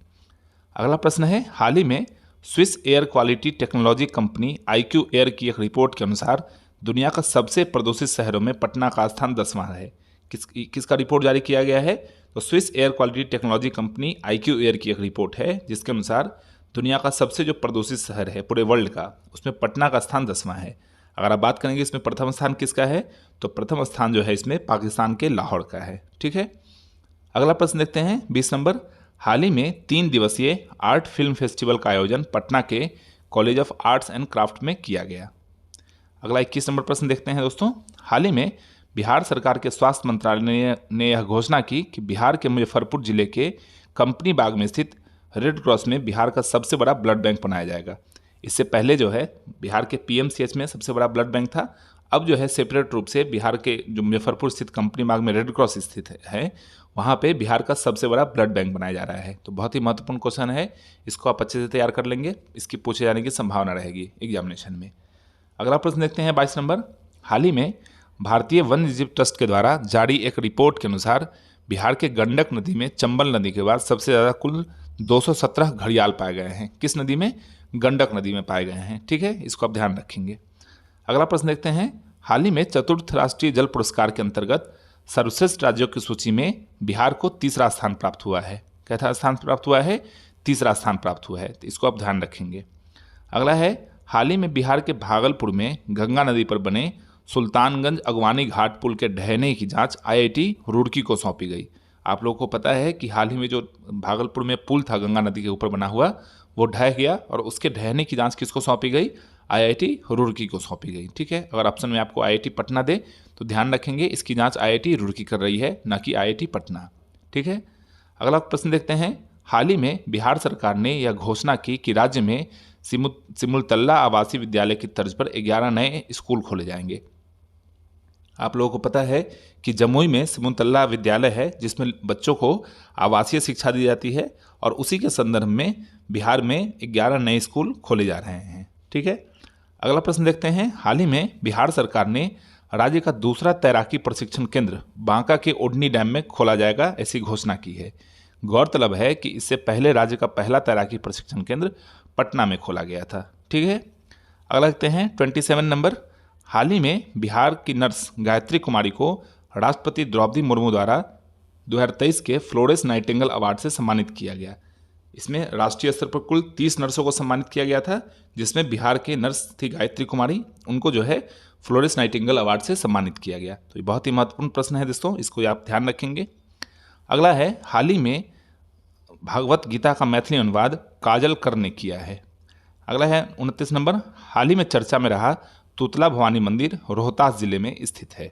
अगला प्रश्न है, हाल ही में Swiss air quality technology company IQ air की एक रिपोर्ट के अनुसार दुनिया का सबसे प्रदूषित शहरों में पटना का स्थान 10वां है। किसका रिपोर्ट जारी किया गया है, तो Swiss air quality technology company IQ air की एक रिपोर्ट है, जिसके अनुसार दुनिया का सबसे जो प्रदूषित शहर है पूरे वर्ल्ड का, उसमें पटना का स्थान 10वां है। अगर आप बात करेंगे इसमें प्रथम स्थान किसका है, तो प्रथम स्थान जो है इसमें पाकिस्तान के लाहौर का है। ठीक है, अगला प्रश्न देखते हैं 20 नंबर। हाल ही में 3 दिवसीय आर्ट फिल्म फेस्टिवल का आयोजन पटना के college of arts and craft में किया गया। अगला 21 नंबर प्रश्न देखते हैं दोस्तों। हाल ही में बिहार सरकार के स्वास्थ्य मंत्रालय ने यह घोषणा की कि बिहार के मुजफ्फरपुर जिले के कंपनी बाग में स्थित रेड क्रॉस में बिहार का सबसे बड़ा ब्लड बैंक बनाया जाएगा। इससे पहले जो है बिहार के PMCH में सबसे बड़ा ब्लड बैंक था, अब जो है सेपरेट रूप से बिहार के जो मुजफ्फरपुर स्थित कंपनी बाग में रेड क्रॉस स्थित है वहाँ पे बिहार का सबसे बड़ा ब्लड बैंक बनाया जा रहा है। तो बहुत ही महत्वपूर्ण क्वेश्चन है, इसको आप अच्छे से तैयार कर लेंगे, इसकी पूछे जाने की संभावना रहेगी एग्जामिनेशन में। अगला प्रश्न देखते हैं 22 नंबर। हाल ही में भारतीय वन्य जीव ट्रस्ट के द्वारा जारी एक रिपोर्ट के अनुसार बिहार के गंडक नदी में चंबल नदी के बाद सबसे ज़्यादा कुल 217 घड़ियाल पाए गए हैं। किस नदी में, गंडक नदी में पाए गए हैं। ठीक है, इसको आप ध्यान रखेंगे। अगला प्रश्न देखते हैं। हाल ही में चतुर्थ राष्ट्रीय जल पुरस्कार के अंतर्गत सर्वश्रेष्ठ राज्यों की सूची में बिहार को 3रा स्थान प्राप्त हुआ है। कैसा स्थान प्राप्त हुआ है, 3रा स्थान प्राप्त हुआ है, तो इसको आप ध्यान रखेंगे। अगला है, हाल ही में बिहार के भागलपुर में गंगा नदी पर बने सुल्तानगंज अगवानी घाट पुल के ढहने की जांच IIT रुड़की को सौंपी गई। आप लोगों को पता है कि हाल ही में जो भागलपुर में पुल था गंगा नदी के ऊपर बना हुआ वो ढह गया, और उसके ढहने की जांच किसको सौंपी गई, IIT रुड़की को सौंपी गई। ठीक है, अगर ऑप्शन में आपको IIT पटना दे तो ध्यान रखेंगे इसकी जांच IIT रुड़की कर रही है, ना कि IIT पटना। ठीक है, अगला प्रश्न देखते हैं। हाल ही में बिहार सरकार ने यह घोषणा की कि राज्य में सिमुलतल्ला आवासीय विद्यालय की तर्ज पर 11 नए स्कूल खोले जाएंगे। आप लोगों को पता है कि जमुई में सिमुलतल्ला विद्यालय है जिसमें बच्चों को आवासीय शिक्षा दी जाती है, और उसी के संदर्भ में बिहार में 11 नए स्कूल खोले जा रहे हैं। ठीक है, अगला प्रश्न देखते हैं। हाल ही में बिहार सरकार ने राज्य का दूसरा तैराकी प्रशिक्षण केंद्र बांका के ओढ़नी डैम में खोला जाएगा, ऐसी घोषणा की है। गौरतलब है कि इससे पहले राज्य का पहला तैराकी प्रशिक्षण केंद्र पटना में खोला गया था। ठीक है, अगला देखते हैं 27 नंबर। हाल ही में बिहार की नर्स गायत्री कुमारी को राष्ट्रपति द्रौपदी मुर्मू द्वारा 2023 के फ्लोरेंस नाइटिंगेल अवार्ड से सम्मानित किया गया। इसमें राष्ट्रीय स्तर पर कुल 30 नर्सों को सम्मानित किया गया था, जिसमें बिहार के नर्स थी गायत्री कुमारी, उनको जो है फ्लोरेंस नाइटिंगेल अवार्ड से सम्मानित किया गया। तो ये बहुत ही महत्वपूर्ण प्रश्न है दोस्तों, इसको आप ध्यान रखेंगे। अगला है, हाल ही में भागवत गीता का मैथिली अनुवाद काजल कर ने किया है। अगला है 29 नंबर। हाल ही में चर्चा में रहा तुतला भवानी मंदिर रोहतास जिले में स्थित है।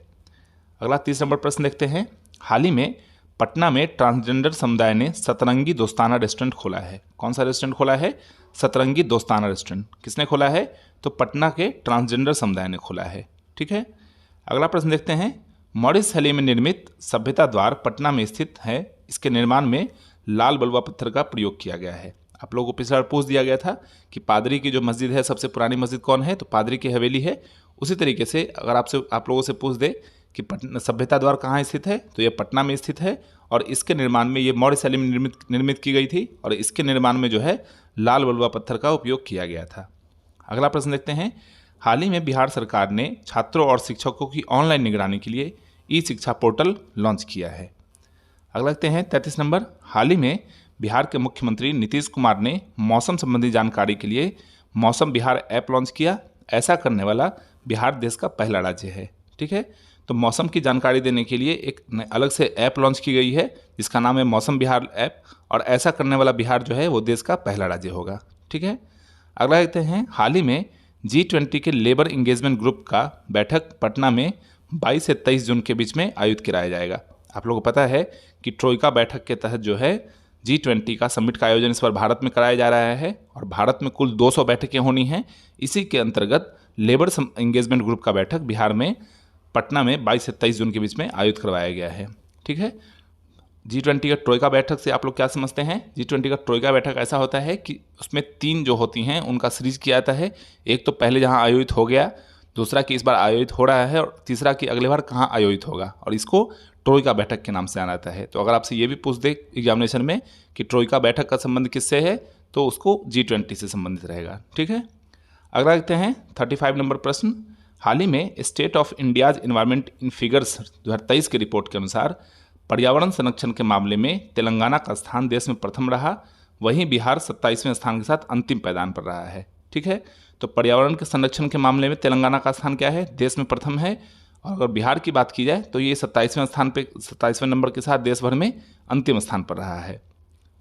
अगला 30 नंबर प्रश्न देखते हैं। हाल ही में पटना में ट्रांसजेंडर समुदाय ने सतरंगी दोस्ताना रेस्टोरेंट खोला है। कौन सा रेस्टोरेंट खोला है? सतरंगी दोस्ताना रेस्टोरेंट। किसने खोला है? तो पटना के ट्रांसजेंडर समुदाय ने खोला है। ठीक है, अगला प्रश्न देखते हैं। मॉरिस शैली में निर्मित सभ्यता द्वार पटना में स्थित है। इसके निर्माण में लाल बलुआ पत्थर का प्रयोग किया गया है। आप लोगों को पिछले बार पूछ दिया गया था कि पादरी की जो मस्जिद है सबसे पुरानी मस्जिद कौन है, तो पादरी की हवेली है। उसी तरीके से अगर आप लोगों से पूछ दे कि सभ्यता द्वार कहाँ स्थित है, तो ये पटना में स्थित है, और इसके निर्माण में ये मौर्य शैली में निर्मित की गई थी, और इसके निर्माण में जो है लाल बलुआ पत्थर का उपयोग किया गया था। अगला प्रश्न देखते हैं। हाल ही में बिहार सरकार ने छात्रों और शिक्षकों की ऑनलाइन निगरानी के लिए ई शिक्षा पोर्टल लॉन्च किया है। अगला देखते हैं 33 नंबर। हाल ही में बिहार के मुख्यमंत्री नीतीश कुमार ने मौसम संबंधी जानकारी के लिए मौसम बिहार ऐप लॉन्च किया। ऐसा करने वाला बिहार देश का पहला राज्य है। ठीक है, तो मौसम की जानकारी देने के लिए एक अलग से ऐप लॉन्च की गई है जिसका नाम है मौसम बिहार ऐप, और ऐसा करने वाला बिहार जो है वो देश का पहला राज्य होगा। ठीक है, अगला देखते हैं। हाल ही में G20 के लेबर इंगेजमेंट ग्रुप का बैठक पटना में 22 से 23 जून के बीच में आयोजित कराया जाएगा। आप लोगों को पता है कि ट्रोइका बैठक के तहत जो है G20 का समिट का आयोजन इस बार भारत में कराया जा रहा है, और भारत में कुल 200 बैठकें होनी हैं। इसी के अंतर्गत लेबर इंगेजमेंट ग्रुप का बैठक बिहार में पटना में 22 से 23 जून के बीच में आयोजित करवाया गया है। ठीक है, G20 का ट्रोइका बैठक से आप लोग क्या समझते हैं? G20 का ट्रोइका बैठक ऐसा होता है कि उसमें 3 जो होती हैं उनका सीरीज किया जाता है। एक तो पहले जहां आयोजित हो गया, दूसरा कि इस बार आयोजित हो रहा है, और तीसरा कि अगले बार कहां आयोजित होगा, और इसको ट्रोइका बैठक के नाम से जाना जाता है। तो अगर आपसे ये भी पूछ दे एग्जामिनेशन में कि ट्रोइका बैठक का संबंध किससे है, तो उसको G20 से संबंधित रहेगा। ठीक है, अगला देखते हैं 35 नंबर प्रश्न। हाल ही में state of India's environment in figures 2023 की रिपोर्ट के अनुसार पर्यावरण संरक्षण के मामले में तेलंगाना का स्थान देश में प्रथम रहा, वहीं बिहार 27वें स्थान के साथ अंतिम पायदान पर रहा है। ठीक है, तो पर्यावरण के संरक्षण के मामले में तेलंगाना का स्थान क्या है? देश में प्रथम है, और अगर बिहार की बात की जाए तो ये 27वें नंबर के साथ देश भर में अंतिम स्थान पर रहा है।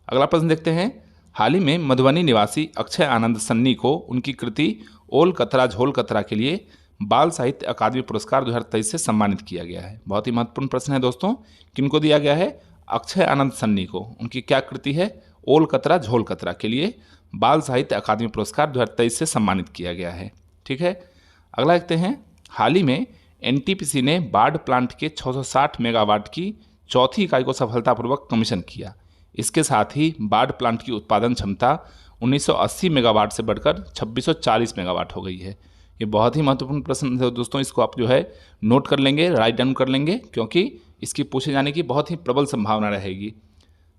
अगला प्रश्न देखते हैं। हाल ही में मधुबनी निवासी अक्षय आनंद सन्नी को उनकी कृति ओल कतरा झोल कतरा के लिए बाल साहित्य अकादमी पुरस्कार 2023 से सम्मानित किया गया है। बहुत ही महत्वपूर्ण प्रश्न है दोस्तों, किनको दिया गया है? अक्षय आनंद सन्नी को। उनकी क्या कृति है? ओल कतरा झोल कतरा के लिए बाल साहित्य अकादमी पुरस्कार 2023 से सम्मानित किया गया है। ठीक है, अगला देखते हैं। हाल ही में NTPC ने बाढ़ प्लांट के 660 मेगावाट की चौथी इकाई को सफलतापूर्वक कमीशन किया। इसके साथ ही बाढ़ प्लांट की उत्पादन क्षमता 1980 मेगावाट से बढ़कर 2640 मेगावाट हो गई है। ये बहुत ही महत्वपूर्ण प्रश्न है दोस्तों, इसको आप जो है नोट कर लेंगे, राइट डाउन कर लेंगे, क्योंकि इसकी पूछे जाने की बहुत ही प्रबल संभावना रहेगी।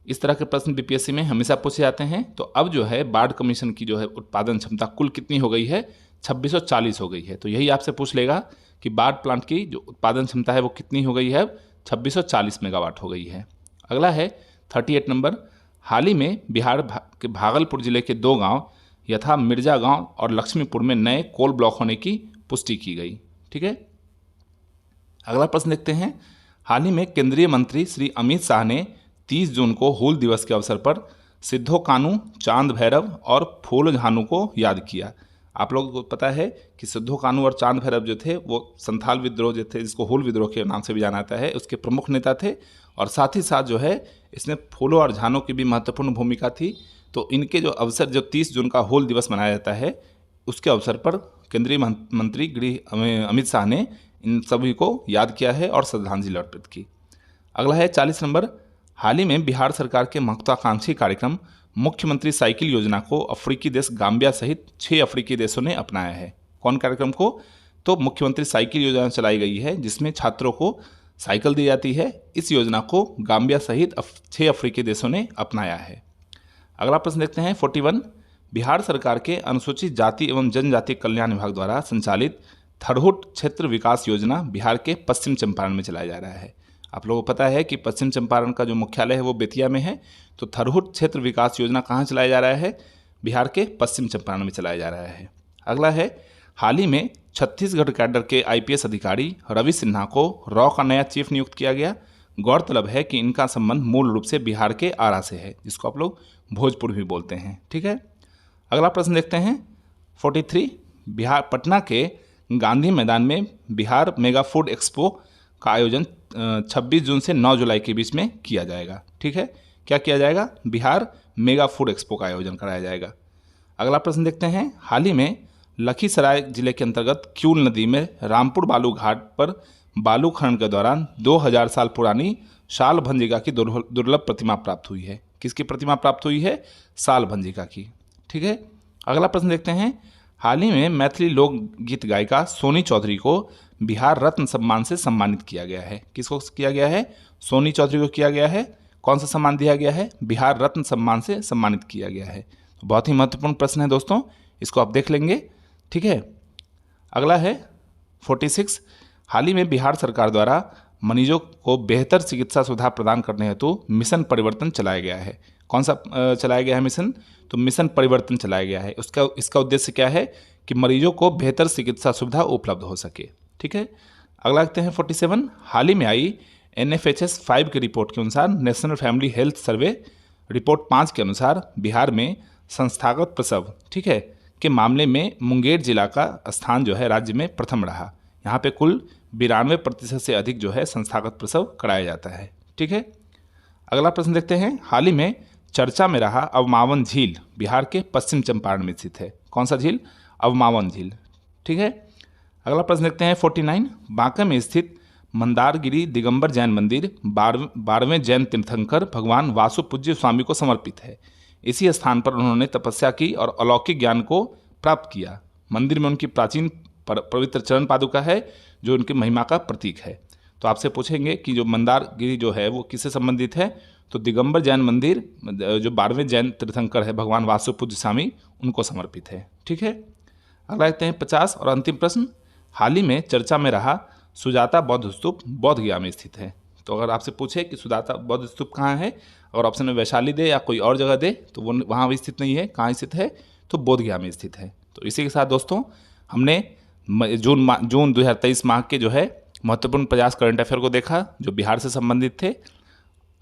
इस तरह के प्रश्न BPSC में हमेशा पूछे जाते हैं। तो अब जो है बाढ़ कमीशन की जो है उत्पादन क्षमता कुल कितनी हो गई है? 2640 हो गई है। तो यही आपसे पूछ लेगा कि बाढ़ प्लांट की जो उत्पादन क्षमता है वो कितनी हो गई है? 2640 मेगावाट हो गई है। अगला है 38 नंबर। हाल ही में बिहार के भागलपुर जिले के 2 गांव यथा मिर्जा गांव और लक्ष्मीपुर में नए कोल ब्लॉक होने की पुष्टि की गई। ठीक है, अगला प्रश्न देखते हैं। हाल ही में केंद्रीय मंत्री श्री अमित शाह ने 30 जून को हूल दिवस के अवसर पर सिद्धो कानू, चांद भैरव और फूल झानू को याद किया। आप लोगों को पता है कि सिद्धो कानू और चांद भैरव जो थे वो संथाल विद्रोह जो थे, जिसको हूल विद्रोह के नाम से भी जाना जाता है, उसके प्रमुख नेता थे। और साथ ही साथ जो है इसमें फूलों और झानों की भी महत्वपूर्ण भूमिका थी। तो इनके जो अवसर, जो 30 जून का हूल दिवस मनाया जाता है, उसके अवसर पर केंद्रीय मंत्री गृह अमित शाह ने इन सभी को याद किया है और श्रद्धांजलि अर्पित की। अगला है 40 नंबर। हाल ही में बिहार सरकार के महत्वाकांक्षी कार्यक्रम मुख्यमंत्री साइकिल योजना को अफ्रीकी देश गाम्बिया सहित 6 अफ्रीकी देशों ने अपनाया है। कौन कार्यक्रम को? तो मुख्यमंत्री साइकिल योजना चलाई गई है, जिसमें छात्रों को साइकिल दी जाती है। इस योजना को गाम्बिया सहित 6 अफ्रीकी देशों ने अपनाया है। अगला प्रश्न देखते हैं 41। बिहार सरकार के अनुसूचित जाति एवं जनजाति कल्याण विभाग द्वारा संचालित थरहुट क्षेत्र विकास योजना बिहार के पश्चिम चंपारण में चलाया जा रहा है। आप लोगों को पता है कि पश्चिम चंपारण का जो मुख्यालय है वो बेतिया में है। तो थरहुट क्षेत्र विकास योजना कहाँ चलाया जा रहा है? बिहार के पश्चिम चंपारण में चलाया जा रहा है। अगला है, हाल ही में छत्तीसगढ़ कैडर के IPS अधिकारी रवि सिन्हा को रॉ का नया चीफ नियुक्त किया गया। गौरतलब है कि इनका संबंध मूल रूप से बिहार के आरा से है, जिसको आप लोग भोजपुर भी बोलते हैं। ठीक है, अगला प्रश्न देखते हैं 43। बिहार पटना के गांधी मैदान में बिहार मेगा फूड एक्सपो का आयोजन 26 जून से 9 जुलाई के बीच में किया जाएगा। ठीक है, क्या किया जाएगा? बिहार मेगा फूड एक्सपो का आयोजन कराया जाएगा। अगला प्रश्न देखते हैं, हाल ही में लखीसराय जिले के अंतर्गत क्यूल नदी में रामपुर बालू घाट पर बालू खनन के दौरान 2000 साल पुरानी शाल भंजिका की दुर्लभ प्रतिमा प्राप्त हुई है। किसकी प्रतिमा प्राप्त हुई है? शाल भंजिका की। ठीक है, अगला प्रश्न देखते हैं, हाल ही में मैथिली लोकगीत गायिका सोनी चौधरी को बिहार रत्न सम्मान से सम्मानित किया गया है। किसको किया गया है? सोनी चौधरी को किया गया है। कौन सा सम्मान दिया गया है? बिहार रत्न सम्मान से सम्मानित किया गया है। तो बहुत ही महत्वपूर्ण प्रश्न है दोस्तों, इसको आप देख लेंगे। ठीक है, अगला है 46। हाल ही में बिहार सरकार द्वारा मरीजों को बेहतर चिकित्सा सुविधा प्रदान करने हेतु मिशन परिवर्तन चलाया गया है। कौन सा चलाया गया है मिशन? तो मिशन परिवर्तन चलाया गया है। इसका उद्देश्य क्या है? कि मरीजों को बेहतर चिकित्सा सुविधा उपलब्ध हो सके। ठीक है, अगला देखते हैं 47। हाल ही में आई NFHS 5 की रिपोर्ट के अनुसार national family health survey report 5 के अनुसार बिहार में संस्थागत प्रसव, ठीक है, के मामले में मुंगेर जिला का स्थान जो है राज्य में प्रथम रहा। यहाँ पे कुल 92% से अधिक जो है संस्थागत प्रसव कराया जाता है। ठीक है, अगला प्रश्न देखते हैं, हाल ही में चर्चा में रहा अवमावन झील बिहार के पश्चिम चंपारण में स्थित है। कौन सा झील? अवमावन झील। ठीक है, अगला प्रश्न देखते हैं 49। बांका में स्थित मंदारगिरी दिगंबर जैन मंदिर 12वें जैन तीर्थंकर भगवान वासु पूज्य स्वामी को समर्पित है। इसी स्थान पर उन्होंने तपस्या की और अलौकिक ज्ञान को प्राप्त किया। मंदिर में उनकी प्राचीन पवित्र चरण पादुका है, जो उनकी महिमा का प्रतीक है। तो आपसे पूछेंगे कि जो मंदारगिरी जो है वो किससे संबंधित है? तो दिगंबर जैन मंदिर जो 12वें जैन तीर्थंकर है भगवान वासु पूज्य स्वामी, उनको समर्पित है। ठीक है, अगला देखते हैं 50 और अंतिम प्रश्न। हाल ही में चर्चा में रहा सुजाता बौद्ध स्तूप बोध गया में स्थित है। तो अगर आपसे पूछे कि सुजाता बौद्ध स्तूप कहाँ है, और ऑप्शन में वैशाली दे या कोई और जगह दे, तो वो वहाँ भी स्थित नहीं है। कहाँ स्थित है? तो बोध गया में स्थित है। तो इसी के साथ दोस्तों हमने जून 2023 माह के जो है महत्वपूर्ण 50 करंट अफेयर को देखा जो बिहार से संबंधित थे।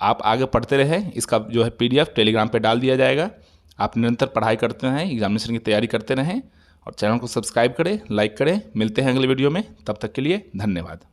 आप आगे पढ़ते रहें, इसका जो है PDF टेलीग्राम पे डाल दिया जाएगा। आप निरंतर पढ़ाई करते रहें, एग्जामिनेशन की तैयारी करते रहें और चैनल को सब्सक्राइब करें, लाइक करें। मिलते हैं अगले वीडियो में, तब तक के लिए धन्यवाद।